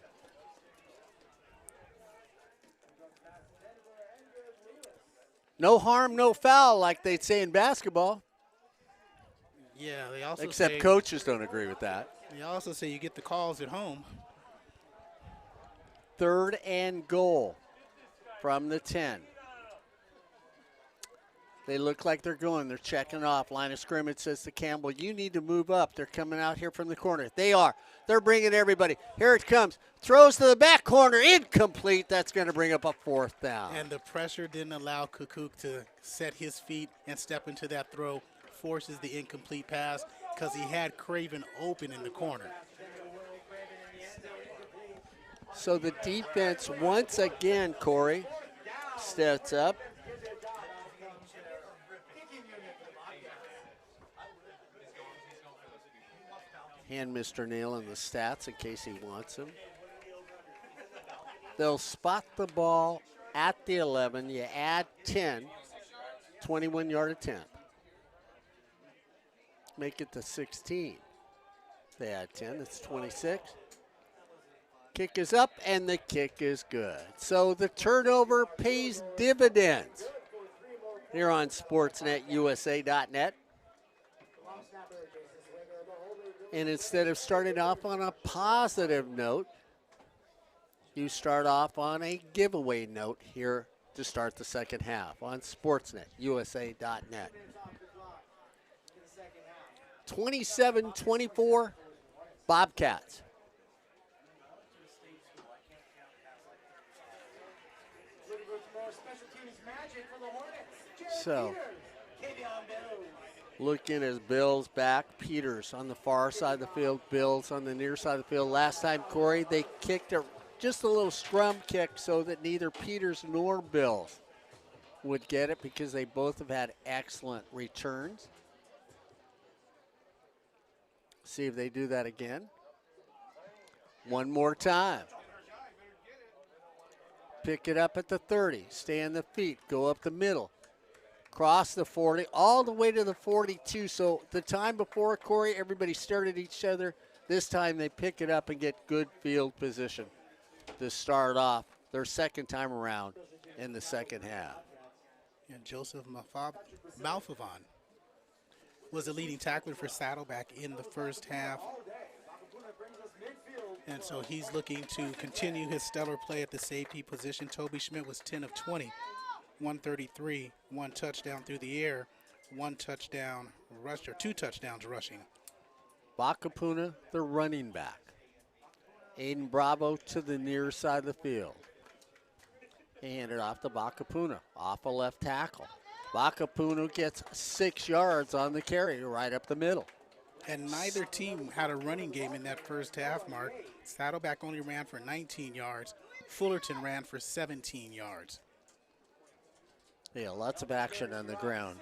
No harm, no foul, like they'd say in basketball. Yeah, they also Except say, coaches don't agree with that. They also say you get the calls at home. 3rd and goal from the 10. They look like they're going. They're checking off. Line of scrimmage says to Campbell, you need to move up. They're coming out here from the corner. They are. They're bringing everybody. Here it comes. Throws to the back corner. Incomplete. That's going to bring up a 4th down. And the pressure didn't allow Kukuk to set his feet and step into that throw. Forces the incomplete pass because he had Craven open in the corner. So the defense once again, Corey, steps up. Hand Mr. Neyland the stats in case he wants them. They'll spot the ball at the 11. You add 10, 21-yard attempt. Make it to 16. They add 10, that's 26. Kick is up, and the kick is good. So the turnover pays dividends here on sportsnetusa.net. And instead of starting off on a positive note, you start off on a giveaway note here to start the second half on sportsnetusa.net. 27-24, Bobcats. So, looking as Bill's back, Peters on the far side of the field, Bill's on the near side of the field. Last time, Corey, they kicked it, just a little scrum kick so that neither Peters nor Bills would get it because they both have had excellent returns. See if they do that again. One more time. Pick it up at the 30. Stay on the feet. Go up the middle. Cross the 40. All the way to the 42. So the time before, Corey, everybody stared at each other. This time they pick it up and get good field position to start off their second time around in the second half. And Joseph Malfavon was the leading tackler for Saddleback in the first half. And so he's looking to continue his stellar play at the safety position. Toby Schmidt was 10 of 20, 133, 1 touchdown through the air, 1 touchdown rush, or 2 touchdowns rushing. Bakapuna, the running back. Aiden Bravo to the near side of the field. He handed off to Bakapuna, off a left tackle. Bakapuna gets 6 yards on the carry right up the middle. And neither team had a running game in that first half, Mark. Saddleback only ran for 19 yards. Fullerton ran for 17 yards. Yeah, lots of action on the ground.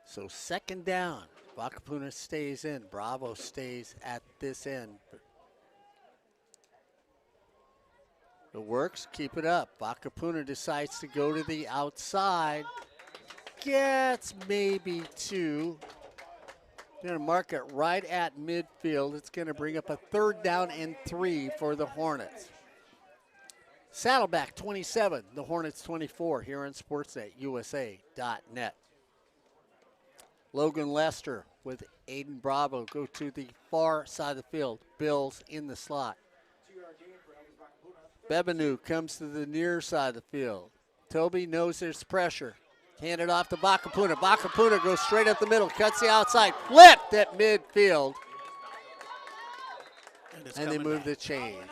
So second down. Bakapuna stays in. Bravo stays at this end. It works. Keep it up. Bakapuna decides to go to the outside. Gets maybe 2. Going to mark it right at midfield. It's going to bring up a 3rd down and 3 for the Hornets. Saddleback 27, the Hornets 24 here on SportsNetUSA.net. Logan Lester with Aiden Bravo go to the far side of the field. Bills in the slot. Bebanu comes to the near side of the field. Toby knows there's pressure. Hand it off to Bakapuna. Bakapuna goes straight up the middle, cuts the outside, flipped at midfield, and they move the chains.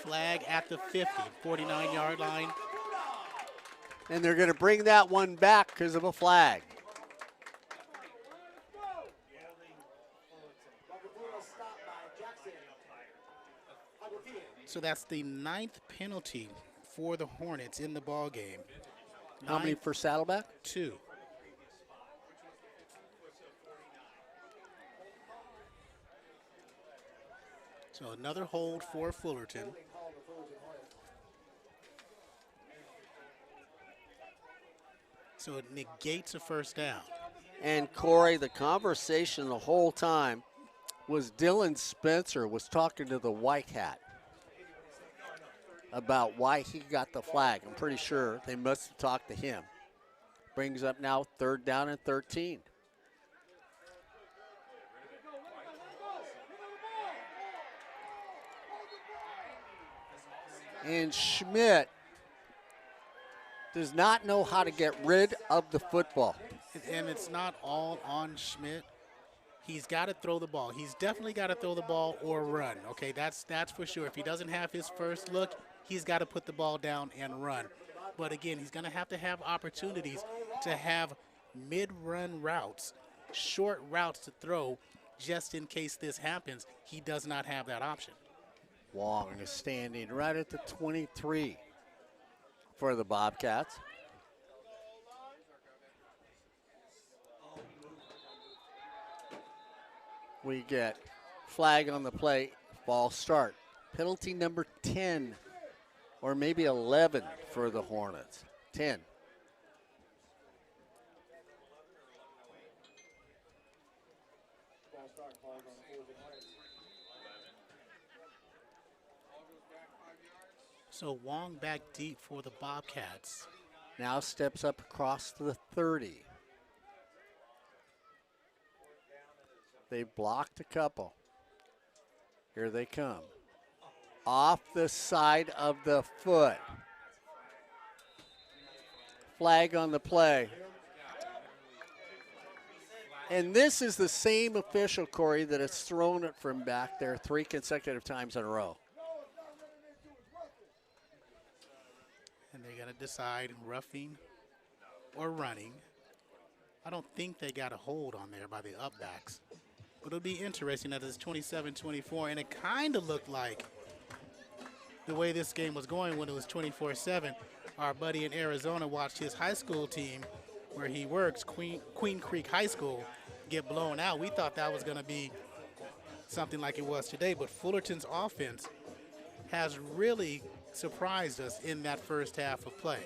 Flag at the 50, 49-yard line. And they're going to bring that one back because of a flag. So that's the 9th penalty for the Hornets in the ball game. How many for Saddleback? 2. So another hold for Fullerton. So it negates a first down. And Corey, the conversation the whole time was Dylan Spencer was talking to the white hat about why he got the flag. I'm pretty sure they must have talked to him. Brings up now 3rd down and 13. And Schmidt does not know how to get rid of the football. And it's not all on Schmidt. He's got to throw the ball. He's definitely got to throw the ball or run. Okay, that's for sure. If he doesn't have his first look, he's got to put the ball down and run. But again, he's going to have opportunities to have mid-run routes, short routes to throw, just in case this happens. He does not have that option. Wong is standing right at the 23 for the Bobcats. We get flag on the play, false start. Penalty number 10, or maybe 11 for the Hornets. 10. So Wong back deep for the Bobcats. Now steps up across to the 30. They've blocked a couple. Here they come. Off the side of the foot. Flag on the play. And this is the same official, Corey, that has thrown it from back there 3 consecutive times in a row. And they're going to decide roughing or running. I don't think they got a hold on there by the upbacks. But it'll be interesting that it's 27-24, and it kind of looked like the way this game was going when it was 24-7. Our buddy in Arizona watched his high school team where he works, Queen Creek High School, get blown out. We thought that was going to be something like it was today, but Fullerton's offense has really surprised us in that first half of play.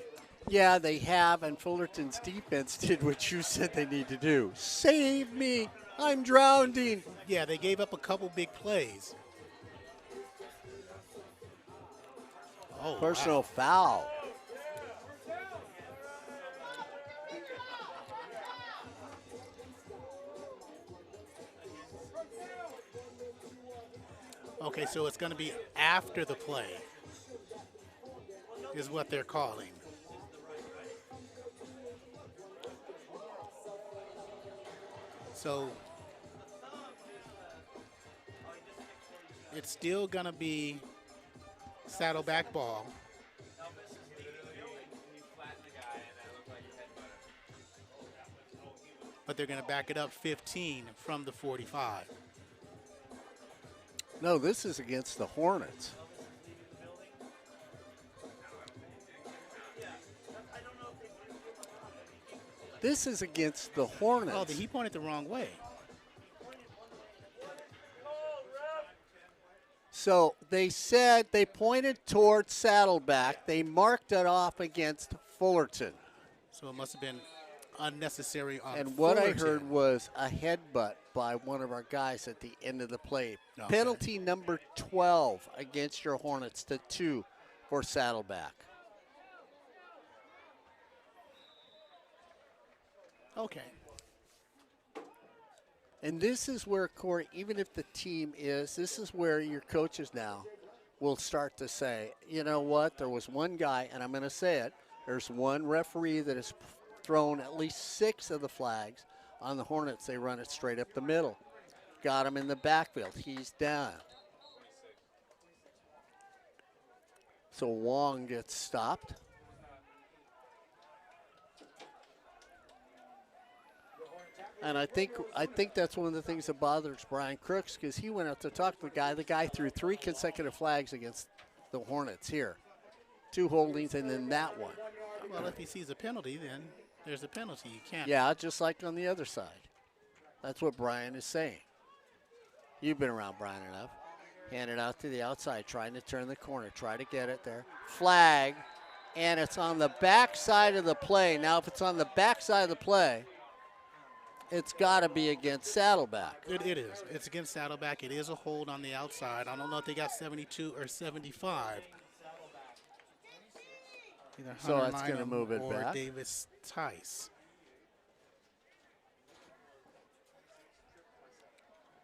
Yeah, they have, and Fullerton's defense did what you said they need to do. Save me, I'm drowning. Yeah, they gave up a couple big plays. Oh, Personal foul. Okay, so it's going to be after the play is what they're calling. So it's still going to be Saddleback ball. But they're going to back it up 15 from the 45. No, this is against the Hornets. This is against the Hornets. Oh, he pointed the wrong way. So they said they pointed towards Saddleback. They marked it off against Fullerton. So it must have been unnecessary on And what I Fullerton. heard was a headbutt by one of our guys at the end of the play. Okay. Penalty number 12 against your Hornets to 2 for Saddleback. Okay. And this is where, Corey, even if the team is, this is where your coaches now will start to say, you know what, there was one guy, and I'm going to say it, there's one referee that has thrown at least 6 of the flags. On the Hornets, they run it straight up the middle. Got him in the backfield. He's down. So Wong gets stopped. And I think that's one of the things that bothers Brian Crooks, because he went out to talk to the guy. The guy threw 3 consecutive flags against the Hornets here. 2 holdings and then that one. Well, if he sees a penalty, then there's a penalty. You can't. Yeah, just like on the other side. That's what Brian is saying. You've been around Brian enough. Hand it out to the outside, trying to turn the corner, try to get it there. Flag, and it's on the back side of the play. Now, if it's on the back side of the play, it's got to be against Saddleback. It is. It's against Saddleback. It is a hold on the outside. I don't know if they got 72 or 75. Either So Hunter that's going to Lynham move it or back. Davis Tice.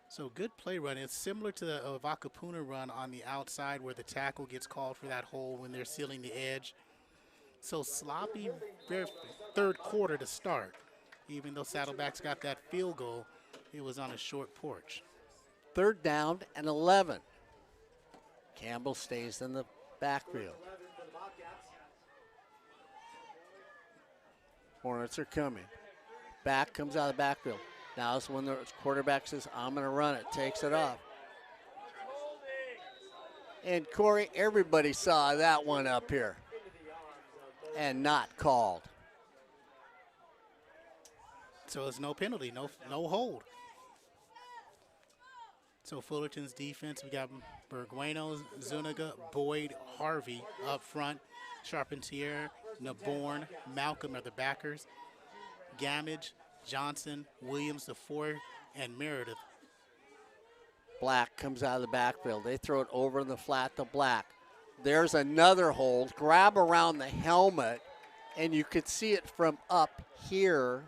So good play run. It's similar to the Vakapuna run on the outside where the tackle gets called for that hole when they're sealing the edge. So sloppy third quarter to start. Even though Saddleback's got that field goal, it was on a short porch. 3rd down and 11. Campbell stays in the backfield. Hornets are coming. Back comes out of the backfield. Now is when the quarterback says, I'm going to run it, takes it off. And Corey, everybody saw that one up here and not called. So it's no penalty, no hold. So Fullerton's defense, we got Bergueno, Zuniga, Boyd, Harvey up front. Charpentier, Naborn, Malcolm are the backers. Gamage, Johnson, Williams the 4, and Meredith. Black comes out of the backfield. They throw it over in the flat to Black. There's another hold. Grab around the helmet, and you could see it from up here.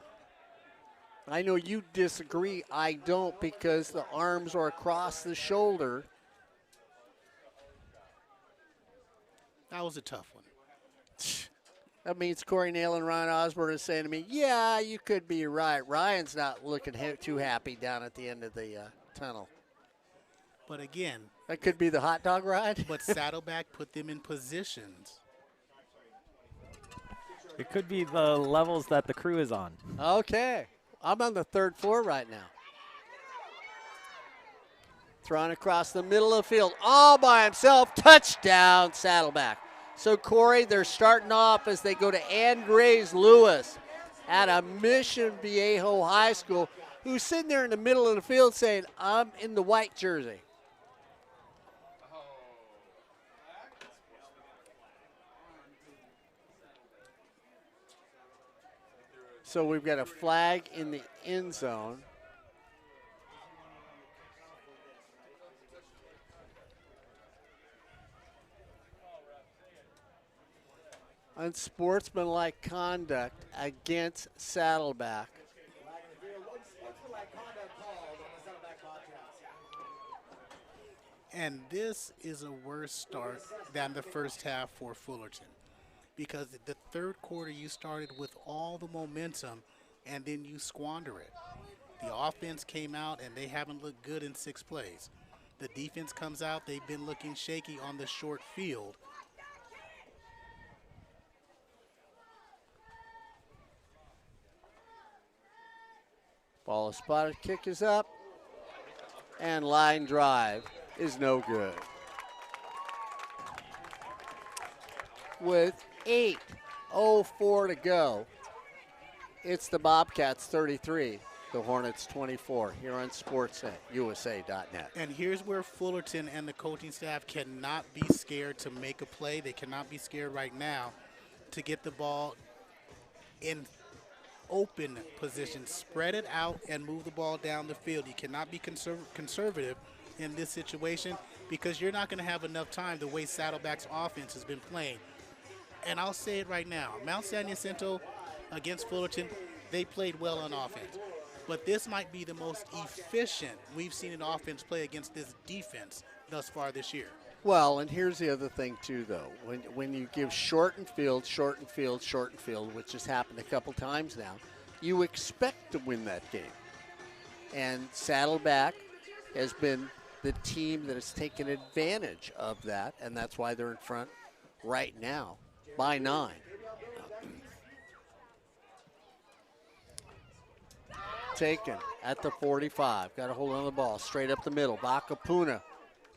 I know you disagree. I don't, because the arms are across the shoulder. That was a tough one. That means Corey Neyland and Ryan Osborn is saying to me, yeah, you could be right. Ryan's not looking too happy down at the end of the tunnel. But again, That could be the hot dog ride. but Saddleback put them in positions. It could be the levels that the crew is on. Okay. I'm on the 3rd floor right now. Thrown across the middle of the field all by himself. Touchdown, Saddleback. So, Corey, they're starting off as they go to Andres Lewis at a Mission Viejo High School, who's sitting there in the middle of the field saying, I'm in the white jersey. So we've got a flag in the end zone. Unsportsmanlike conduct against Saddleback. Unsportsmanlike conduct called on the Saddleback Bobcats. And this is a worse start than the first half for Fullerton, because the third quarter you started with all the momentum and then you squander it. The offense came out and they haven't looked good in 6 plays. The defense comes out, they've been looking shaky on the short field. Ball is spotted, kick is up, and line drive is no good. With 8:04 to go, it's the Bobcats 33, the Hornets 24, here on Sportsnet, USA.net. And here's where Fullerton and the coaching staff cannot be scared to make a play. They cannot be scared right now to get the ball in open position, spread it out, and move the ball down the field. You cannot be conservative in this situation because you're not going to have enough time the way Saddleback's offense has been playing. And I'll say it right now, Mount San Jacinto against Fullerton, they played well on offense. But this might be the most efficient we've seen an offense play against this defense thus far this year. Well, and here's the other thing, too, though. When you give shortened field, which has happened a couple times now, you expect to win that game. And Saddleback has been the team that has taken advantage of that, and that's why they're in front right now by 9. Taken at the 45. Got a hold on the ball. Straight up the middle. Bakapuna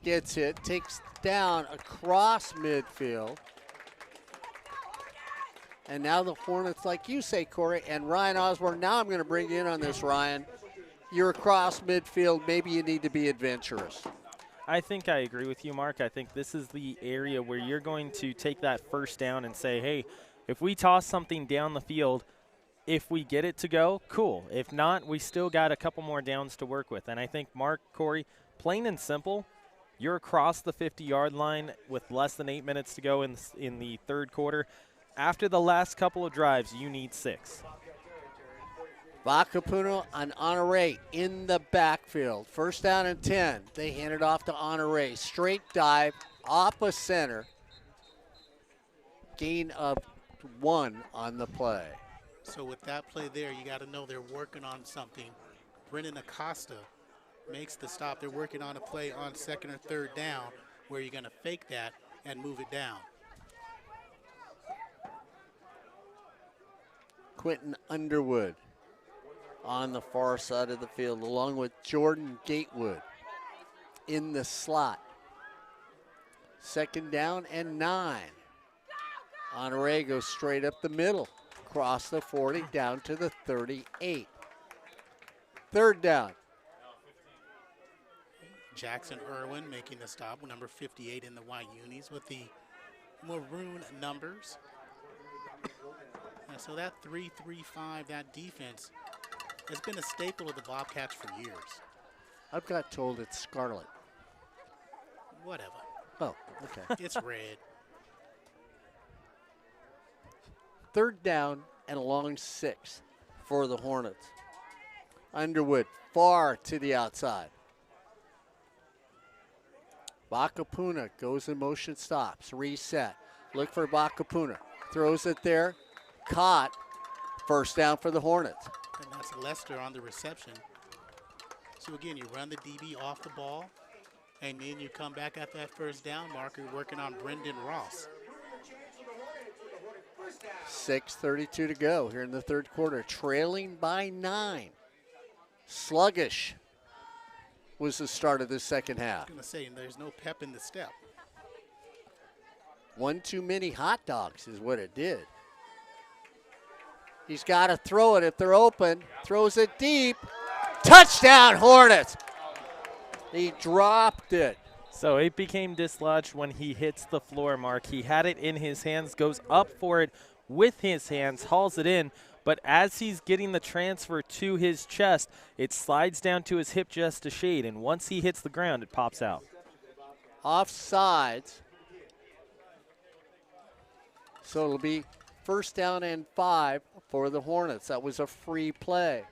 gets it. Takes down across midfield. And now the Hornets, like you say, Corey, and Ryan Osborn. Now I'm going to bring you in on this, Ryan. You're across midfield. Maybe you need to be adventurous. I think I agree with you, Mark. I think this is the area where you're going to take that first down and say, hey, if we toss something down the field, if we get it to go, cool. If not, we still got a couple more downs to work with. And I think, Mark, Corey, plain and simple, you're across the 50-yard line with less than 8 minutes to go in the third quarter. After the last couple of drives, you need 6. Bakapuno and Honore in the backfield. First down and 10. They hand it off to Honore. Straight dive, off a center. Gain of 1 on the play. So with that play there, you got to know they're working on something. Brendan Acosta makes the stop. They're working on a play on second or third down where you're going to fake that and move it down. Quentin Underwood on the far side of the field, along with Jordan Gatewood in the slot. Second down and 9. Honore goes straight up the middle, across the 40, down to the 38. Third down. Jackson Irwin making the stop, number 58 in the white unis with the maroon numbers. And so that 3-3-5, that defense, has been a staple of the Bobcats for years. I've got told it's scarlet. Whatever. Oh, okay. It's red. Third down and a long 6 for the Hornets. Underwood far to the outside. Bakapuna goes in motion, stops, reset. Look for Bakapuna. Throws it there. Caught. First down for the Hornets. And that's Lester on the reception. So again, you run the DB off the ball, and then you come back at that first down marker working on Brendan Ross. 6:32 to go here in the third quarter, trailing by 9. Sluggish was the start of the second half. I was going to say, there's no pep in the step. One too many hot dogs is what it did. He's got to throw it if they're open. Throws it deep. Touchdown, Hornets. He dropped it. So it became dislodged when he hits the floor, Mark. He had it in his hands, goes up for it with his hands, hauls it in. But as he's getting the transfer to his chest, it slides down to his hip just a shade. And once he hits the ground, it pops out. Offsides. So it'll be first down and 5 for the Hornets. That was a free play.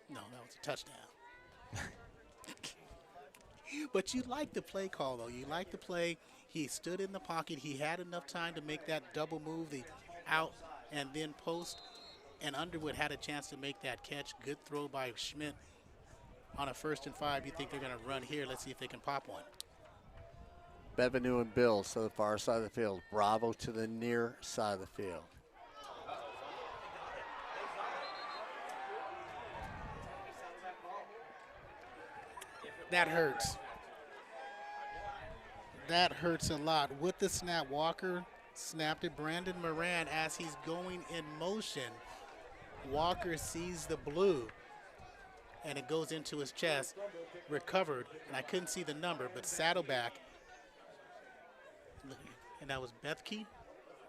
No, that was a touchdown. But you like the play call, though. You like the play. He stood in the pocket. He had enough time to make that double move, the out and then post. And Underwood had a chance to make that catch. Good throw by Schmidt on a 1st and 5. You think they're going to run here. Let's see if they can pop one. Bevenu and Bills to the far side of the field. Bravo to the near side of the field. That hurts. That hurts a lot. With the snap, Walker snapped it. Brandon Moran, as he's going in motion, Walker sees the blue, and it goes into his chest. Recovered, and I couldn't see the number, but Saddleback, and that was Bethke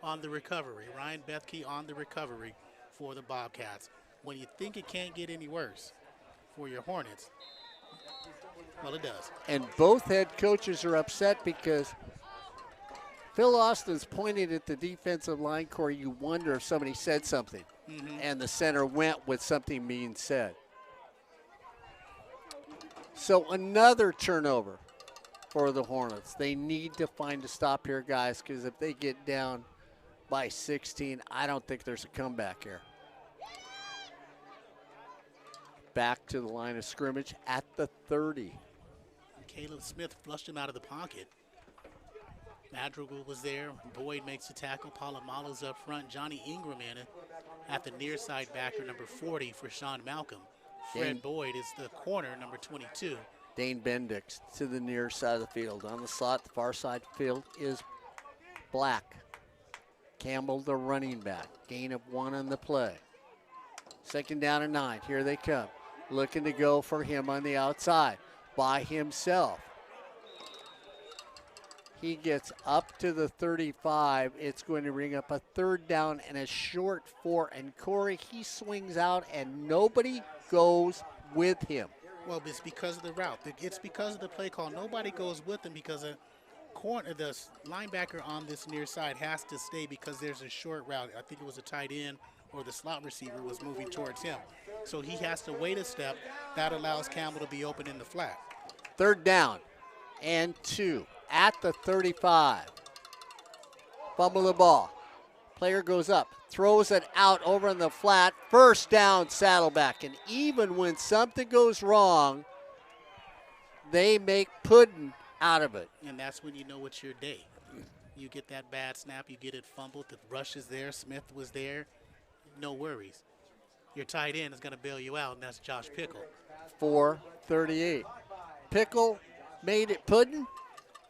on the recovery. Ryan Bethke on the recovery for the Bobcats. When you think it can't get any worse for your Hornets, well, it does. And both head coaches are upset because Phil Austin's pointing at the defensive line core. You wonder if somebody said something. And the center went with something being said. So another turnover for the Hornets. They need to find a stop here, guys, because if they get down by 16, I don't think there's a comeback here. Back to the line of scrimmage at the 30. Caleb Smith flushed him out of the pocket. Madrigal was there. Boyd makes the tackle. Palomalo's up front. Johnny Ingram in it at the near side backer, number 40 for Sean Malcolm. Fred Boyd is the corner, number 22. Dane Bendix to the near side of the field. On the slot, the far side field is Black. Campbell, the running back. Gain of 1 on the play. 2nd down and 9. Here they come. Looking to go for him on the outside by himself. He gets up to the 35. It's going to bring up a 3rd down and a short 4. And Corey, he swings out and nobody goes with him. Well, it's because of the route. It's because of the play call. Nobody goes with him because the linebacker on this near side has to stay because there's a short route. I think it was a tight end or the slot receiver was moving towards him. So he has to wait a step. That allows Campbell to be open in the flat. 3rd down and 2 at the 35. Fumble the ball. Player goes up, throws it out over in the flat. 1st down, Saddleback. And even when something goes wrong, they make pudding out of it. And that's when you know it's your day. You get that bad snap, you get it fumbled, the rush is there, Smith was there, no worries. Your tight end is going to bail you out, and that's Josh Pickle. 4:38. Pickle made it pudding?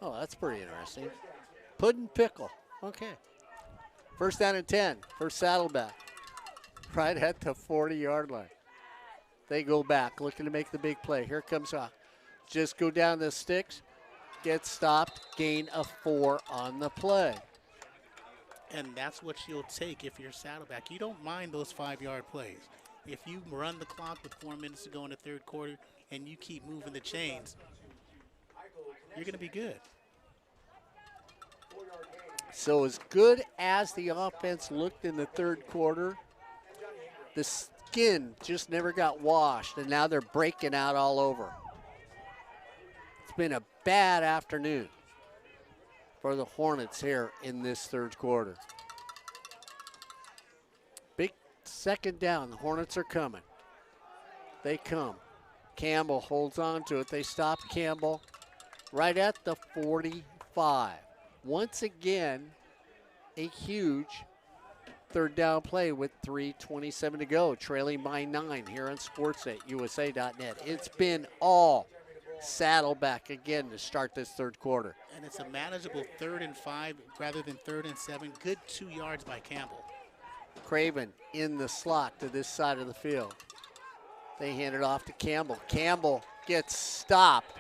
Oh, that's pretty interesting. Pudding Pickle. Okay. 1st down and 10 for Saddleback. Right at the 40-yard line. They go back, looking to make the big play. Here comes Hawk. Just go down the sticks. Get stopped. Gain of 4 on the play. And that's what you'll take if you're Saddleback. You don't mind those 5-yard plays. If you run the clock with 4 minutes to go in the 3rd quarter and you keep moving the chains, you're going to be good. So as good as the offense looked in the 3rd quarter, the skin just never got washed, and now they're breaking out all over. It's been a bad afternoon for the Hornets here in this 3rd quarter. Big 2nd down. The Hornets are coming. They come. Campbell holds on to it. They stop Campbell right at the 45. Once again, a huge 3rd down play with 3:27 to go, trailing by 9 here on Sportsnet, USA.net. It's been all Saddleback again to start this 3rd quarter. And it's a manageable 3rd and 5 rather than 3rd and 7. Good 2 yards by Campbell. Craven in the slot to this side of the field. They hand it off to Campbell. Campbell gets stopped.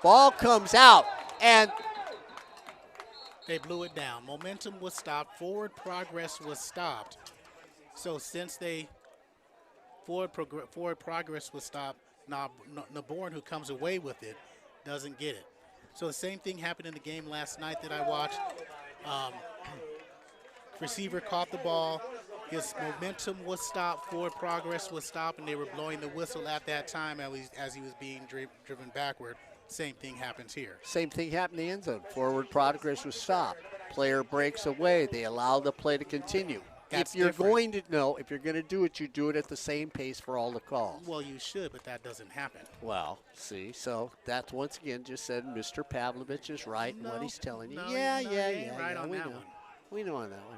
Ball comes out, and they blew it down. Momentum was stopped. Forward progress was stopped. So since forward progress was stopped, Naborn, who comes away with it, doesn't get it. So the same thing happened in the game last night that I watched. Receiver caught the ball. His momentum was stopped. Forward progress was stopped, and they were blowing the whistle at that time as he was being driven backward. Same thing happens here. Same thing happened in the end zone. Forward progress was stopped. Player breaks away. They allow the play to continue. That's if you're different. going to if you're going to do it, you do it at the same pace for all the calls. Well, you should, but that doesn't happen. Well, see, so that's once again just said Mr. Pavlovich is right in what he's telling you. No, Yeah, no, yeah, he ain't yeah. right yeah, on we that know. one. We know on that one.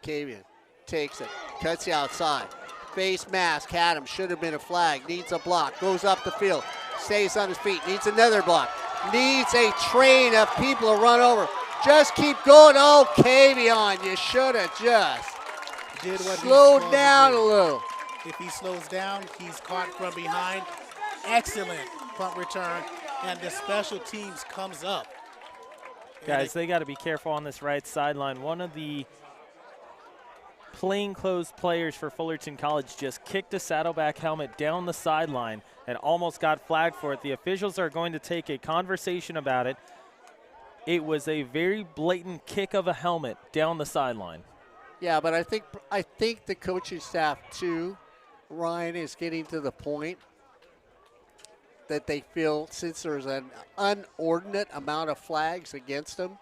Kavian takes it, cuts the outside. Face mask, had him, should have been a flag, needs a block, goes up the field, stays on his feet, needs another block, needs a train of people to run over. Just keep going. Oh, Kavion, you should have just Did what slowed down a little. If he slows down, he's caught from behind. Excellent punt return, and the special teams comes up. Guys, they got to be careful on this right sideline. One of the plainclothes players for Fullerton College just kicked a Saddleback helmet down the sideline and almost got flagged for it. The officials are going to take a conversation about it. It was a very blatant kick of a helmet down the sideline. Yeah, but I think the coaching staff too, Ryan, is getting to the point that they feel since there's an inordinate amount of flags against them,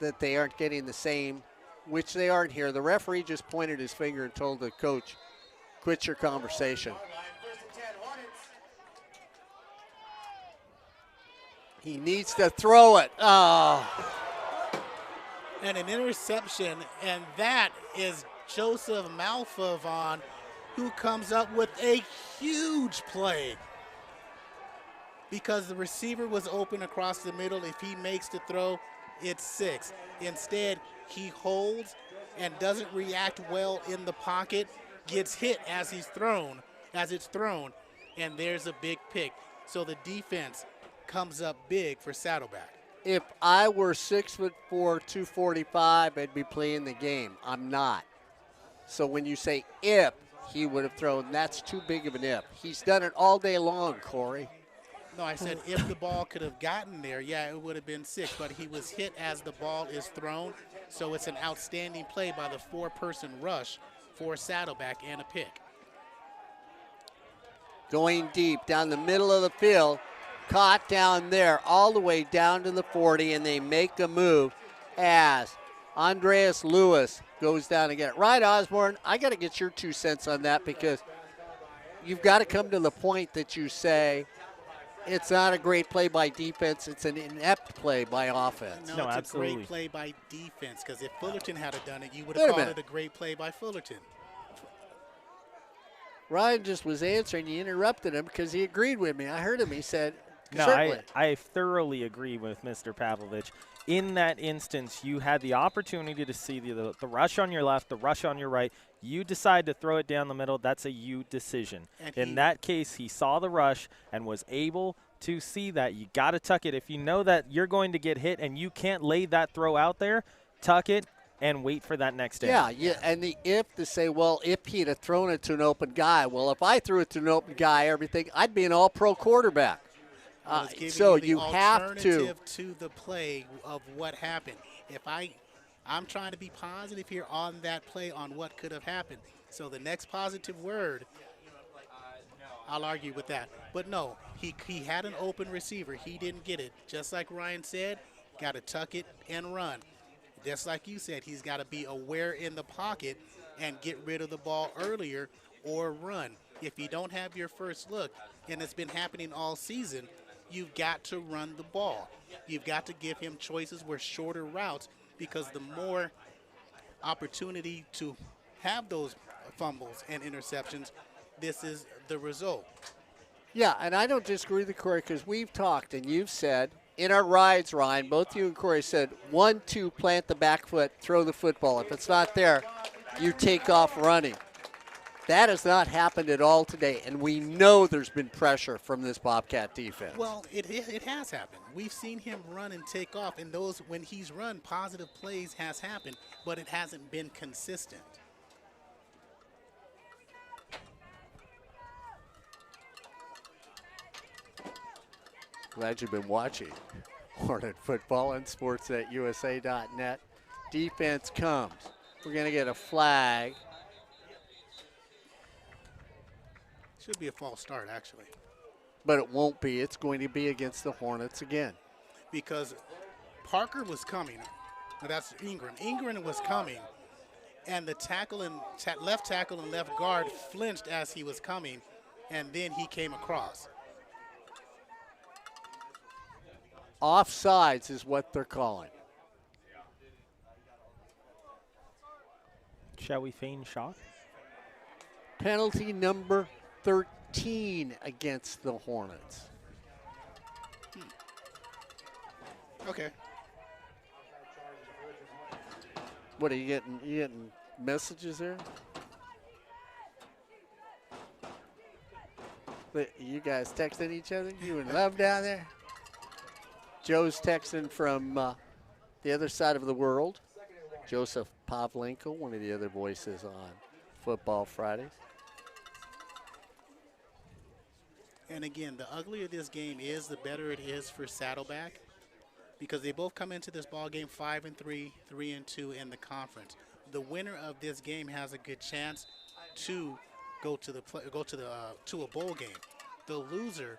that they aren't getting the same, which they aren't here. The referee just pointed his finger and told the coach, quit your conversation. He needs to throw it. Oh. And an interception, and that is Joseph Malfavon, who comes up with a huge play. Because the receiver was open across the middle. If he makes the throw, it's 6. Instead, he holds and doesn't react well in the pocket, gets hit as it's thrown, and there's a big pick. So the defense comes up big for Saddleback. If I were 6'4", 245, I'd be playing the game. I'm not. So when you say if he would have thrown, that's too big of an if. He's done it all day long, Corey. No, I said if the ball could have gotten there, yeah, it would have been 6. But he was hit as the ball is thrown. So it's an outstanding play by the 4-person rush for Saddleback and a pick. Going deep down the middle of the field. Caught down there all the way down to the 40, and they make a move as Andreas Lewis goes down and get it. Ryan Osborn, I got to get your 2 cents on that, because you've got to come to the point that you say it's not a great play by defense, it's an inept play by offense. No, it's absolutely a great play by defense, because if Fullerton had done it, you would have called it a great play by Fullerton. Ryan just was answering. You interrupted him because he agreed with me. I heard him. He said, No, certainly. I thoroughly agree with Mr. Pavlovich. In that instance, you had the opportunity to see the rush on your left, the rush on your right. You decide to throw it down the middle. That's a you decision. In that case, he saw the rush and was able to see that. You got to tuck it. If you know that you're going to get hit and you can't lay that throw out there, tuck it and wait for that next down. Yeah, and the if to say, well, if he'd have thrown it to an open guy, well, if I threw it to an open guy, everything, I'd be an all-pro quarterback. So you have to the play of what happened. If I'm trying to be positive here on that play on what could have happened. So the next positive word, I'll argue with that. But no, he had an open receiver. He didn't get it. Just like Ryan said, got to tuck it and run. Just like you said, he's got to be aware in the pocket and get rid of the ball earlier or run. If you don't have your first look, and it's been happening all season, you've got to run the ball. You've got to give him choices where shorter routes, because the more opportunity to have those fumbles and interceptions, this is the result. Yeah, and I don't disagree with Corey, because we've talked and you've said in our rides, Ryan, both you and Corey said 1, 2, plant the back foot, throw the football. If it's not there, you take off running. That has not happened at all today, and we know there's been pressure from this Bobcat defense. Well, it has happened. We've seen him run and take off, and those, when he's run, positive plays has happened, but it hasn't been consistent. Glad you've been watching Hornet football and sports@usa.net. Defense comes. We're going to get a flag. Should be a false start, actually. But it won't be. It's going to be against the Hornets again. Because Parker was coming. That's Ingram. Ingram was coming, and the tackle and left tackle and left guard flinched as he was coming, and then he came across. Offsides is what they're calling. Shall we feign shock? Penalty number 13 against the Hornets. Okay. What are you getting? You getting messages there? You guys texting each other? You in love down there? Joe's texting from the other side of the world. Joseph Pavlenko, one of the other voices on Football Fridays. And again, the uglier this game is, the better it is for Saddleback, because they both come into this ball game 5-3, 3-2 in the conference. The winner of this game has a good chance to go to a bowl game. The loser,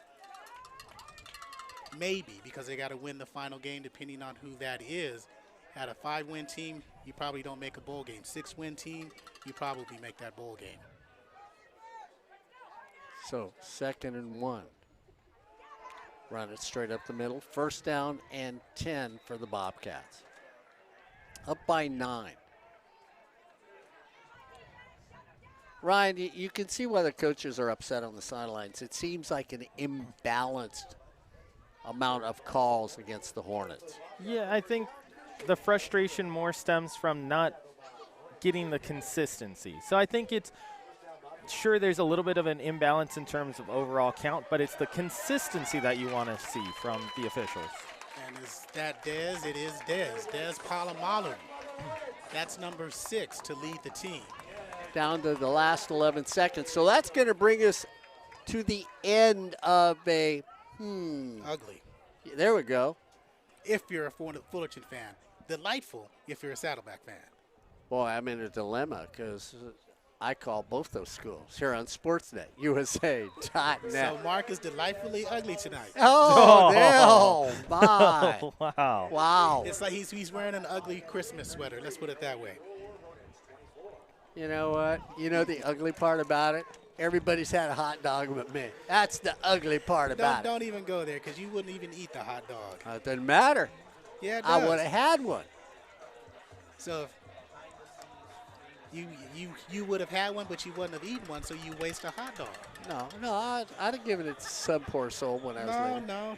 maybe, because they got to win the final game depending on who that is. At a 5-win team, you probably don't make a bowl game. 6-win team, you probably make that bowl game. So 2nd and 1. Run it straight up the middle. 1st down and 10 for the Bobcats. Up by 9. Ryan, you can see why the coaches are upset on the sidelines. It seems like an imbalanced amount of calls against the Hornets. Yeah, I think the frustration more stems from not getting the consistency. So I think it's, sure, there's a little bit of an imbalance in terms of overall count, but it's the consistency that you want to see from the officials. And is that Dez? It is Dez. Dez Palomalu. That's number 6 to lead the team. Down to the last 11 seconds. So that's going to bring us to the end of a, Ugly. There we go. If you're a Fullerton fan. Delightful if you're a Saddleback fan. Boy, I'm in a dilemma because I call both those schools here on Sportsnet, USA.net. So Mark is delightfully ugly tonight. Oh, my. Wow. Wow. It's like he's wearing an ugly Christmas sweater. Let's put it that way. You know what? You know the ugly part about it? Everybody's had a hot dog but me. That's the ugly part about it. Don't even go there, because you wouldn't even eat the hot dog. It doesn't matter. Yeah, it I does. would have had one. So you would have had one, but you wouldn't have eaten one, so you waste a hot dog. No, I'd have given it to some poor soul when I was living. No.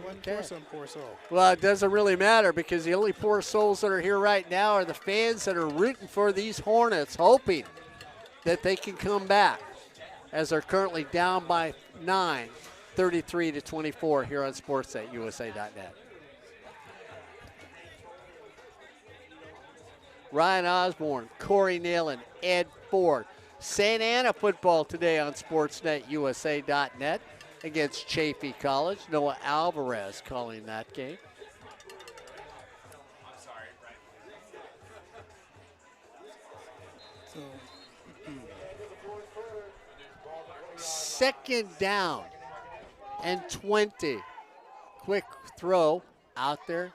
Wasn't for some poor soul. Well, it doesn't really matter because the only poor souls that are here right now are the fans that are rooting for these Hornets, hoping that they can come back as they're currently down by 9, 33-24 here on Sportsnet, USA.net. Ryan Osborn, Corey Neyland, Ed Ford. St. Anna football today on Sportsnet, USA.net against Chaffey College. Noah Alvarez calling that game. Second down and 20. Quick throw out there.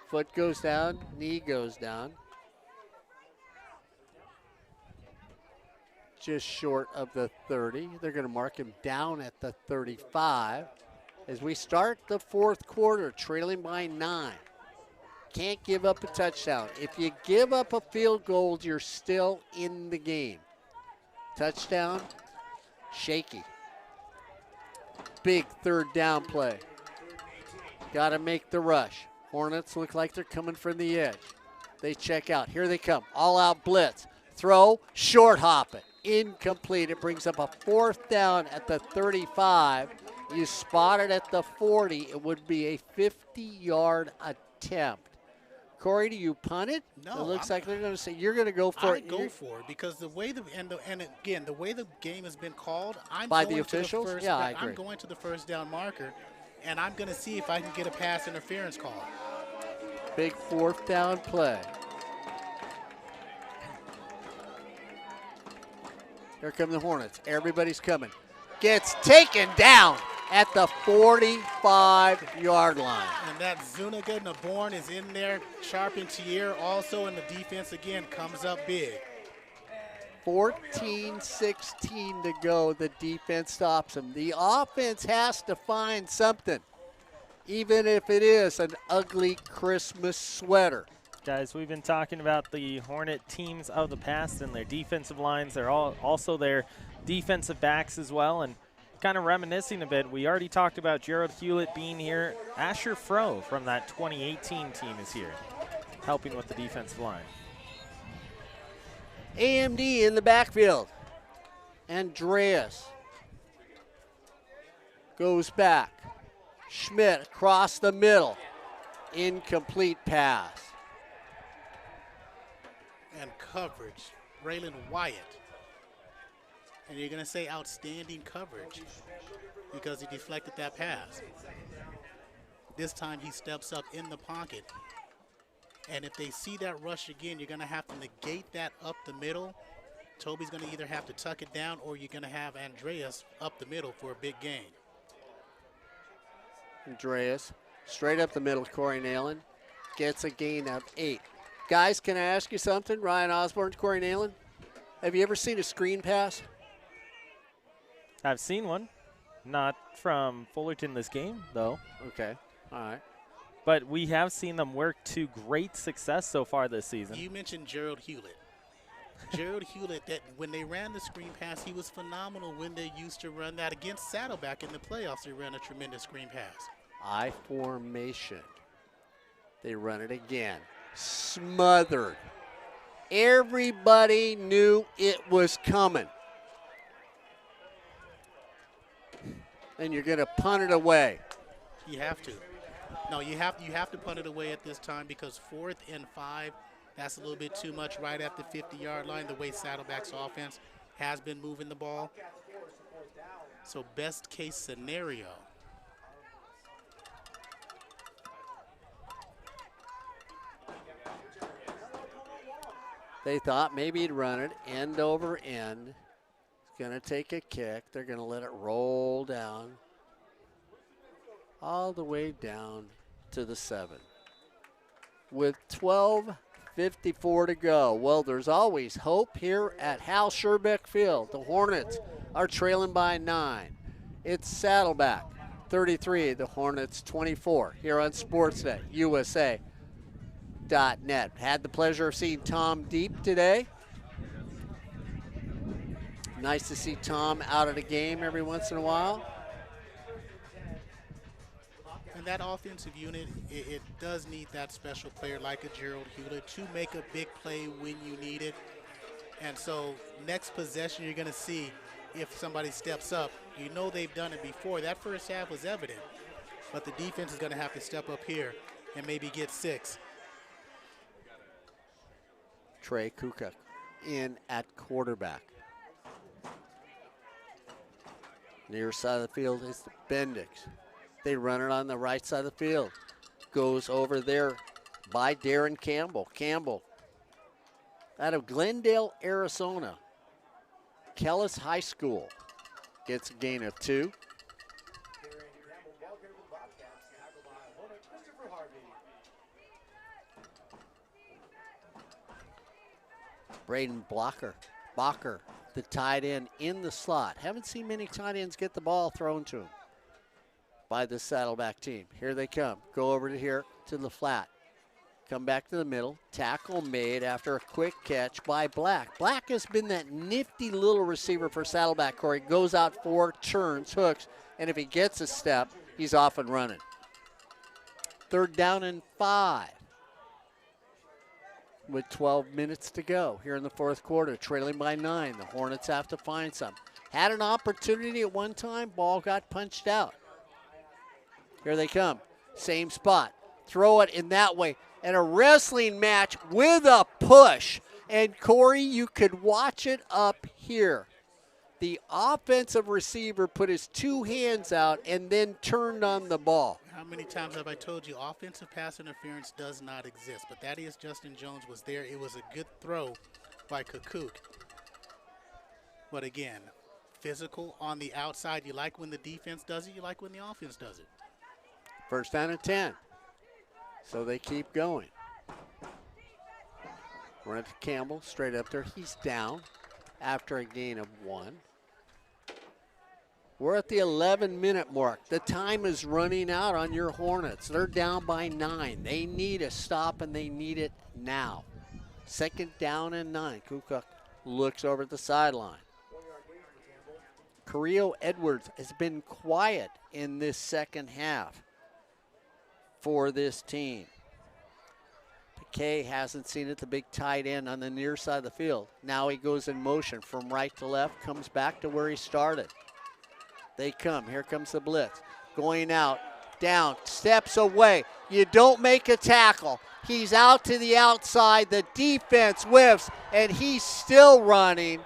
Foot goes down, knee goes down. Just short of the 30. They're going to mark him down at the 35 as we start the 4th quarter, trailing by 9. Can't give up a touchdown. If you give up a field goal, you're still in the game. Touchdown, shaky. Big 3rd down play. Got to make the rush. Hornets look like they're coming from the edge. They check out. Here they come. All-out blitz. Throw, short hop it. Incomplete. It brings up a 4th down at the 35. You spot it at the 40. It would be a 50-yard attempt. Corey, do you punt it? No. It looks like they're going to say you're going to go for it. I go for it because the way the way the game has been called, by the officials. Yeah, I agree. I'm going to the 1st down marker, and I'm going to see if I can get a pass interference call. Big 4th down play. Here come the Hornets. Everybody's coming. Gets taken down at the 45-yard line. And that Zuniga and Osborn is in there. Sharp and Tier also, and the defense again comes up big. 14-16 to go. The defense stops them. The offense has to find something, even if it is an ugly Christmas sweater. Guys, we've been talking about the Hornet teams of the past and their defensive lines. They're also their defensive backs as well. And kind of reminiscing a bit, we already talked about Gerald Hewlett being here. Asher Froh from that 2018 team is here, helping with the defensive line. AMD in the backfield. Andreas goes back. Schmidt across the middle. Incomplete pass. And coverage, Raylan Wyatt. And you're going to say outstanding coverage because he deflected that pass. This time he steps up in the pocket. And if they see that rush again, you're going to have to negate that up the middle. Toby's going to either have to tuck it down or you're going to have Andreas up the middle for a big gain. Andreas straight up the middle. Corey Neyland gets a gain of 8. Guys, can I ask you something? Ryan Osborn, Corey Neyland, have you ever seen a screen pass? I've seen one. Not from Fullerton this game, though. Okay, all right. But we have seen them work to great success so far this season. You mentioned Gerald Hewlett. Gerald Hewlett, that when they ran the screen pass, he was phenomenal when they used to run that against Saddleback in the playoffs. They ran a tremendous screen pass. I formation. They run it again. Smothered. Everybody knew it was coming. And you're going to punt it away. You have to. No, you have to punt it away at this time because 4th and 5, that's a little bit too much right at the 50-yard line, the way Saddleback's offense has been moving the ball. So best case scenario. They thought maybe he'd run it end over end. He's going to take a kick. They're going to let it roll down all the way down to the 7. With 12:54 to go. Well, there's always hope here at Hal Scherbeck Field. The Hornets are trailing by 9. It's Saddleback 33, the Hornets 24 here on Sportsnet USA.net. Had the pleasure of seeing Tom Deep today. Nice to see Tom out of the game every once in a while. And that offensive unit, it does need that special player like a Gerald Hewlett to make a big play when you need it. And so next possession you're going to see if somebody steps up. You know they've done it before. That first half was evident. But the defense is going to have to step up here and maybe get 6. Trey Kuka in at quarterback. Near side of the field is the Bendix. They run it on the right side of the field. Goes over there by Darren Campbell. Campbell out of Glendale, Arizona. Kellis High School gets a gain of 2. Braden Bacher, the tight end in the slot. Haven't seen many tight ends get the ball thrown to him by the Saddleback team. Here they come. Go over to here to the flat. Come back to the middle. Tackle made after a quick catch by Black. Black has been that nifty little receiver for Saddleback. Corey goes out 4, turns, hooks, and if he gets a step, he's off and running. 3rd down and 5. With 12 minutes to go here in the 4th quarter, trailing by 9. The Hornets have to find some. Had an opportunity at one time, ball got punched out. Here they come, same spot. Throw it in that way. And a wrestling match with a push. And Corey, you could watch it up here. The offensive receiver put his 2 hands out and then turned on the ball. How many times have I told you offensive pass interference does not exist? But that is Justin Jones was there. It was a good throw by Kukuk. But again, physical on the outside. You like when the defense does it. You like when the offense does it. First down and 10. So they keep going. Run to Campbell, straight up there. He's down after a gain of 1. We're at the 11-minute mark. The time is running out on your Hornets. They're down by 9. They need a stop, and they need it now. Second down and 9. Kukuk looks over at the sideline. Carrillo Edwards has been quiet in this second half for this team. Piquet hasn't seen it, the big tight end on the near side of the field. Now he goes in motion from right to left, comes back to where he started. They come. Here comes the blitz. Going out, down, steps away. You don't make a tackle. He's out to the outside. The defense whiffs, and he's still running.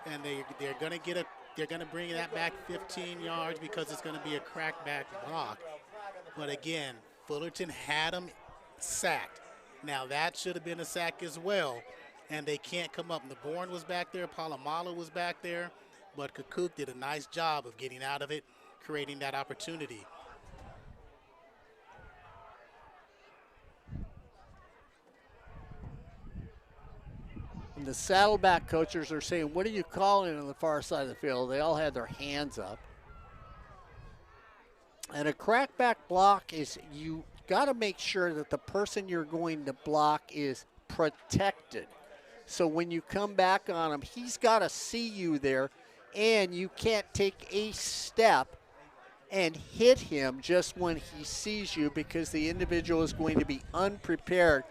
And they're going to get a. They're going to bring that back 15 yards because it's going to be a crackback block. But again, Fullerton had him sacked. Now that should have been a sack as well, and they can't come up. Naborn was back there. Palomalo was back there. But Kukuk did a nice job of getting out of it, creating that opportunity. And the Saddleback coaches are saying, what are you calling on the far side of the field? They all had their hands up. And a crackback block is you got to make sure that the person you're going to block is protected. So when you come back on him, he's got to see you there. And you can't take a step and hit him just when he sees you because the individual is going to be unprepared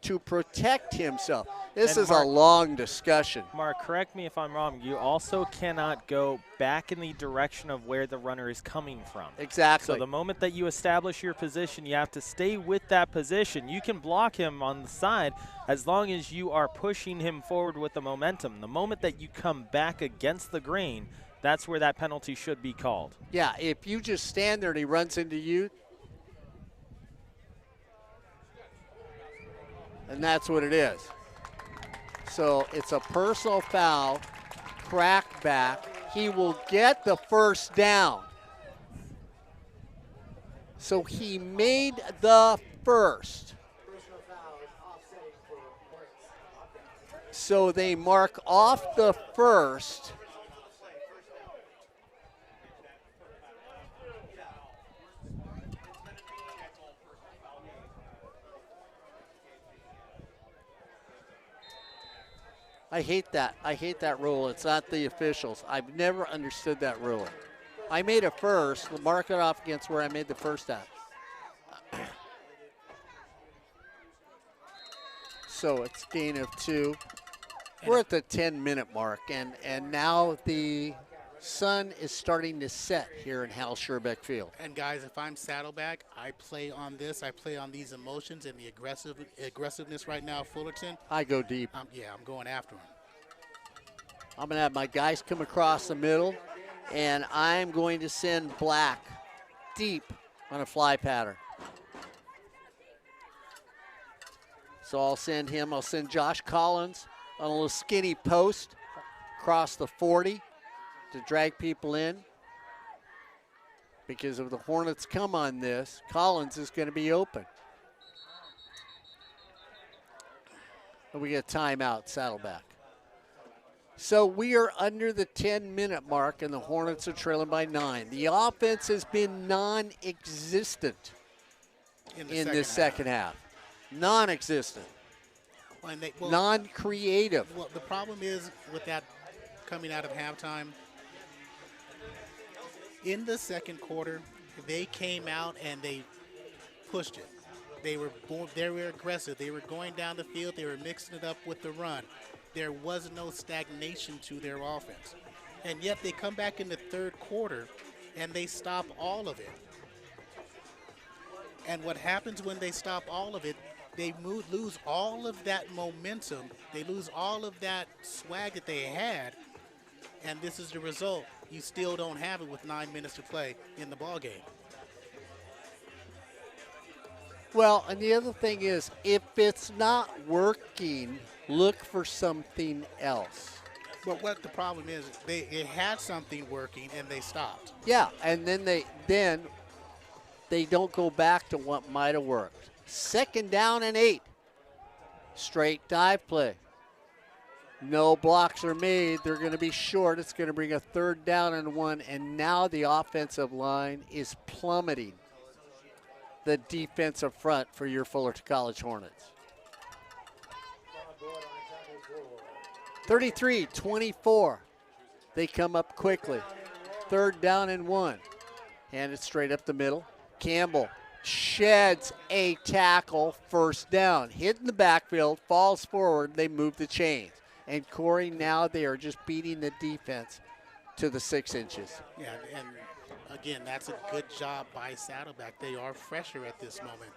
to protect himself. This is a long discussion. Mark, correct me if I'm wrong. You also cannot go back in the direction of where the runner is coming from. Exactly. So the moment that you establish your position, you have to stay with that position. You can block him on the side as long as you are pushing him forward with the momentum. The moment that you come back against the grain, that's where that penalty should be called. Yeah, if you just stand there and he runs into you, and that's what it is. So it's a personal foul, crackback. He will get the first down. So he made the first. So they mark off the first. I hate that. I hate that rule. It's not the officials. I've never understood that rule. I made a first. Mark it off against where I made the first at. So it's gain of 2. We're at the 10-minute mark, and now the sun is starting to set here in Hal Scherbeck Field. And guys, if I'm Saddleback, I play on this. I play on these emotions and the aggressiveness right now, Fullerton. I go deep. Yeah, I'm going after him. I'm going to have my guys come across the middle, and I'm going to send Black deep on a fly pattern. So I'll send him. I'll send Josh Collins on a little skinny post across the 40 to drag people in. Because if the Hornets come on this, Collins is going to be open. And we get a timeout, Saddleback. So we are under the 10-minute mark, and the Hornets are trailing by 9. The offense has been non-existent in this second half. Non-existent. Non-creative. Well, the problem is with that coming out of halftime, in the second quarter, they came out and they pushed it. They were aggressive. They were going down the field. They were mixing it up with the run. There was no stagnation to their offense. And yet they come back in the third quarter and they stop all of it. And what happens when they stop all of it, they lose all of that momentum. They lose all of that swag that they had. And this is the result. You still don't have it with 9 minutes to play in the ballgame. Well, and the other thing is, if it's not working, look for something else. But what the problem is, they had something working and they stopped. Yeah, and then they don't go back to what might have worked. 2nd down and 8. Straight dive play. No blocks are made. They're going to be short. It's going to bring a 3rd down and 1, and now the offensive line is plummeting the defensive front for your Fullerton College Hornets. 33-24. They come up quickly. 3rd down and 1. Hand it straight up the middle. Campbell sheds a tackle, 1st down. Hit in the backfield, falls forward, they move the chains. And Corey, now they are just beating the defense to the 6 inches. Yeah, and again, that's a good job by Saddleback. They are fresher at this moment.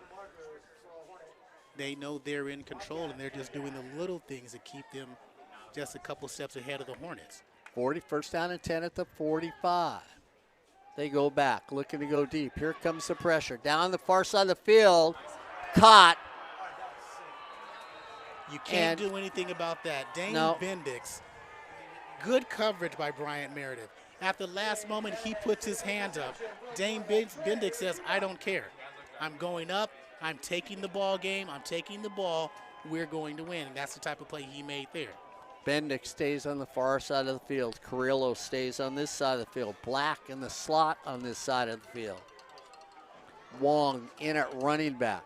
They know they're in control, and they're just doing the little things to keep them just a couple steps ahead of the Hornets. 1st down and 10 at the 45. They go back, looking to go deep. Here comes the pressure. Down the far side of the field. Caught. You can't do anything about that. Dane Bendix, good coverage by Bryant Meredith. At the last moment, he puts his hand up. Dane Bendix says, I don't care. I'm going up. I'm taking the ball game. I'm taking the ball. We're going to win. And that's the type of play he made there. Bendick stays on the far side of the field. Carrillo stays on this side of the field. Black in the slot on this side of the field. Wong in at running back.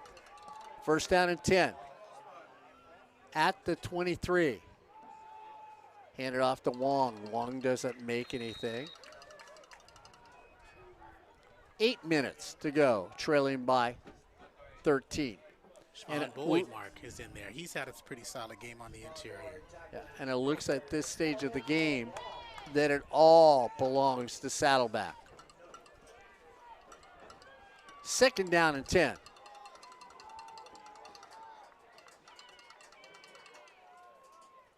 1st down and 10. At the 23. Hand it off to Wong. Wong doesn't make anything. 8 minutes to go, trailing by 13. And Boydmark is in there. He's had a pretty solid game on the interior. Yeah, and it looks at this stage of the game that it all belongs to Saddleback. 2nd down and 10.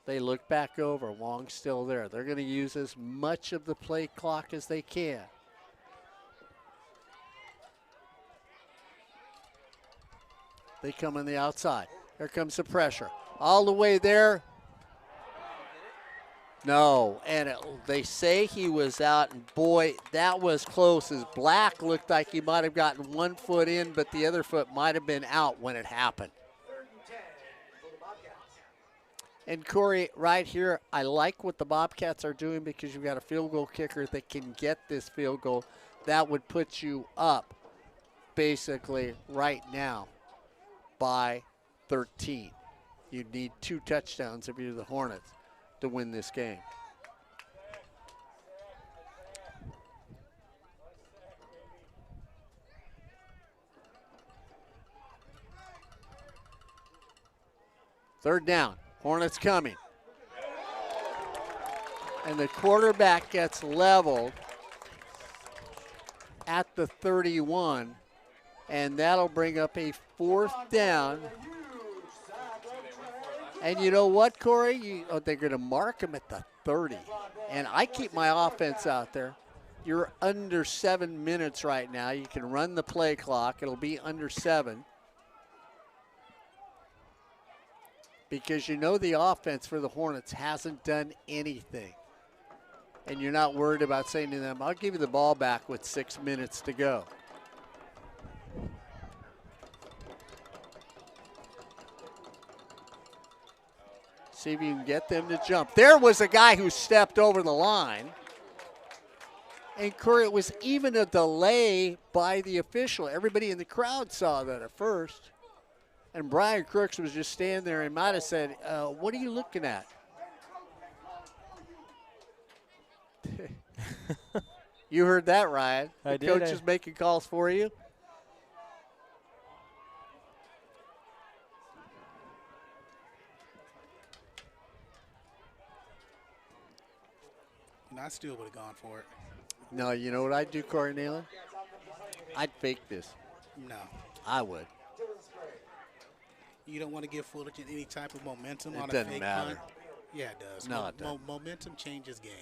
They look back over. Wong's still there. They're going to use as much of the play clock as they can. They come on the outside. Here comes the pressure. All the way there. No, and they say he was out, and boy, that was close. As Black looked like he might have gotten 1 foot in, but the other foot might have been out when it happened. And Corey, right here, I like what the Bobcats are doing because you've got a field goal kicker that can get this field goal. That would put you up basically right now by 13. You'd need 2 touchdowns if you're the Hornets to win this game. Third down. Hornets coming. And the quarterback gets leveled at the 31. And that'll bring up a 4th down. And you know what, Corey? They're going to mark him at the 30. And I keep my offense out there. You're under 7 minutes right now. You can run the play clock. It'll be under 7. Because you know the offense for the Hornets hasn't done anything. And you're not worried about saying to them, I'll give you the ball back with 6 minutes to go. See if you can get them to jump. There was a guy who stepped over the line. And Corey, it was even a delay by the official. Everybody in the crowd saw that at first. And Brian Crooks was just standing there and might have said, what are you looking at? You heard that, Ryan. I the did. Coach is making calls for you. And I still would have gone for it. No, you know what I'd do, Corey Neyland? I'd fake this. No. I would. You don't want to give Fullerton any type of momentum It on a doesn't fake matter. punt? Yeah, it does. No, it doesn't. Momentum changes games.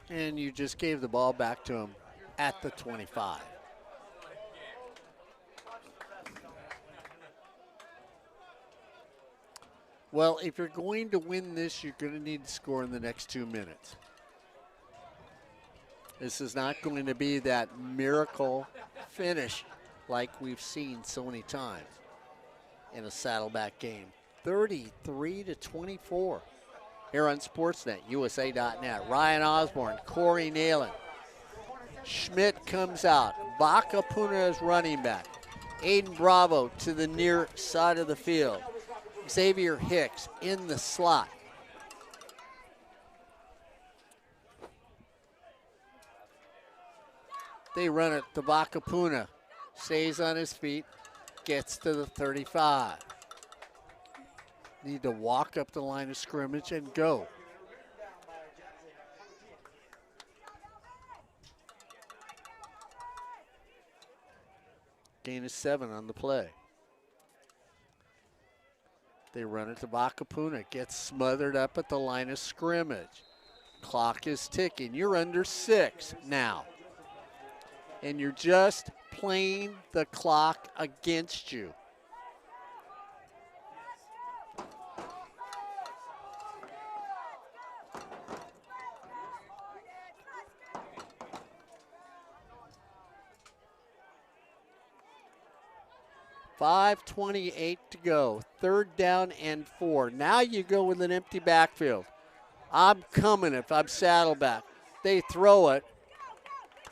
And you just gave the ball back to him at the 25. Well, if you're going to win this, you're going to need to score in the next 2 minutes. This is not going to be that miracle finish like we've seen so many times in a Saddleback game. 33-24 here on Sportsnet, USA.net. Ryan Osborn, Corey Neyland. Schmidt comes out. Baca Puna is running back. Aiden Bravo to the near side of the field. Xavier Hicks in the slot. They run it to Baca Puna. Stays on his feet. Gets to the 35. Need to walk up the line of scrimmage and go. Gain of 7 on the play. They run it to Baca Puna. Gets smothered up at the line of scrimmage. Clock is ticking. You're under 6 now. And you're just playing the clock against you. .5:28 to go. 3rd down and 4. Now you go with an empty backfield. I'm coming if I'm Saddleback. They throw it.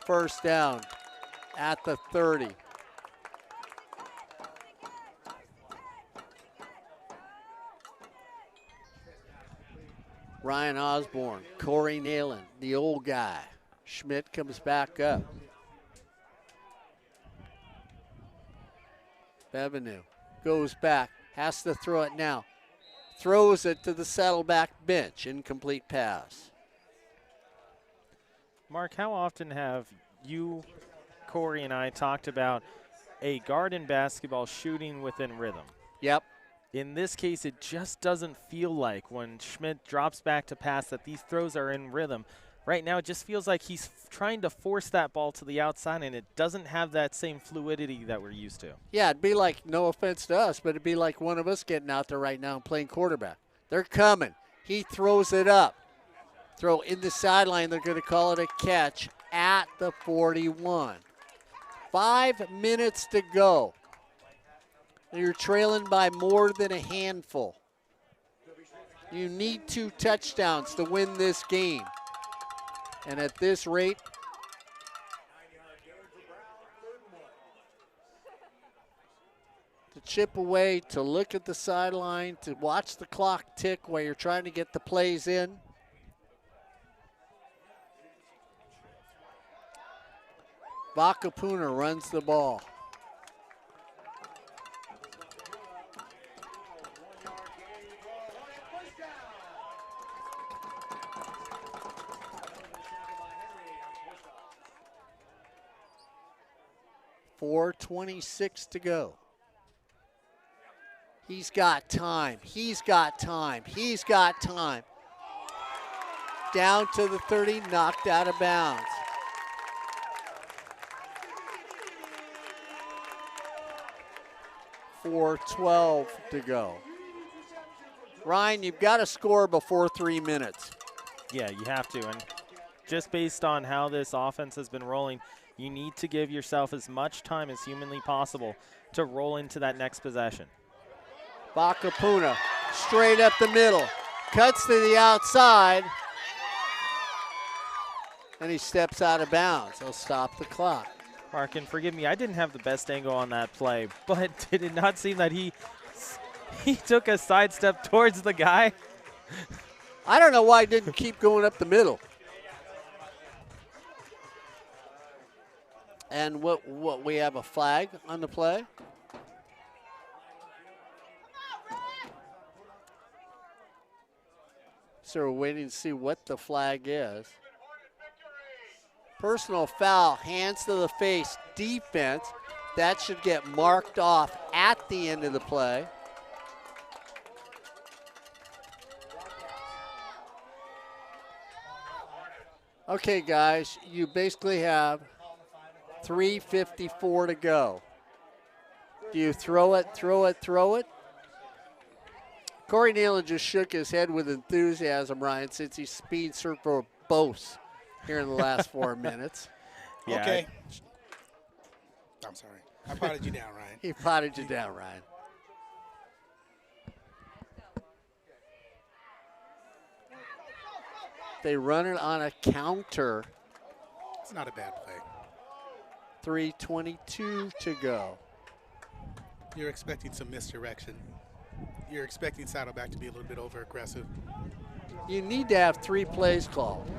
1st down at the 30. Ryan Osborn, Corey Neyland, the old guy. Schmidt comes back up. Bevenue goes back, has to throw it now. Throws it to the Saddleback bench. Incomplete pass. Mark, how often have you, Corey, and I talked about a guard in basketball shooting within rhythm? Yep. In this case, it just doesn't feel like when Schmidt drops back to pass that these throws are in rhythm. Right now, it just feels like he's trying to force that ball to the outside, and it doesn't have that same fluidity that we're used to. Yeah, it'd be like, no offense to us, but it'd be like one of us getting out there right now and playing quarterback. They're coming. He throws it up. Throw in the sideline. They're going to call it a catch at the 41. 5 minutes to go. You're trailing by more than a handful. You need 2 touchdowns to win this game. And at this rate, to chip away, to look at the sideline, to watch the clock tick while you're trying to get the plays in. Baca Puna runs the ball. .426 to go. He's got time. He's got time. He's got time. Down to the 30, knocked out of bounds. .412 to go. Ryan, you've got to score before 3 minutes. Yeah, you have to. And just based on how this offense has been rolling, you need to give yourself as much time as humanly possible to roll into that next possession. Baca Puna straight up the middle. Cuts to the outside. And he steps out of bounds. He'll stop the clock. Mark, and forgive me, I didn't have the best angle on that play, but did it not seem that he took a sidestep towards the guy? I don't know why he didn't keep going up the middle. And what we have a flag on the play? So we're waiting to see what the flag is. Personal foul, hands to the face, defense. That should get marked off at the end of the play. Okay, guys, you basically have 3:54 to go. Do you throw it, throw it, throw it? Corey Neyland just shook his head with enthusiasm, Ryan, since he speed surfed for both here in the last 4 minutes. Yeah, Okay. I'm sorry. I potted you down, Ryan. He potted you down, Ryan. They run it on a counter. It's not a bad play. 3:22 to go. You're expecting some misdirection. You're expecting Saddleback to be a little bit over aggressive. You need to have 3 plays called.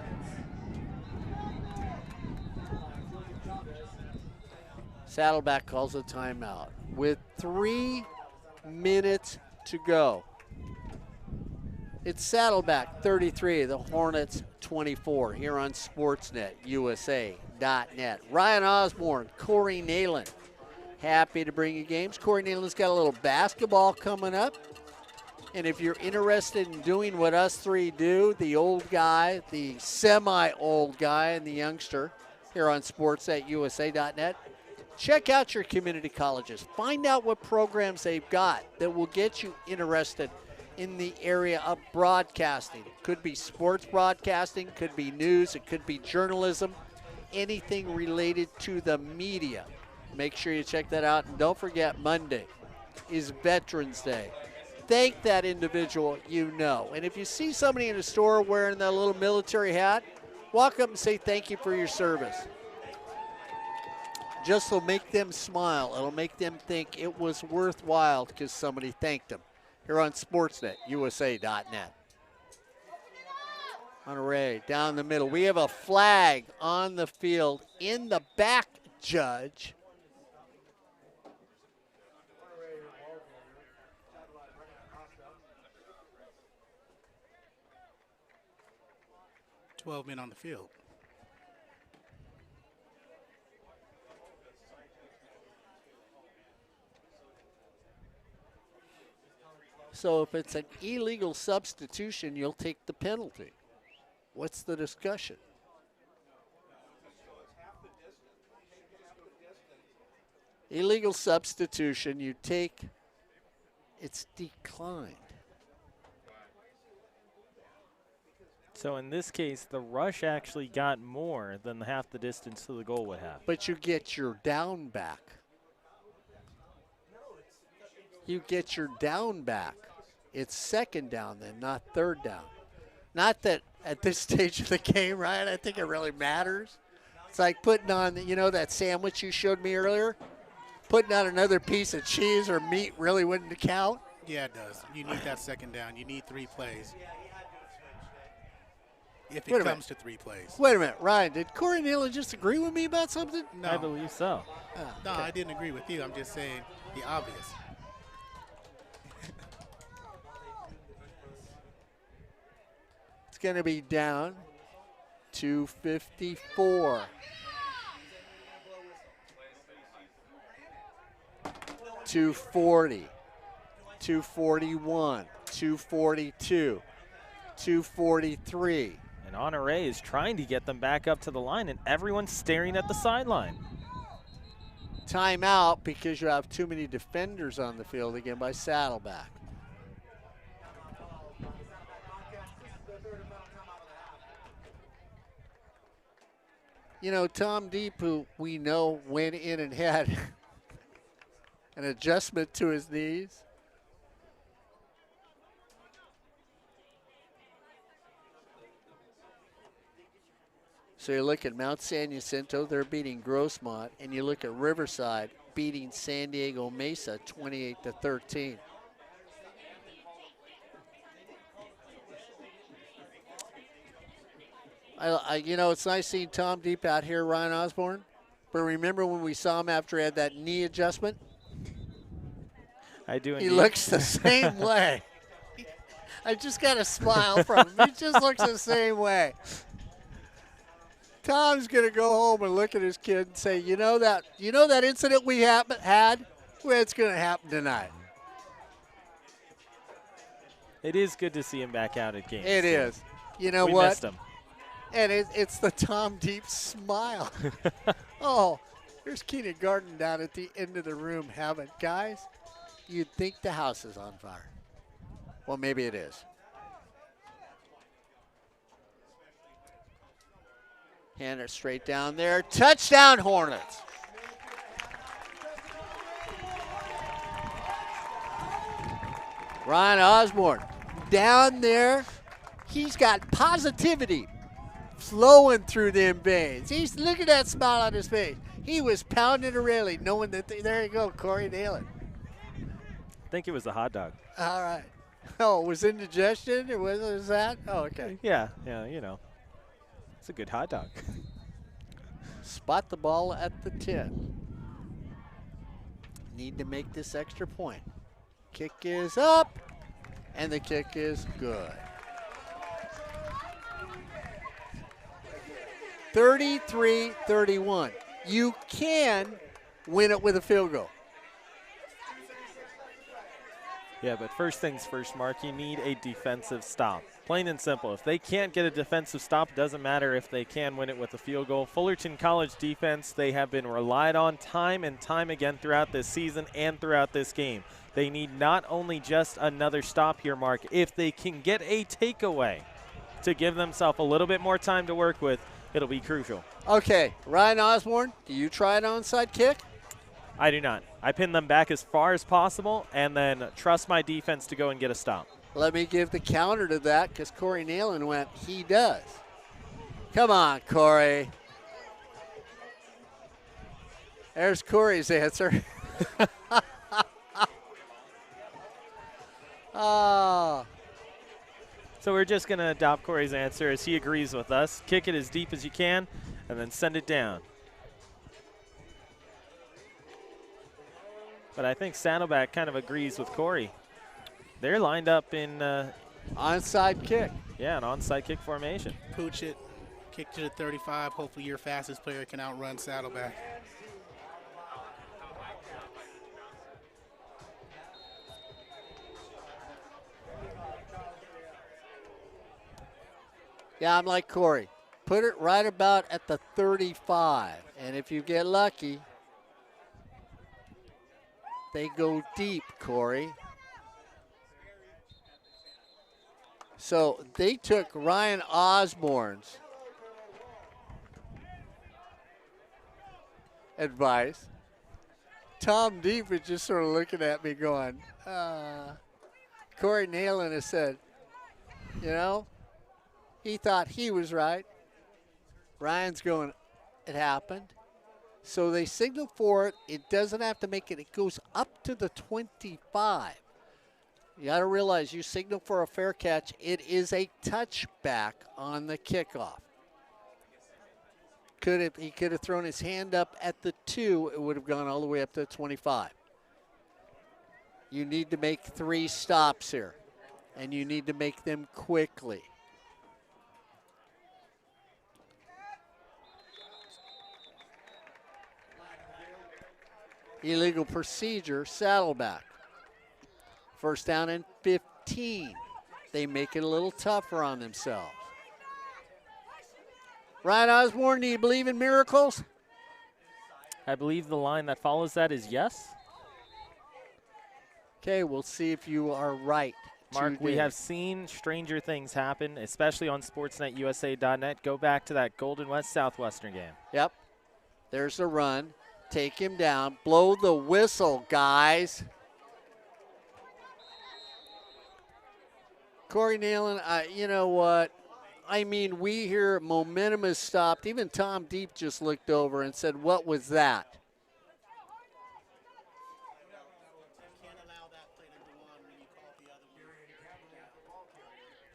Saddleback calls a timeout with 3 minutes to go. It's Saddleback 33, the Hornets 24 here on Sportsnet USA.net. Ryan Osborn, Corey Neyland, happy to bring you games. Corey Neyland's got a little basketball coming up. And if you're interested in doing what us three do, the old guy, the semi-old guy, and the youngster here on Sportsnet USA.net, check out your community colleges. Find out what programs they've got that will get you interested in the area of broadcasting. Could be sports broadcasting, could be news, it could be journalism, anything related to the media. Make sure you check that out. And don't forget, Monday is Veterans Day. Thank that individual you know. And if you see somebody in a store wearing that little military hat, walk up and say thank you for your service. Just will make them smile. It'll make them think it was worthwhile because somebody thanked them. Here on Sportsnet, USA.net. Monterey down the middle. We have a flag on the field in the back, Judge. $12 men on the field. So if it's an illegal substitution, you'll take the penalty. What's the discussion? Illegal substitution, you take, it's declined. So in this case, the rush actually got more than half the distance to the goal would have. But you get your down back. You get your down back. It's second down then, not third down. Not that at this stage of the game, Ryan, I think it really matters. It's like putting on, you know, that sandwich you showed me earlier? Putting on another piece of cheese or meat really wouldn't count? Yeah, it does. You need that second down. You need 3 plays. If it comes to 3 plays. Wait a minute, Ryan, did Corey Neyland just agree with me about something? No. I believe so. No, I didn't agree with you. I'm just saying the obvious. It's going to be down to 54. $240, $241, $242, $243. And Honore is trying to get them back up to the line, and everyone's staring at the sideline. Timeout because you have too many defenders on the field again by Saddleback. You know, Tom Deep, who we know went in and had an adjustment to his knees. So you look at Mount San Jacinto, they're beating Grossmont, and you look at Riverside beating San Diego Mesa 28-13. You know, it's nice seeing Tom Deep out here, Ryan Osborn. But remember when we saw him after he had that knee adjustment? I do indeed. He looks the same way. I just got a smile from him. He just looks the same way. Tom's going to go home and look at his kid and say, you know that incident we had? Well, it's going to happen tonight. It is good to see him back out at games. It is. You know we what? Missed him. And it's the Tom Deep smile. Oh, there's Keenan Garden down at the end of the room having, guys, you'd think the house is on fire. Well, maybe it is. Hand it straight down there. Touchdown, Hornets. Ryan Osborn down there. He's got positivity flowing through them veins. He's look at that smile on his face. He was pounding a railing, knowing that there you go, Corey Neyland. I think it was the hot dog. All right. Oh, it was indigestion? It was that? Oh, okay. Yeah, you know. It's a good hot dog. Spot the ball at the 10. Need to make this extra point. Kick is up, and the kick is good. 33-31. You can win it with a field goal. Yeah, but first things first, Mark, you need a defensive stop. Plain and simple. If they can't get a defensive stop, it doesn't matter if they can win it with a field goal. Fullerton College defense, they have been relied on time and time again throughout this season and throughout this game. They need not only just another stop here, Mark. If they can get a takeaway to give themselves a little bit more time to work with, it'll be crucial. Okay, Ryan Osborn, do you try an onside kick? I do not. I pin them back as far as possible and then trust my defense to go and get a stop. Let me give the counter to that because Corey Neyland went, he does. Come on, Corey. There's Corey's answer. Oh. So we're just going to adopt Corey's answer as he agrees with us. Kick it as deep as you can and then send it down. But I think Saddleback kind of agrees with Corey. They're lined up in onside kick. Yeah, an onside kick formation. Pooch it, kick to the 35. Hopefully your fastest player can outrun Saddleback. Yeah, I'm like Corey. Put it right about at the 35. And if you get lucky, they go deep, Corey. So they took Ryan Osborn's advice. Tom Deep was just sort of looking at me going, Corey Neyland has said, you know, he thought he was right. Ryan's going, it happened. So they signal for it. It doesn't have to make it. It goes up to the 25. You got to realize you signal for a fair catch. It is a touchback on the kickoff. He could have thrown his hand up at the 2. It would have gone all the way up to the 25. You need to make 3 stops here, and you need to make them quickly. Illegal procedure, Saddleback. First down and 15. They make it a little tougher on themselves. Ryan Osborn, do you believe in miracles? I believe the line that follows that is yes. Okay, we'll see if you are right. Mark, we have seen stranger things happen, especially on SportsNetUSA.net. Go back to that Golden West Southwestern game. Yep. There's the run. Take him down. Blow the whistle, guys. Corey Neyland, you know what? I mean, we hear momentum has stopped. Even Tom Deep just looked over and said, what was that?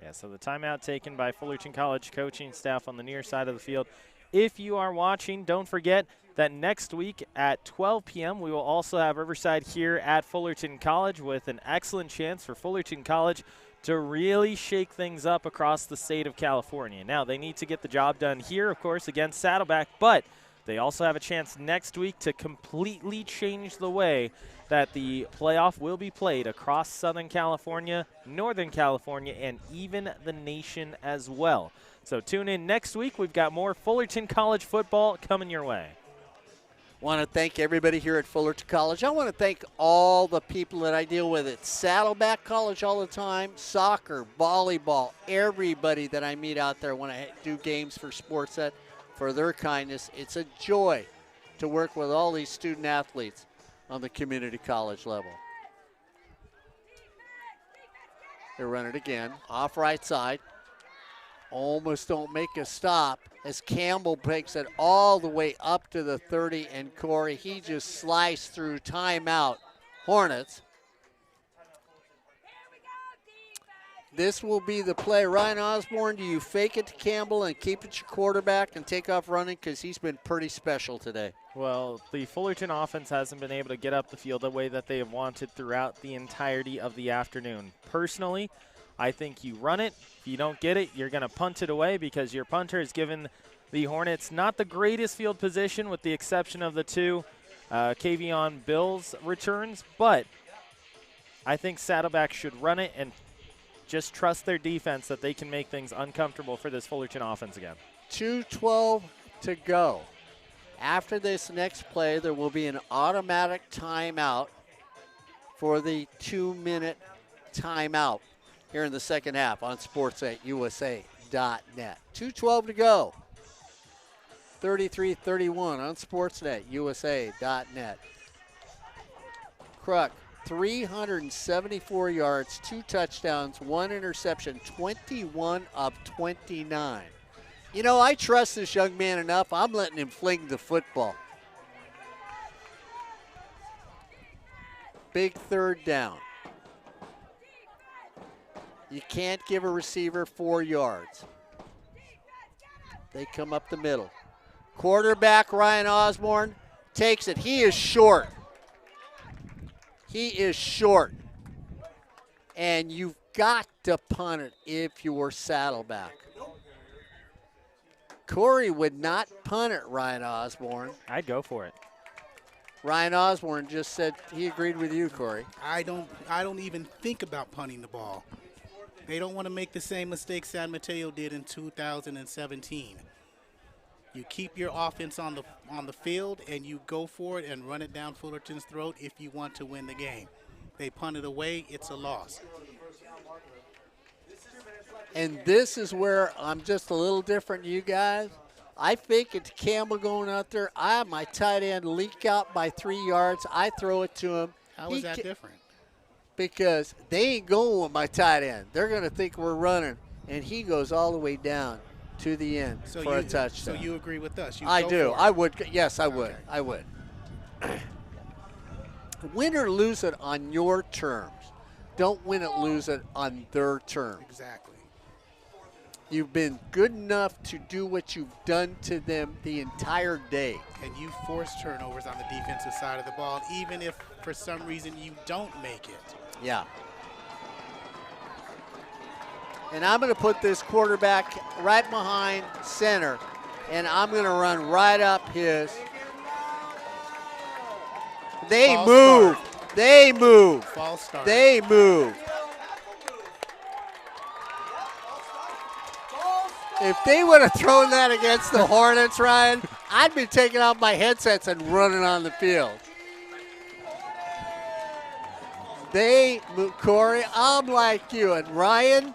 Yeah, so the timeout taken by Fullerton College coaching staff on the near side of the field. If you are watching, don't forget that next week at 12 p.m. we will also have Riverside here at Fullerton College with an excellent chance for Fullerton College to really shake things up across the state of California. Now, they need to get the job done here, of course, against Saddleback, but they also have a chance next week to completely change the way that the playoff will be played across Southern California, Northern California, and even the nation as well. So tune in next week. We've got more Fullerton College football coming your way. Want to thank everybody here at Fullerton College. I want to thank all the people that I deal with at Saddleback College all the time, soccer, volleyball, everybody that I meet out there when I do games for Sportsnet, for their kindness. It's a joy to work with all these student athletes on the community college level. They run it again, off right side. Almost don't make a stop as Campbell breaks it all the way up to the 30, and Corey, he just sliced through timeout. Hornets. This will be the play. Ryan Osborn, do you fake it to Campbell and keep it your quarterback and take off running? Because he's been pretty special today. Well, the Fullerton offense hasn't been able to get up the field the way that they have wanted throughout the entirety of the afternoon. Personally, I think you run it. If you don't get it, you're going to punt it away because your punter has given the Hornets not the greatest field position with the exception of the two Kavion Bills returns. But I think Saddleback should run it and just trust their defense that they can make things uncomfortable for this Fullerton offense again. 2:12 to go. After this next play, there will be an automatic timeout for the 2-minute timeout here in the second half on sports8usa.net. 2:12 to go. 33-31 on sportsnet usa.net. Kruk, 374 yards, 2 touchdowns, 1 interception, 21 of 29. You know, I trust this young man enough. I'm letting him fling the football. Big third down. You can't give a receiver 4 yards. They come up the middle. Quarterback Ryan Osborn takes it. He is short. He is short. And you've got to punt it if you're Saddleback. Corey would not punt it, Ryan Osborn. I'd go for it. Ryan Osborn just said he agreed with you, Corey. I don't even think about punting the ball. They don't want to make the same mistake San Mateo did in 2017. You keep your offense on the field and you go for it and run it down Fullerton's throat if you want to win the game. They punt it away, it's a loss. And this is where I'm just a little different than you guys. I fake it to Campbell going out there. I have my tight end leak out by 3 yards. I throw it to him. How is that different? Because they ain't going with my tight end. They're going to think we're running. And he goes all the way down to the end for a touchdown. So you agree with us? I do. I would. Yes, I would. Okay. I would. Win or lose it on your terms. Don't win it, lose it on their terms. Exactly. You've been good enough to do what you've done to them the entire day. And you force turnovers on the defensive side of the ball, even if for some reason you don't make it. Yeah. And I'm going to put this quarterback right behind center, and I'm going to run right up his. They False move. start. They move. False start. They move. If they would have thrown that against the Hornets, Ryan, I'd be taking off my headsets and running on the field. They move, Corey, I'm like you. And Ryan,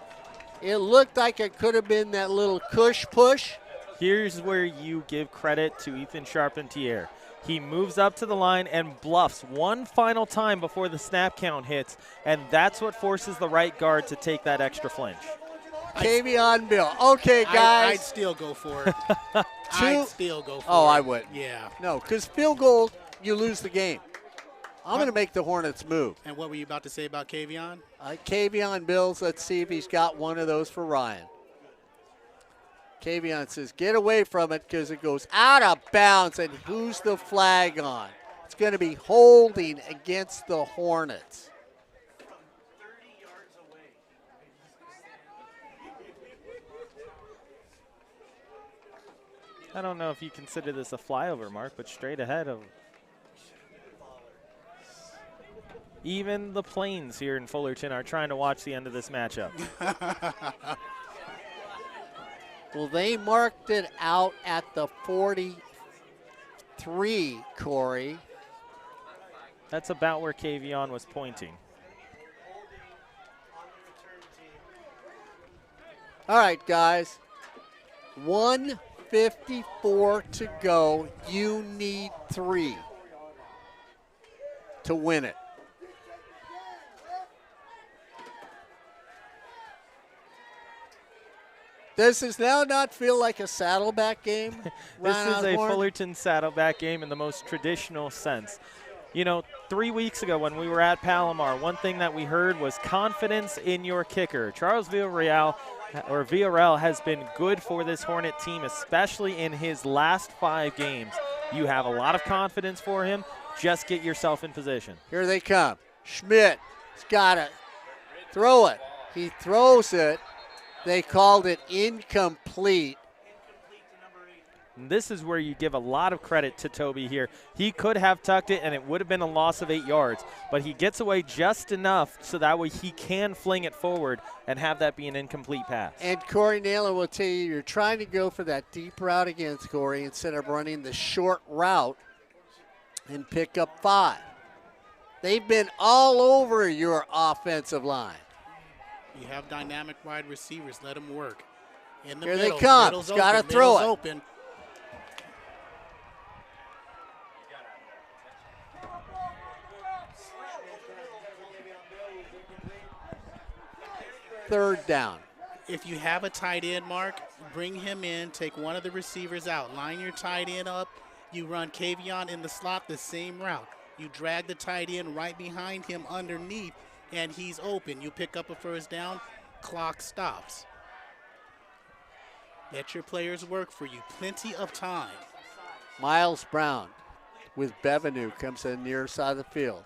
it looked like it could have been that little cush push. Here's where you give credit to Ethan Charpentier. He moves up to the line and bluffs one final time before the snap count hits, and that's what forces the right guard to take that extra flinch. Kavion Bill. Okay, guys. I'd still go for it. I'd still go for it. Oh, I would. Yeah. No, because field goal, you lose the game. I'm going to make the Hornets move. And what were you about to say about Kavion? Kavion Bills, let's see if he's got one of those for Ryan. Kavion says, get away from it because it goes out of bounds. And who's the flag on? It's going to be holding against the Hornets. I don't know if you consider this a flyover, Mark, but straight ahead of. Even the Plains here in Fullerton are trying to watch the end of this matchup. Well, they marked it out at the 40 3, Corey. That's about where Kavion was pointing. All right, guys. 1:54 to go. You need 3 to win it. Does this now not feel like a Saddleback game? This Ryan is a Osborn? Fullerton Saddleback game in the most traditional sense. You know, 3 weeks ago when we were at Palomar, one thing that we heard was confidence in your kicker. Charles Villarreal has been good for this Hornet team, especially in his last 5 games. You have a lot of confidence for him. Just get yourself in position. Here they come. Schmidt's got to throw it. He throws it. They called it incomplete. And this is where you give a lot of credit to Toby here. He could have tucked it, and it would have been a loss of 8 yards. But he gets away just enough so that way he can fling it forward and have that be an incomplete pass. And Corey Neyland will tell you, you're trying to go for that deep route against Corey instead of running the short route and pick up 5. They've been all over your offensive line. You have dynamic wide receivers. Let them work. In the Here middle. they come. Middle's Got to open, throw it. middle's open. Third down. If you have a tight end, Mark, bring him in, take one of the receivers out. Line your tight end up. You run Kavion in the slot the same route. You drag the tight end right behind him underneath, and he's open. You pick up a first down, clock stops. Let your players work for you. Plenty of time. Miles Brown with Bevenu comes to the near side of the field.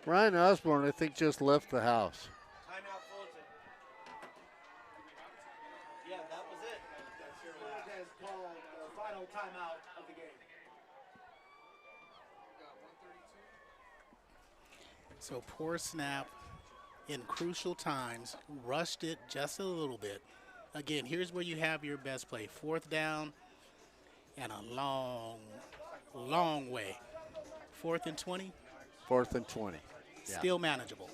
Ryan Osborn, I think, just left the house. Timeout, Fullerton. Yeah, that was it. Has called the final timeout of the game. So poor snap in crucial times. Rushed it just a little bit. Again, here's where you have your best play. 4th down and a long, long way. 4th and 20. 4th and 20. Yeah. Still manageable.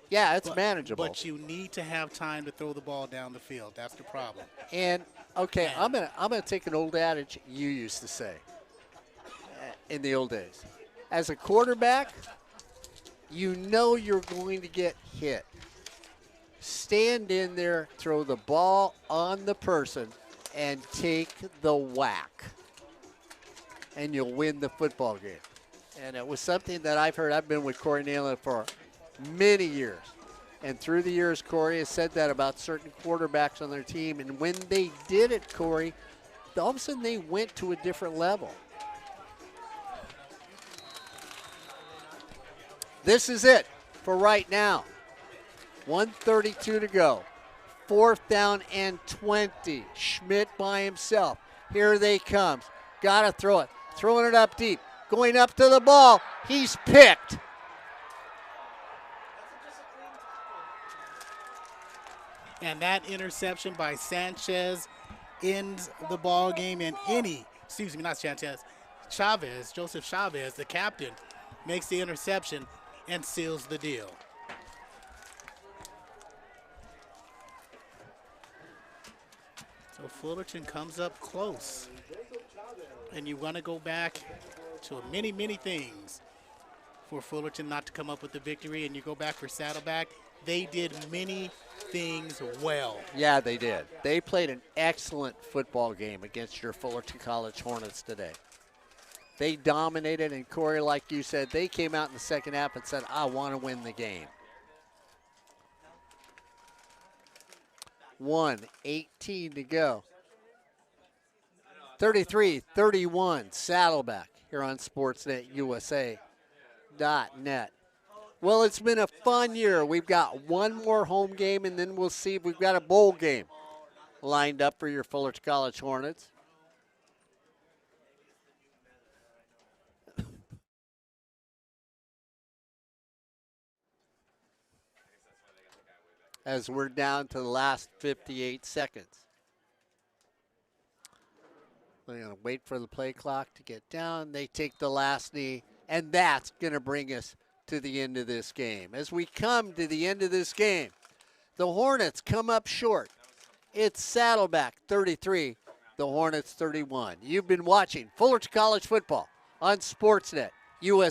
Yeah, it's manageable. But you need to have time to throw the ball down the field. That's the problem. And okay, I'm gonna take an old adage you used to say in the old days. As a quarterback, you know you're going to get hit. Stand in there, throw the ball on the person, and take the whack, and you'll win the football game. And it was something that I've heard. I've been with Corey Neyland for many years. And through the years, Corey has said that about certain quarterbacks on their team. And when they did it, Corey, all of a sudden they went to a different level. This is it for right now. 1:32 to go. 4th down and 20. Schmidt by himself. Here they come. Got to throw it. Throwing it up deep. Going up to the ball. He's picked. And that interception by Sanchez ends the ball game. And Joseph Chavez, the captain, makes the interception and seals the deal. So Fullerton comes up close. And you want to go back to many, many things for Fullerton not to come up with the victory. And you go back for Saddleback. They did many things well. Yeah, they did. They played an excellent football game against your Fullerton College Hornets today. They dominated, and Corey, like you said, they came out in the second half and said, I want to win the game. 1:18 to go. 33-31, Saddleback here on SportsNetUSA.net. Well, it's been a fun year. We've got one more home game, and then we'll see if we've got a bowl game lined up for your Fullerton College Hornets. as we're down to the last 58 seconds. We're going to wait for the play clock to get down. They take the last knee, and that's going to bring us to the end of this game. As we come to the end of this game, the Hornets come up short. It's Saddleback 33, the Hornets 31. You've been watching Fullerton College football on Sportsnet USA.